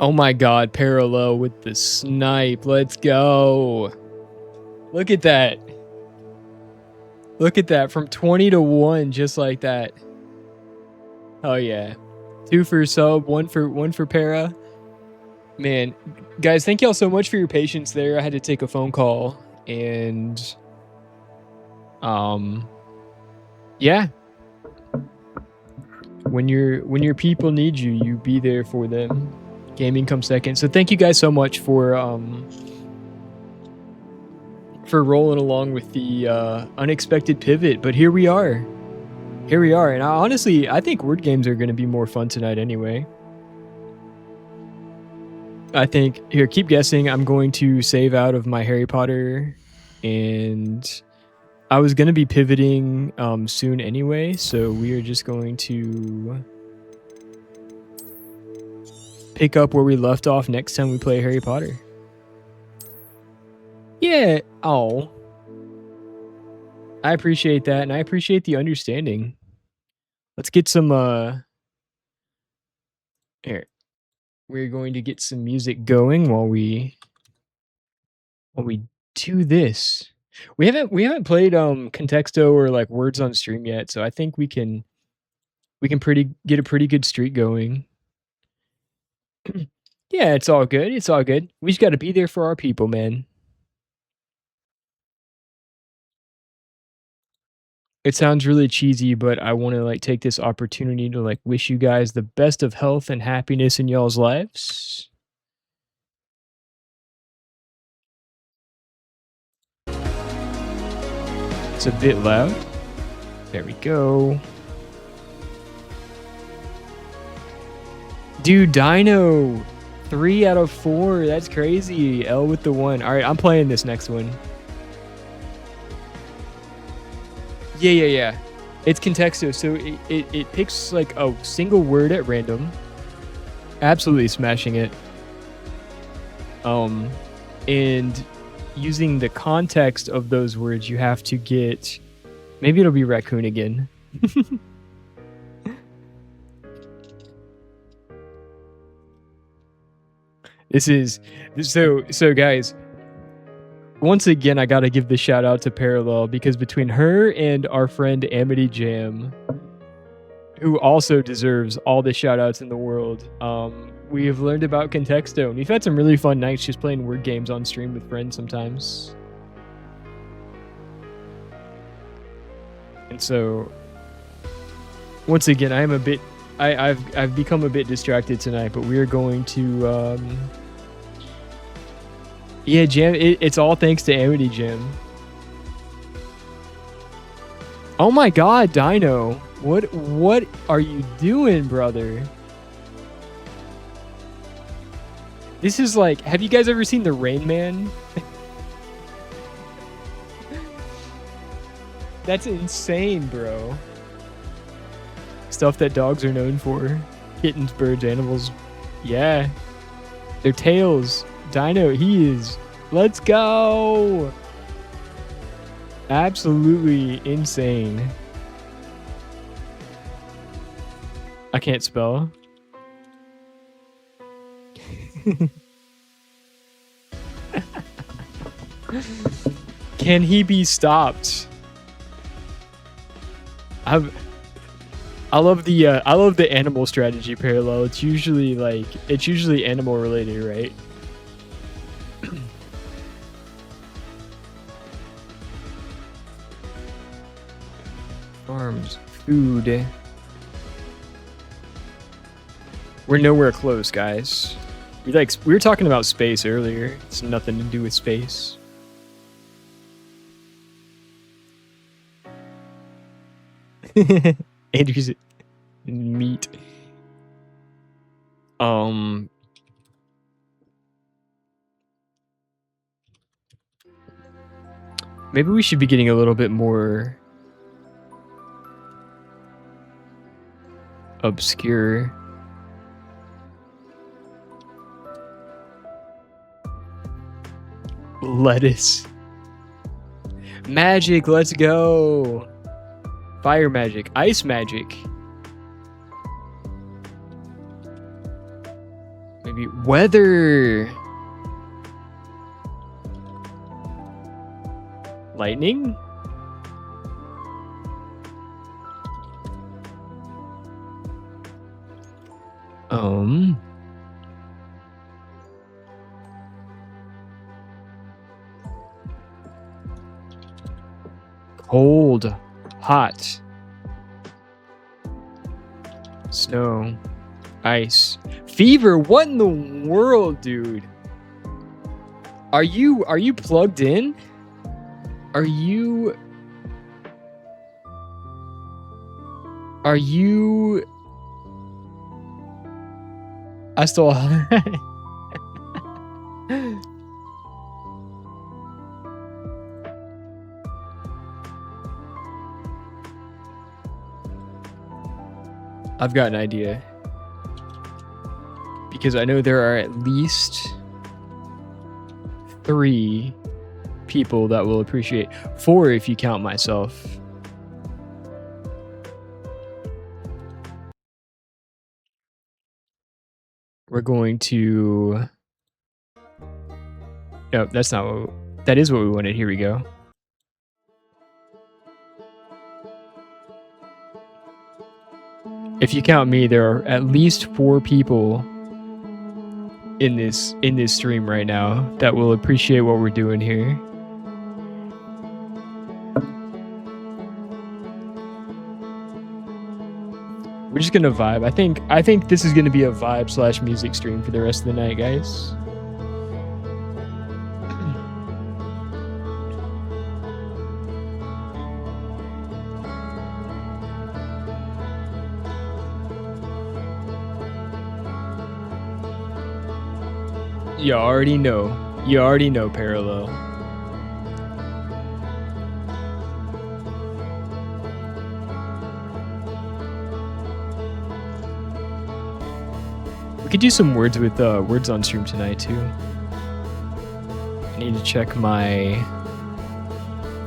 Oh my god, parallel with the snipe. Let's go. Look at that. Look at that. From 20 to 1, just like that. Oh yeah. 2 for sub, 1 for para. Man, guys, thank y'all so much for your patience there. I had to take a phone call and yeah. When your people need you, you be there for them. Gaming comes second. So thank you guys so much for rolling along with the unexpected pivot. But here we are. Here we are. And honestly, I think word games are going to be more fun tonight anyway. I think, here, keep guessing. I'm going to save out of my Harry Potter, and I was going to be pivoting soon anyway, so we are just going to pick up where we left off next time we play Harry Potter. Yeah, oh. I appreciate that, and I appreciate the understanding. Let's get some, here. We're going to get some music going while we do this. We haven't played Contexto or like words on stream yet, so I think we can get a pretty good streak going. Yeah, it's all good. It's all good. We just got to be there for our people, man. It sounds really cheesy, but I want to like take this opportunity to like wish you guys the best of health and happiness in y'all's lives. It's a bit loud. There we go. Dude, Dino. 3 out of 4. That's crazy. L with the 1. All right, I'm playing this next one. Yeah. It's Contexto, so it picks like a single word at random. Absolutely smashing it. And using the context of those words, you have to get... Maybe it'll be raccoon again. So guys, once again, I gotta give the shout out to Parallel, because between her and our friend Amity Jam, who also deserves all the shout outs in the world, we have learned about Contexto, and we've had some really fun nights just playing word games on stream with friends sometimes. And so, once again, I've become a bit distracted tonight, but we are going to, yeah, Jam, it's all thanks to Amity Jam. Oh my god, Dino. What are you doing, brother? This is like, have you guys ever seen the Rain Man? That's insane, bro. Stuff that dogs are known for. Kittens, birds, animals. Yeah. Their tails. Dino, he is. Let's go. Absolutely insane. I can't spell. Can he be stopped? I love the animal strategy parallel. It's usually animal related, right? Farms, food. We're nowhere close, guys. We were talking about space earlier. It's nothing to do with space. Andrew's meat. Maybe we should be getting a little bit more obscure. Lettuce. Magic, let's go. Fire magic, ice magic. gonna be weather. Lightning? Cold, hot, snow, ice, fever. What in the world, dude? Are you plugged in? Are you I still I've got an idea. Because I know there are at least 3 people that will appreciate. 4 if you count myself. We're going to... No, that's not what... That is what we wanted. Here we go. If you count me, there are at least 4 people in this stream right now that will appreciate what we're doing here. We're just gonna vibe. I think this is gonna be a vibe / music stream for the rest of the night, guys. You already know. You already know, Parallel. We could do some words with words on stream tonight too. I need to check my...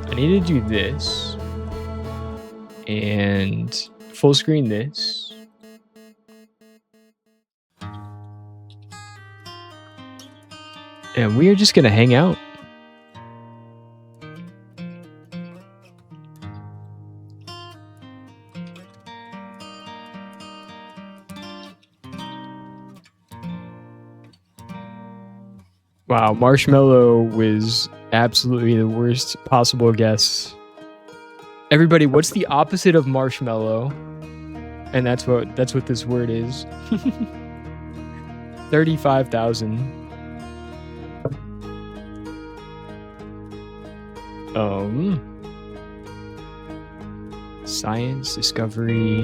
I need to do this. And full screen this. And we are just gonna hang out. Wow, Marshmallow was absolutely the worst possible guess. Everybody, what's the opposite of marshmallow? And that's what this word is. 35,000. Science, discovery.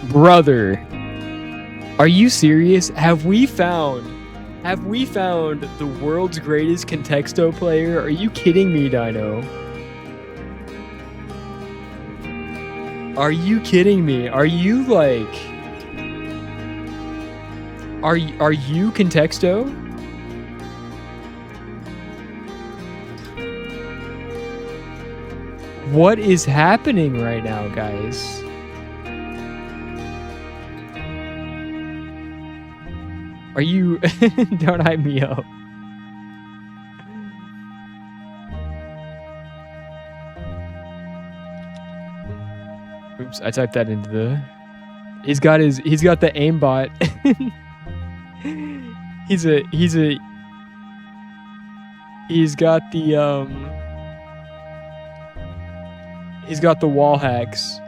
Brother, are you serious? Have we found the world's greatest Contexto player? Are you kidding me, Dino? Are you kidding me? Are you like... Are you Contexto? What is happening right now, guys? Are you... Don't hype me up. Oops, I typed that into the... He's got the aimbot. He's got the wall hacks.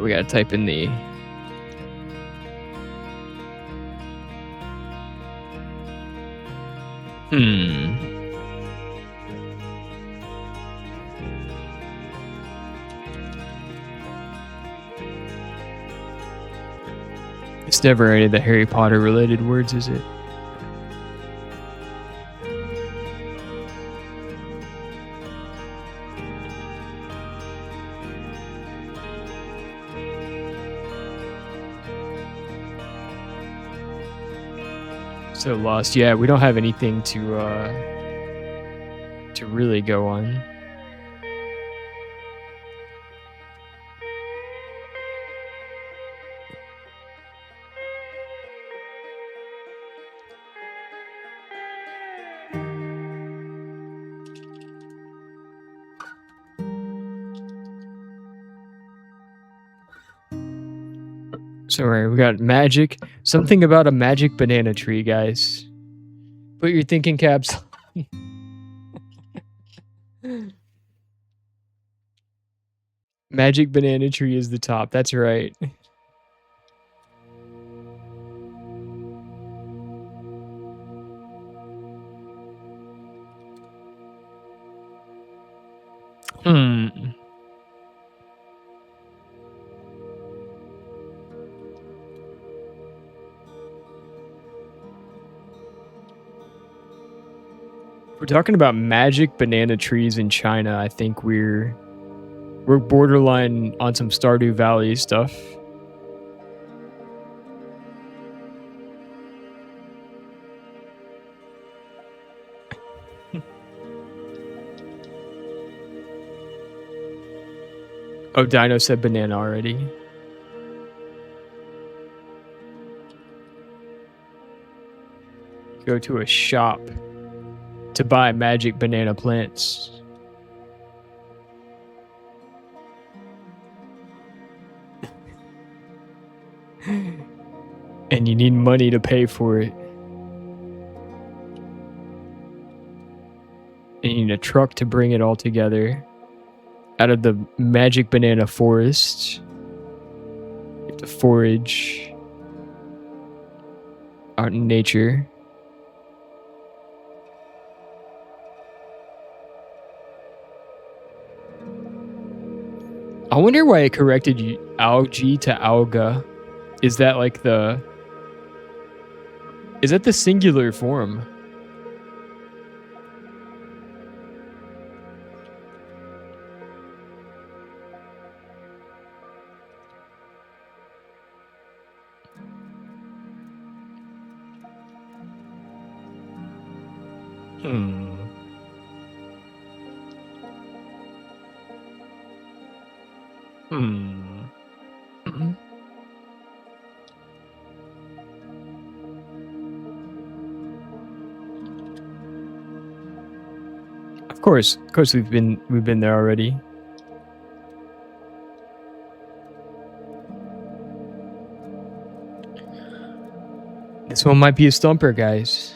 We gotta type in the... It's never any of the Harry Potter related words, is it? So lost. Yeah, we don't have anything to really go on. So right, we got magic. Something about a magic banana tree, guys. Put your thinking caps on. Magic banana tree is the top. That's right. Hmm. We're talking about magic banana trees in China. I think we're borderline on some Stardew Valley stuff. Oh, Dino said banana already. Go to a shop to buy magic banana plants. And you need money to pay for it. And you need a truck to bring it all together. Out of the magic banana forest. You have to forage out in nature. I wonder why it corrected you algae to alga. Is that like the... Is that the singular form? Hmm. Hmm. Of course, we've been there already. This one might be a stumper, guys.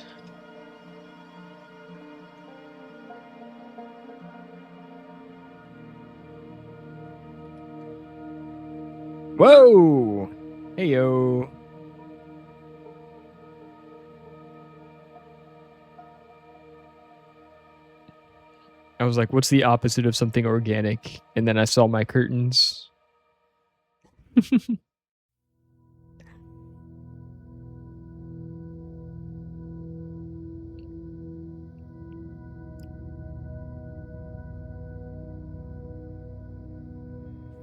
Whoa! Hey yo. I was like, what's the opposite of something organic? And then I saw my curtains.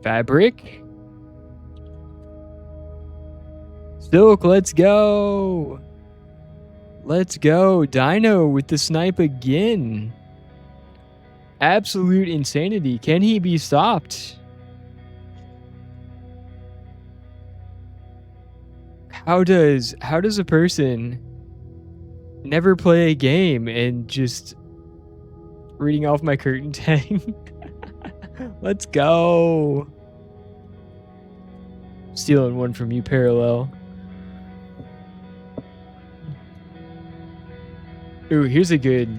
Fabric? Silk, let's go! Let's go. Dino with the snipe again. Absolute insanity. Can he be stopped? How does a person never play a game and just reading off my curtain tag? Let's go. Stealing one from you, Parallel. Ooh, here's a good...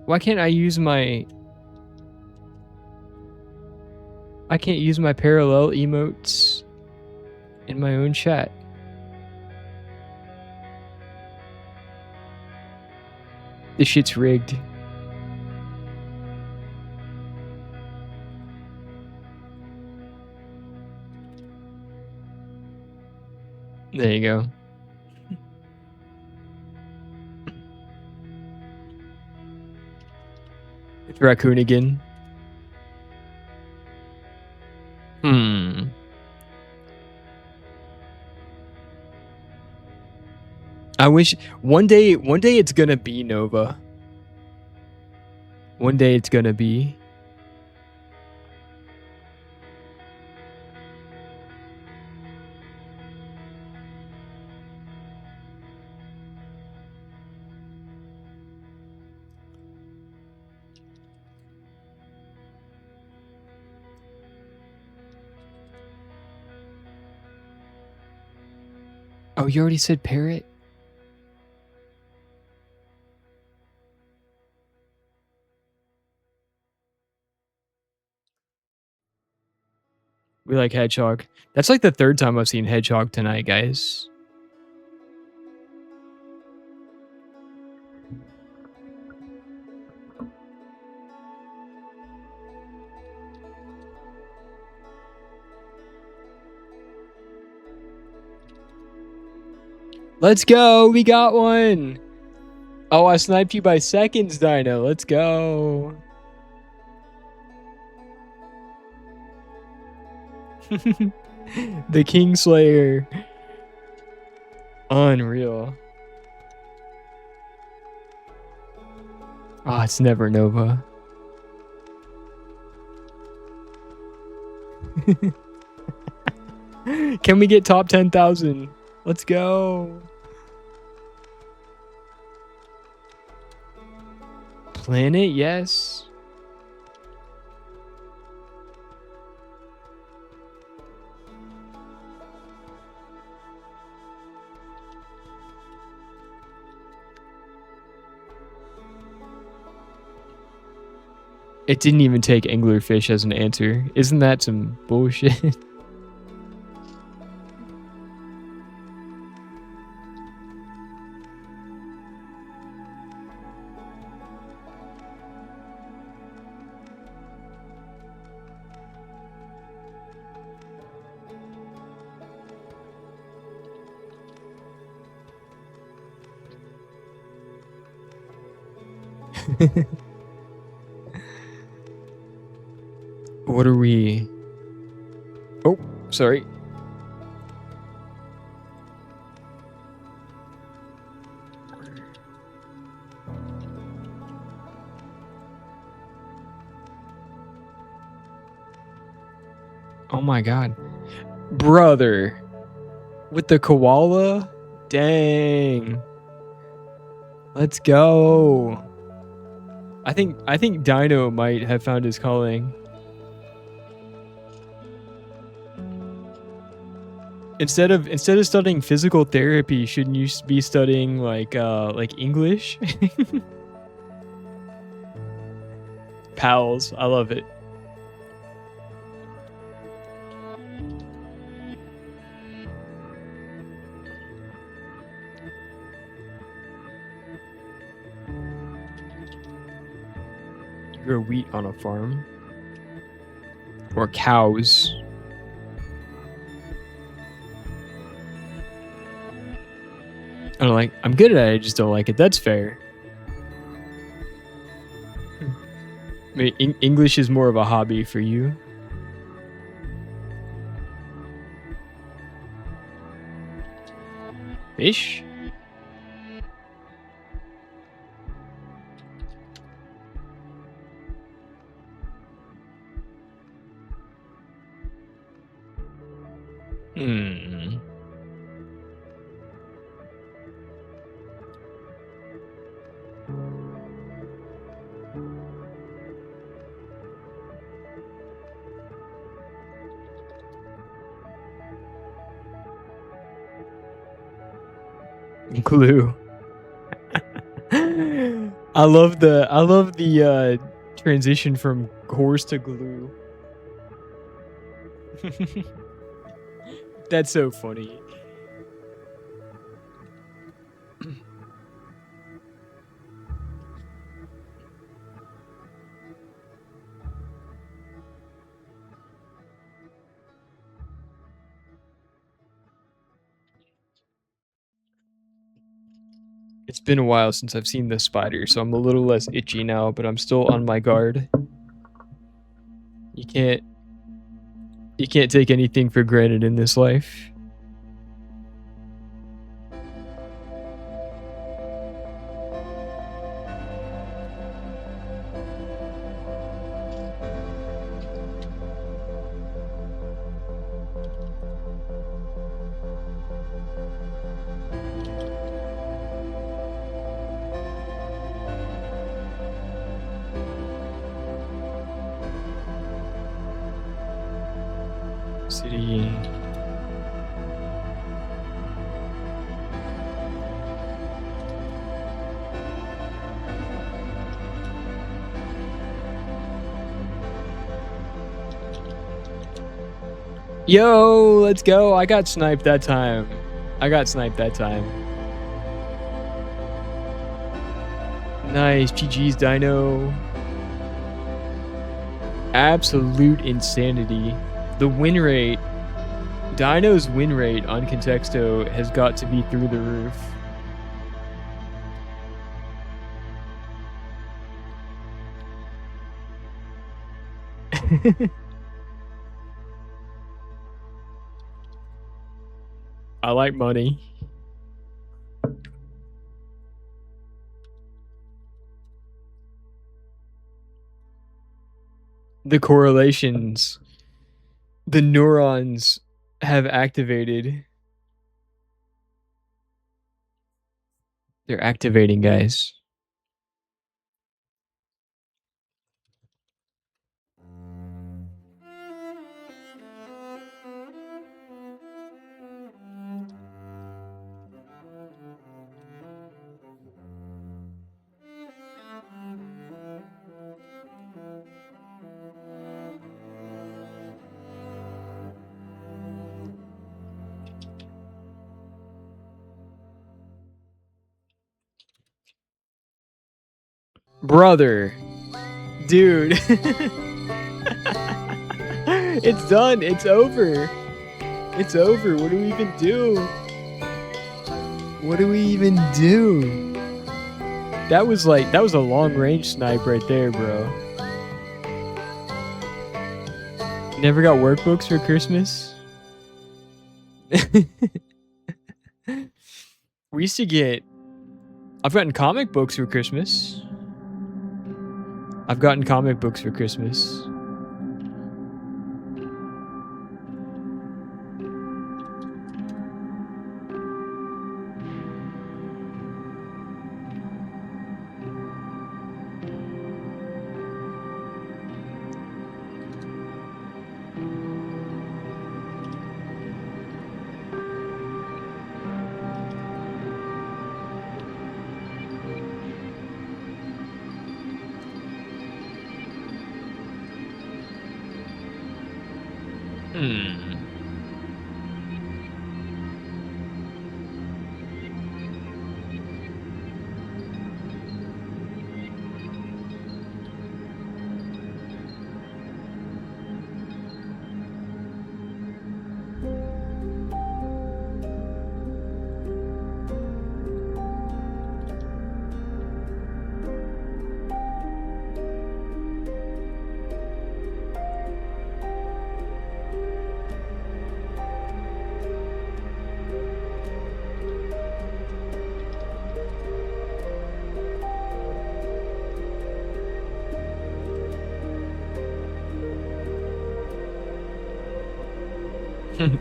Why can't I use my... I can't use my Parallel emotes in my own chat. This shit's rigged. There you go. It's Raccoon again. I wish one day it's gonna be Nova. One day it's gonna be. Oh, you already said parrot? We like Hedgehog. That's like the third time I've seen Hedgehog tonight, guys. Let's go! We got one! Oh, I sniped you by seconds, Dino. Let's go. The Kingslayer. Unreal. Oh, it's never Nova. Can we get top 10,000? Let's go. Planet, yes. It didn't even take anglerfish as an answer. Isn't that some bullshit? What are we? Oh, sorry. Oh my god. Brother. With the koala? Dang. Let's go. I think Dino might have found his calling. Instead of studying physical therapy, shouldn't you be studying like English? Pals, I love it. You grow wheat on a farm? Or cows? I don't like. I'm good at it. I just don't like it. That's fair. I mean, English is more of a hobby for you. Fish? Hmm. Glue. I love the transition from horse to glue. That's so funny. It's been a while since I've seen this spider, so I'm a little less itchy now, but I'm still on my guard. You can't take anything for granted in this life. City. Yo, let's go. I got sniped that time. Nice. GG's, Dino. Absolute insanity. The win rate. Dino's win rate on Contexto has got to be through the roof. I like money. The correlations, the neurons have activated. They're activating, guys. Brother. Dude. It's done. It's over. It's over. What do we even do? What do we even do? That was a long range snipe right there, bro. Never got workbooks for Christmas? We used to get... I've gotten comic books for Christmas.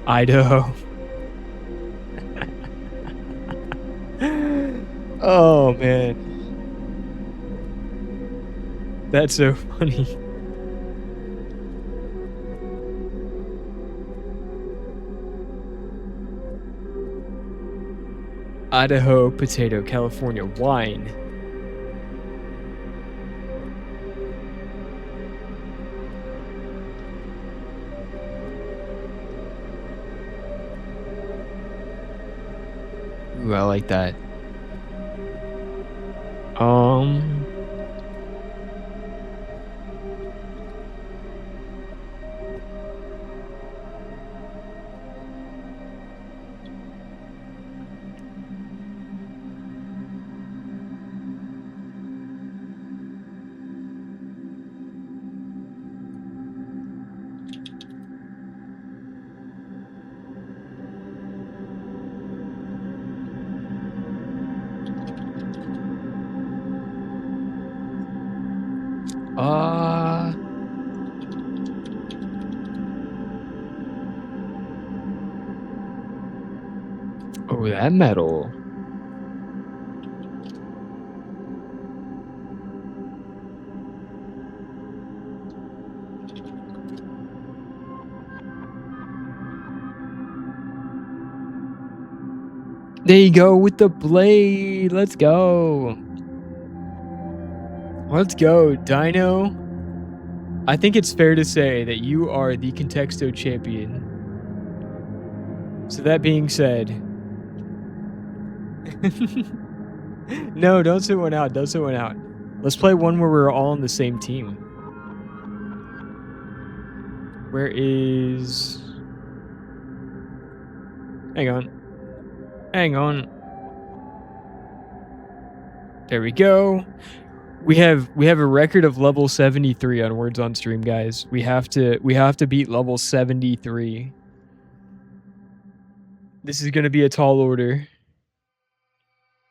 Idaho. Oh, man. That's so funny. Idaho, potato, California, wine. Ooh, I like that. Oh, that metal. There you go with the blade. Let's go. Let's go, Dino. I think it's fair to say that you are the Contexto champion. So that being said, no, don't sit one out. Don't sit one out. Let's play one where we're all on the same team. Where is... Hang on. Hang on. There we go. We have a record of level 73 on Words on Stream, guys. We have to beat level 73. This is gonna be a tall order.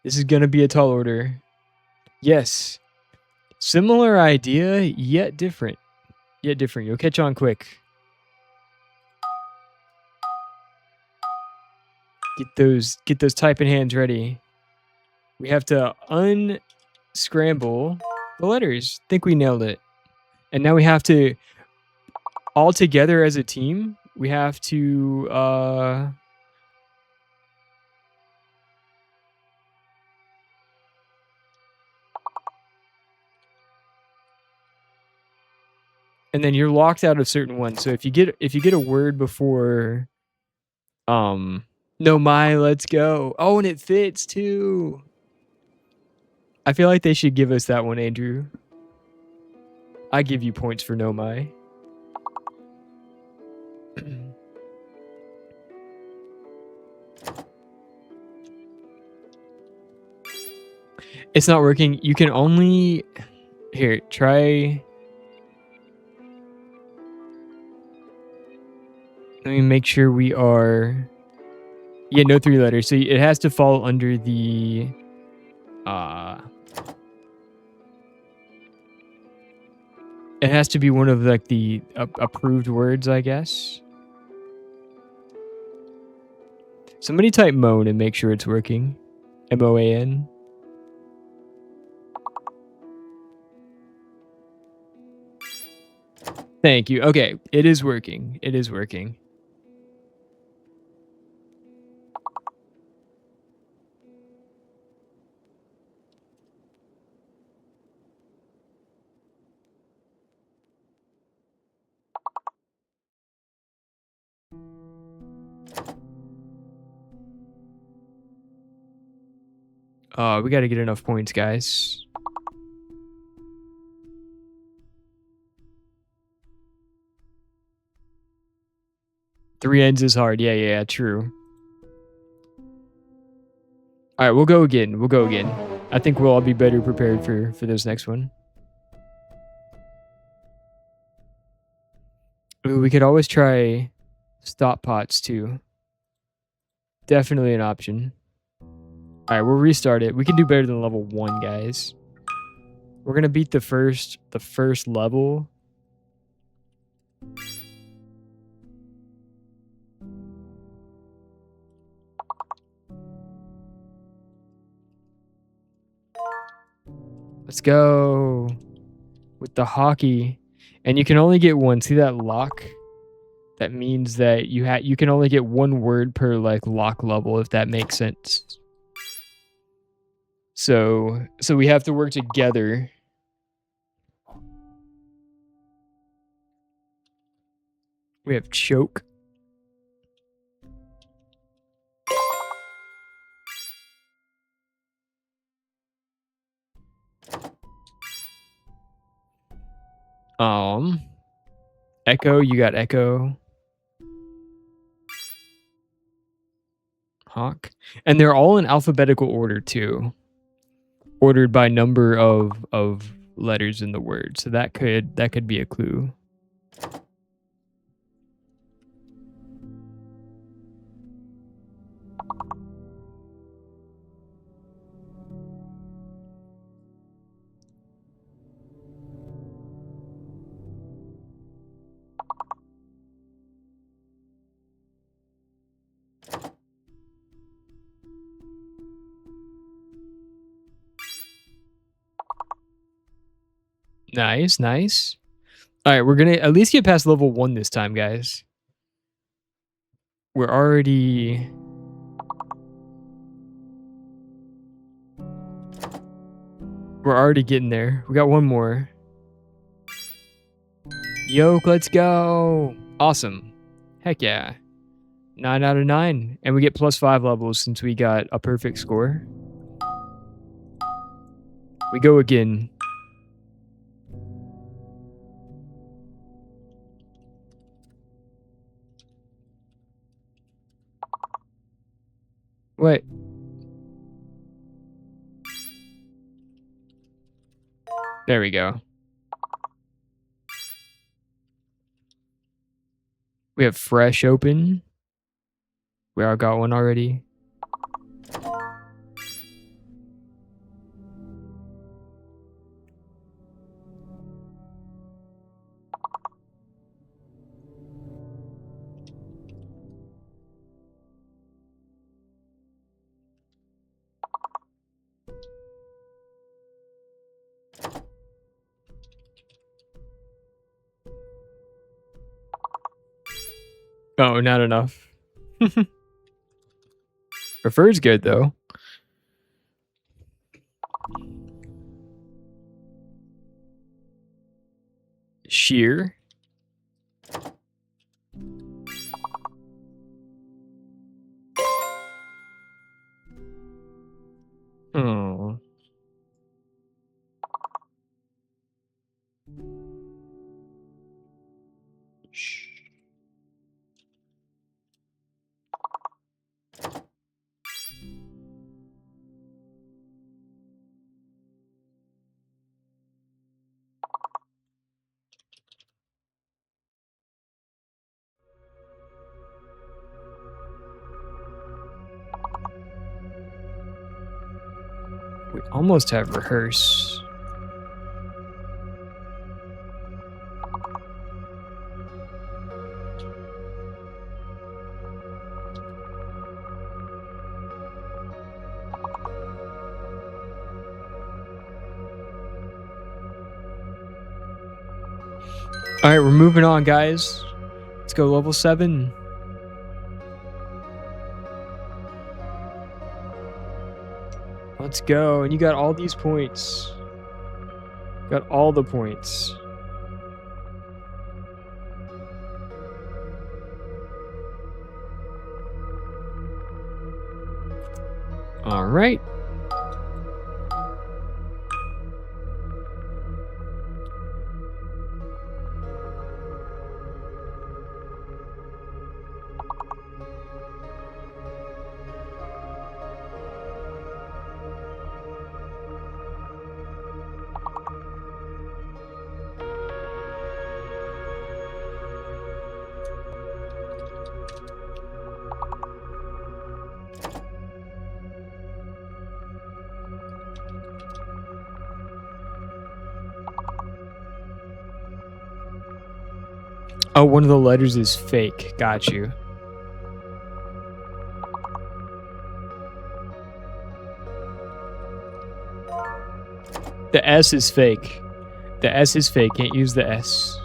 This is gonna be a tall order. Yes. Similar idea, yet different. Yet different. You'll catch on quick. Get those typing hands ready. We have to unscramble the letters. Think we nailed it. And now we have to, all together as a team, we have to and then you're locked out of certain ones. So if you get a word before no my, let's go. Oh, and it fits too. I feel like they should give us that one, Andrew. I give you points for no my. It's not working. You can only here, try. Let me make sure we are. Yeah, no 3 letters. So it has to fall under the it has to be one of like the approved words, I guess. Somebody type moan and make sure it's working. MOAN. Thank you. Okay, it is working. It is working. We got to get enough points, guys. Three ends is hard. Yeah, true. All right, we'll go again. We'll go again. I think we'll all be better prepared for this next one. Ooh, we could always try stop pots too. Definitely an option. All right, we'll restart it. We can do better than level 1, guys. We're gonna beat the first level. Let's go with the hockey, and you can only get one. See that lock? That means that you can only get one word per like lock level, if that makes sense. So we have to work together. We have choke. Echo, you got echo. Hawk. And they're all in alphabetical order too. Ordered by number of letters in the word. So that could be a clue. Nice, nice. All right, we're gonna at least get past level 1 this time, guys. We're already... getting there. We got one more. Yoke, let's go. Awesome. Heck yeah. 9 out of 9. And we get +5 levels since we got a perfect score. We go again. Wait. There we go. We have fresh open. We all got one already. Oh, not enough. Preferred's good though. Sheer. Oh. We almost have rehearse. All right, we're moving on, guys. Let's go level 7. Let's go. And you got all these points. Got all the points. All right. Oh, one of the letters is fake. Got you. The S is fake. The S is fake. Can't use the S.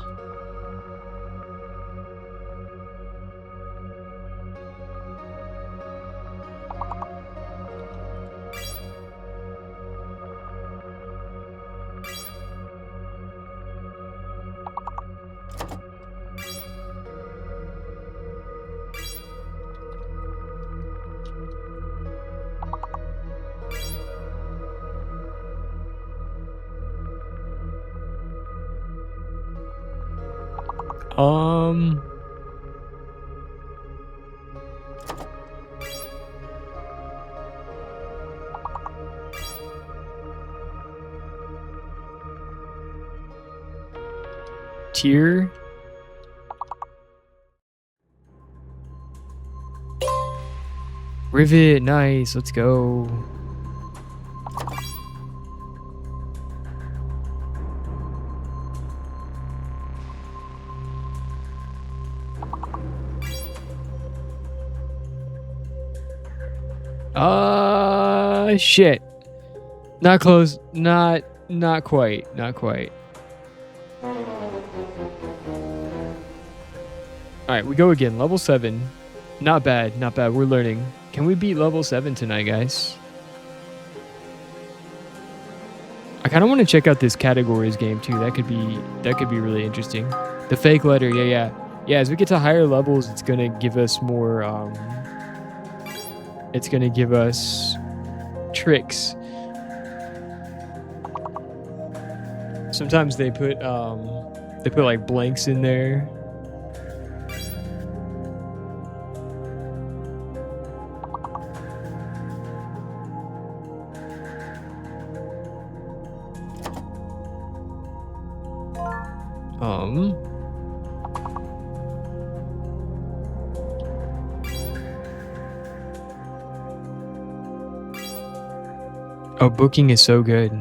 Tier. Rivet, nice. Let's go. Shit. Not close. Not quite. Not quite. All right, we go again. Level 7. Not bad, not bad. We're learning. Can we beat level 7 tonight, guys? I kind of want to check out this categories game too. That could be really interesting. The fake letter, yeah. As we get to higher levels, it's gonna give us more. It's gonna give us tricks. Sometimes they put like blanks in there. Oh, booking is so good.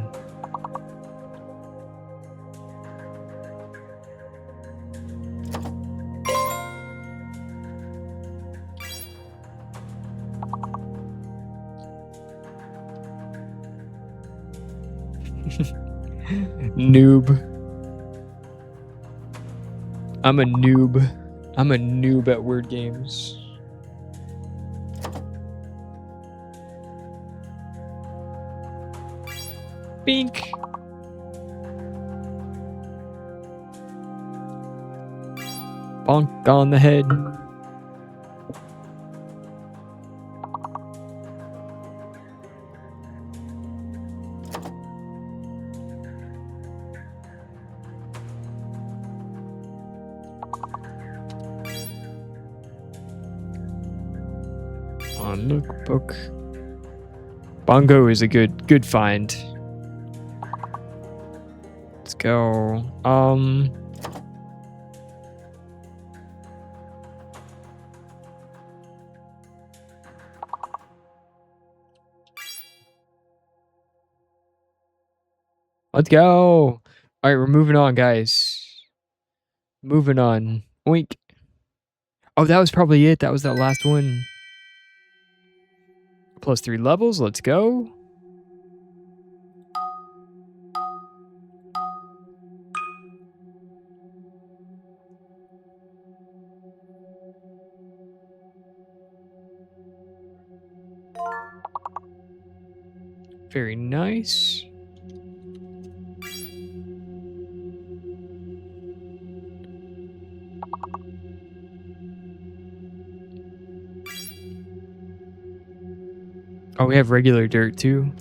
Noob. I'm a noob. I'm a noob at word games. Bink. Bonk on the head. On lookbook. Bongo is a good find. Let's go. Let's go. All right, we're moving on, guys. Moving on. Oink. Oh, that was probably it. That was that last one. Plus 3 levels. Let's go. Very nice. Oh, we have regular dirt too.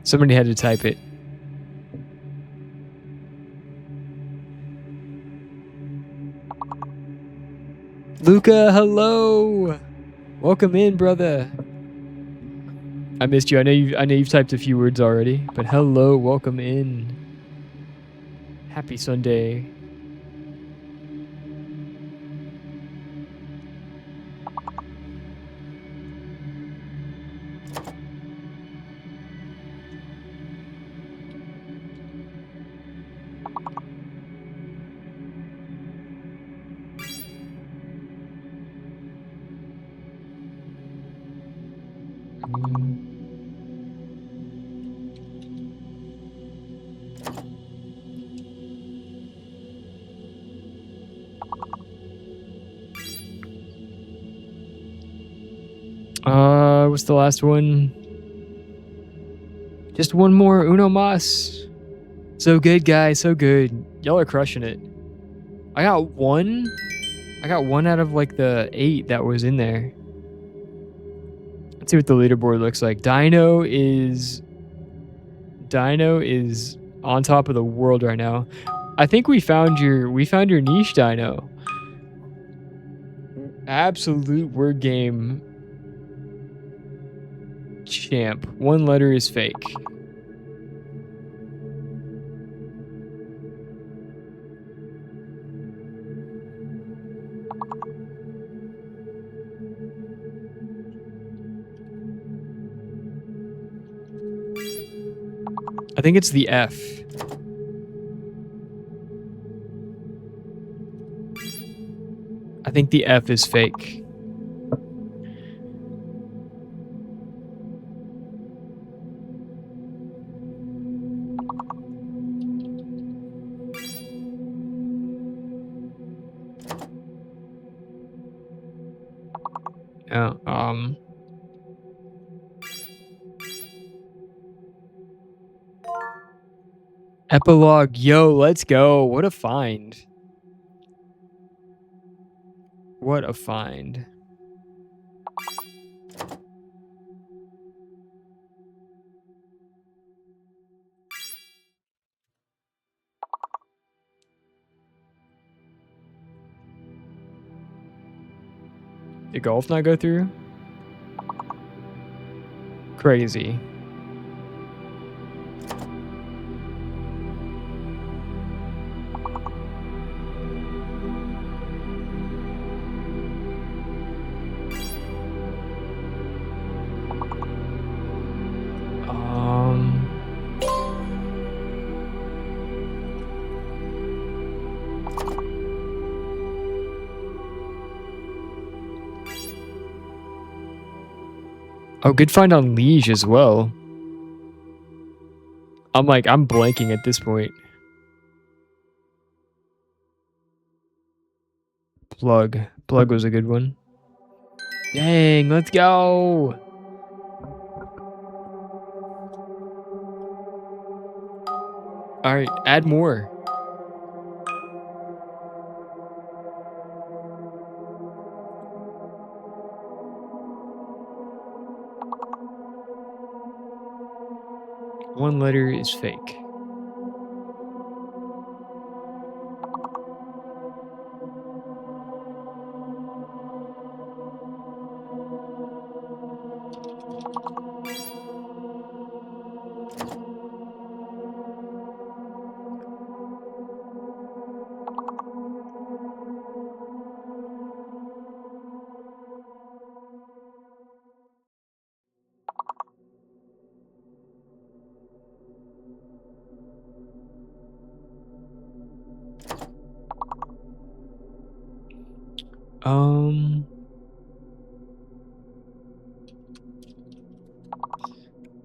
Somebody had to type it. Luca, hello. Welcome in, brother. I missed you. I know you've typed a few words already, but hello, welcome in. Happy Sunday. What's the last one? Just one more. Uno mas. So good, guys. So good. Y'all are crushing it. I got one out of like the 8 that was in there. Let's see what the leaderboard looks like. Dino is on top of the world right now. I think we found your niche, Dino. Absolute word game champ. One letter is fake. I think it's the F. I think the F is fake. Yeah, epilogue, yo, let's go. What a find. What a find. Did golf not go through? Crazy. Oh, good find on Liege as well. I'm blanking at this point. Plug. Plug was a good one. Dang, let's go. All right, add more. One letter is fake.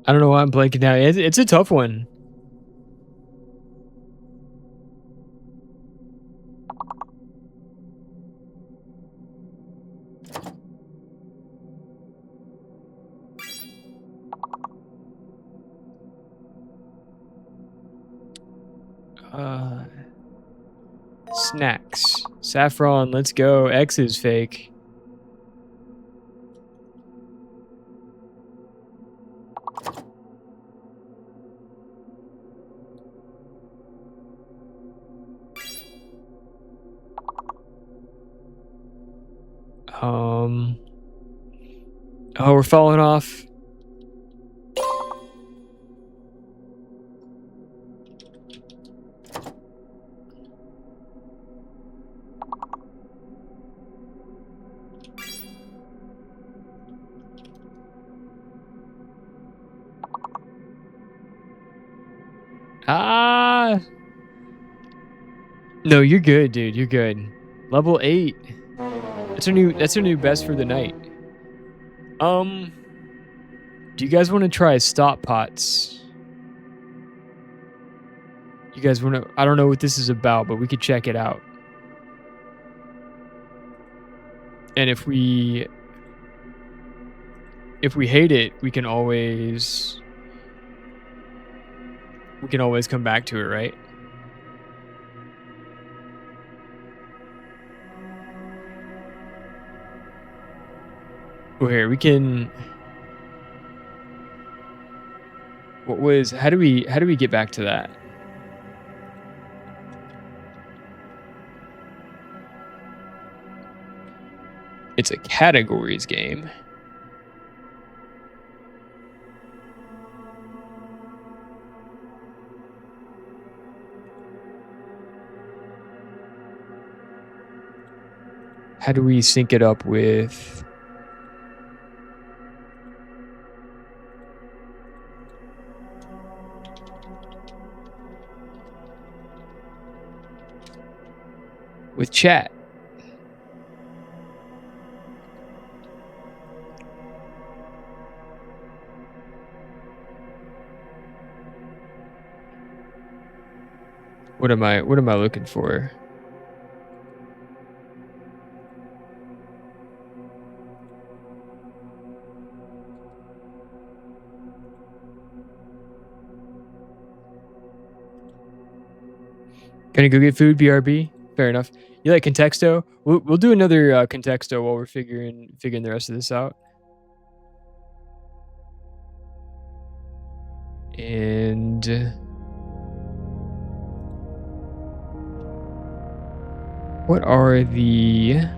I don't know why I'm blanking now. It's a tough one. Snacks. Saffron, let's go. X is fake. Oh, we're falling off. Ah. No, you're good, dude. You're good. Level 8. That's our new best for the night. Do you guys want to try stop pots? You guys want to? I don't know what this is about, but we could check it out. And if we hate it, we can always come back to it, right? Oh, here we can. How do we get back to that? It's a categories game. How do we sync it up with? with chat. What am I looking for? Gonna go get food, BRB. Fair enough. You like Contexto? We'll do another Contexto while we're figuring the rest of this out. And what are the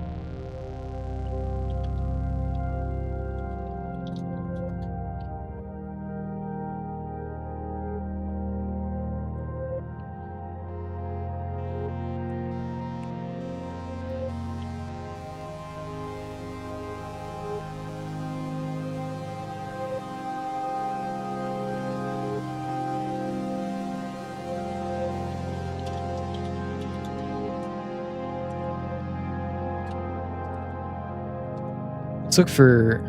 let's look for.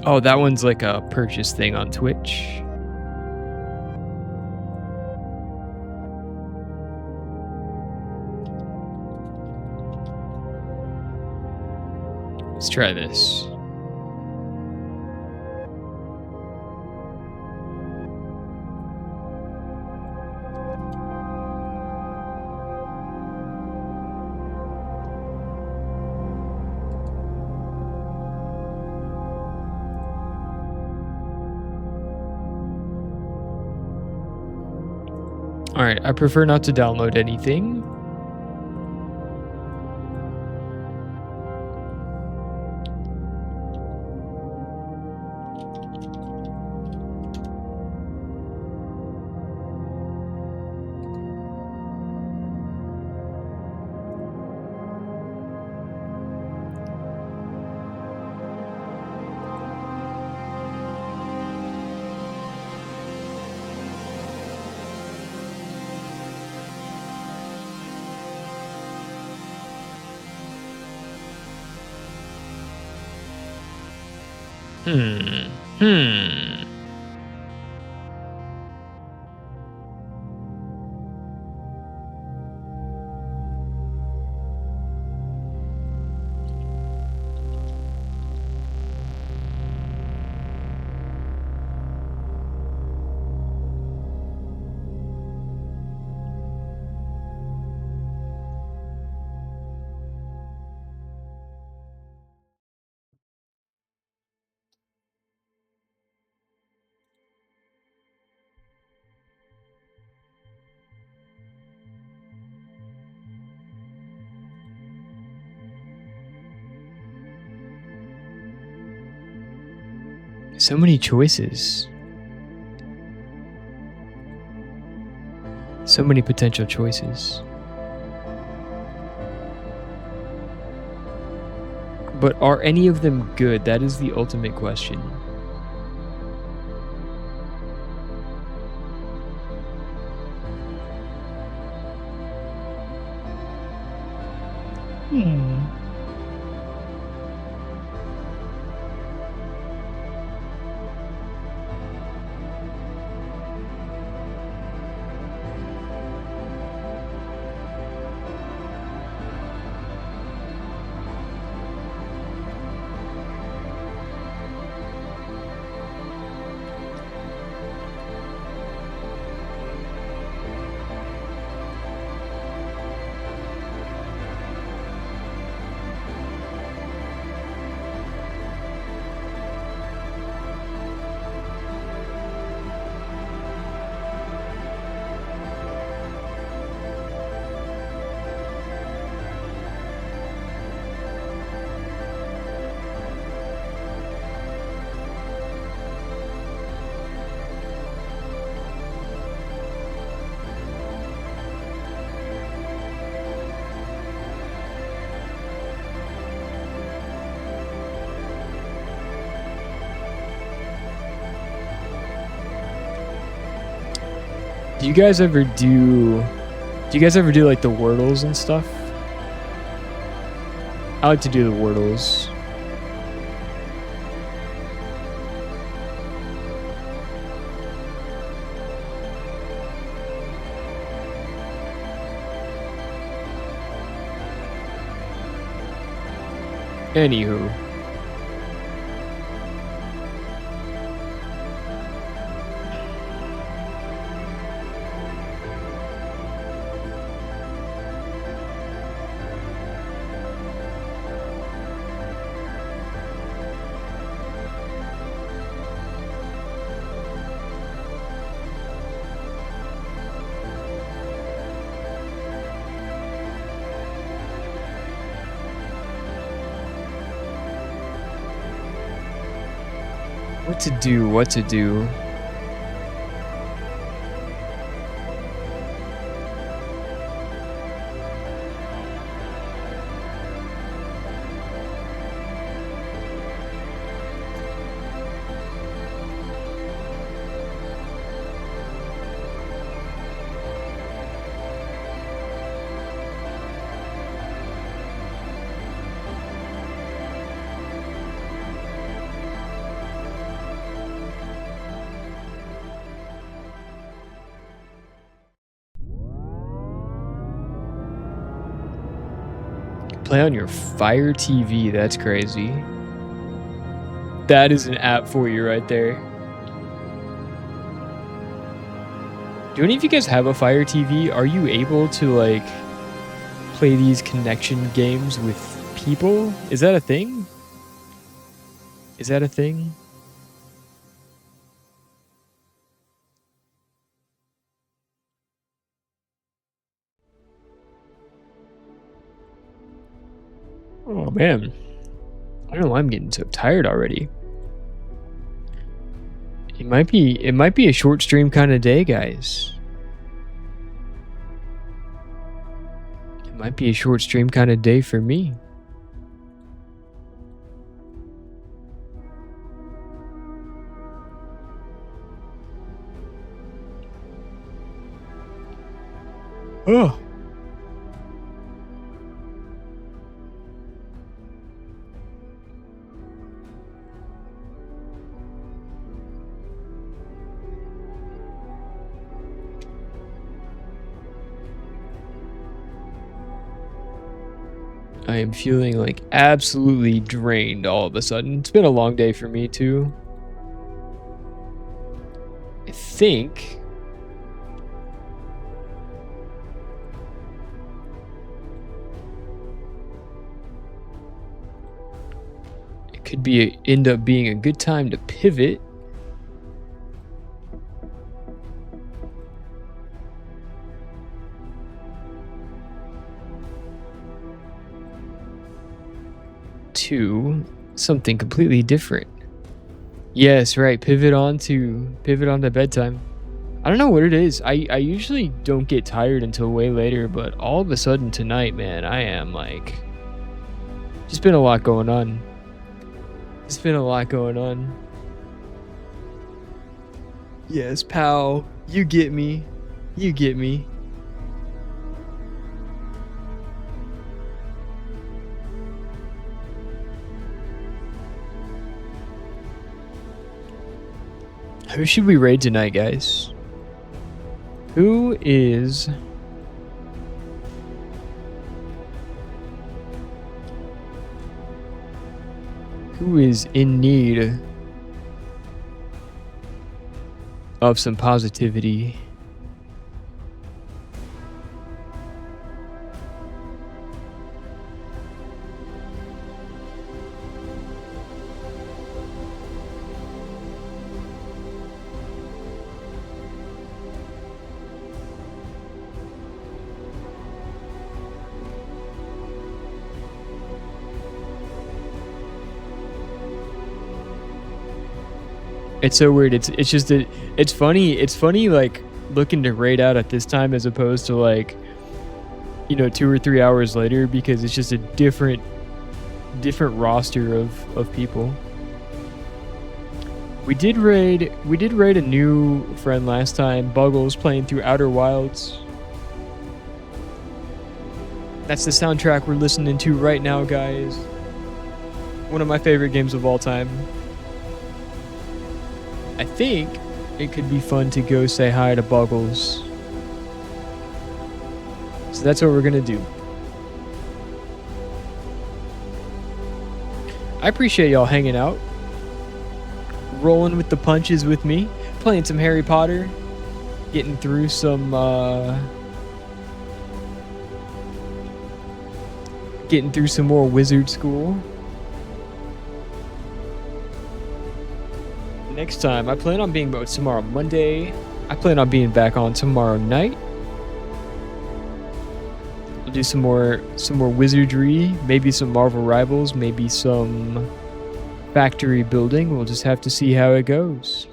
Oh, that one's like a purchase thing on Twitch. Let's try this. All right, I prefer not to download anything. Hmm. So many choices. So many potential choices. But are any of them good? That is the ultimate question. Do you guys ever do like the Wordles and stuff? I like to do the Wordles. Anywho. What to do. Play on your Fire TV. That's crazy. That is an app for you right there. Do any of you guys have a Fire TV? Are you able to like play these connection games with people? Is that a thing? Is that a thing? Oh man, I don't know why I'm getting so tired already. It might be a short stream kind of day, guys. It might be a short stream kind of day for me. Oh. I am feeling like absolutely drained all of a sudden. It's been a long day for me too. I think it could end up being a good time to pivot. To something completely different. Yes, right. Pivot on to bedtime. I don't know what it is. I usually don't get tired until way later, but all of a sudden tonight, man, I am like, just been a lot going on. It's been a lot going on. Yes, pal. You get me. You get me. Who should we raid tonight, guys? Who is in need of some positivity? It's so weird. It's just that it's funny. It's funny like looking to raid out at this time as opposed to like, you know, 2 or 3 hours later, because it's just a different roster of people. We did raid a new friend last time, Buggles, playing through Outer Wilds. That's the soundtrack we're listening to right now, guys. One of my favorite games of all time. I think it could be fun to go say hi to Buggles. So that's what we're gonna do. I appreciate y'all hanging out, rolling with the punches with me, playing some Harry Potter, getting through some more Wizard School. Next time, I plan on being tomorrow Monday. I plan on being back on tomorrow night. We'll do some more wizardry, maybe some Marvel Rivals, maybe some factory building. We'll just have to see how it goes.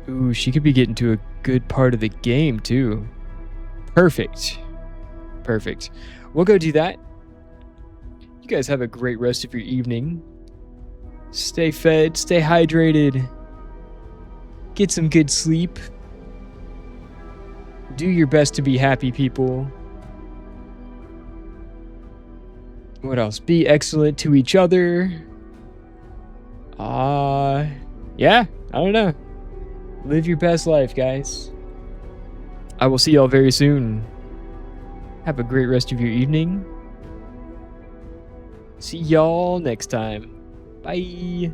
Ooh, she could be getting to a good part of the game too. Perfect. Perfect. We'll go do that. You guys have a great rest of your evening. Stay fed, stay hydrated. Get some good sleep. Do your best to be happy, people. What else? Be excellent to each other. Yeah, I don't know. Live your best life, guys. I will see y'all very soon. Have a great rest of your evening. See y'all next time. Bye.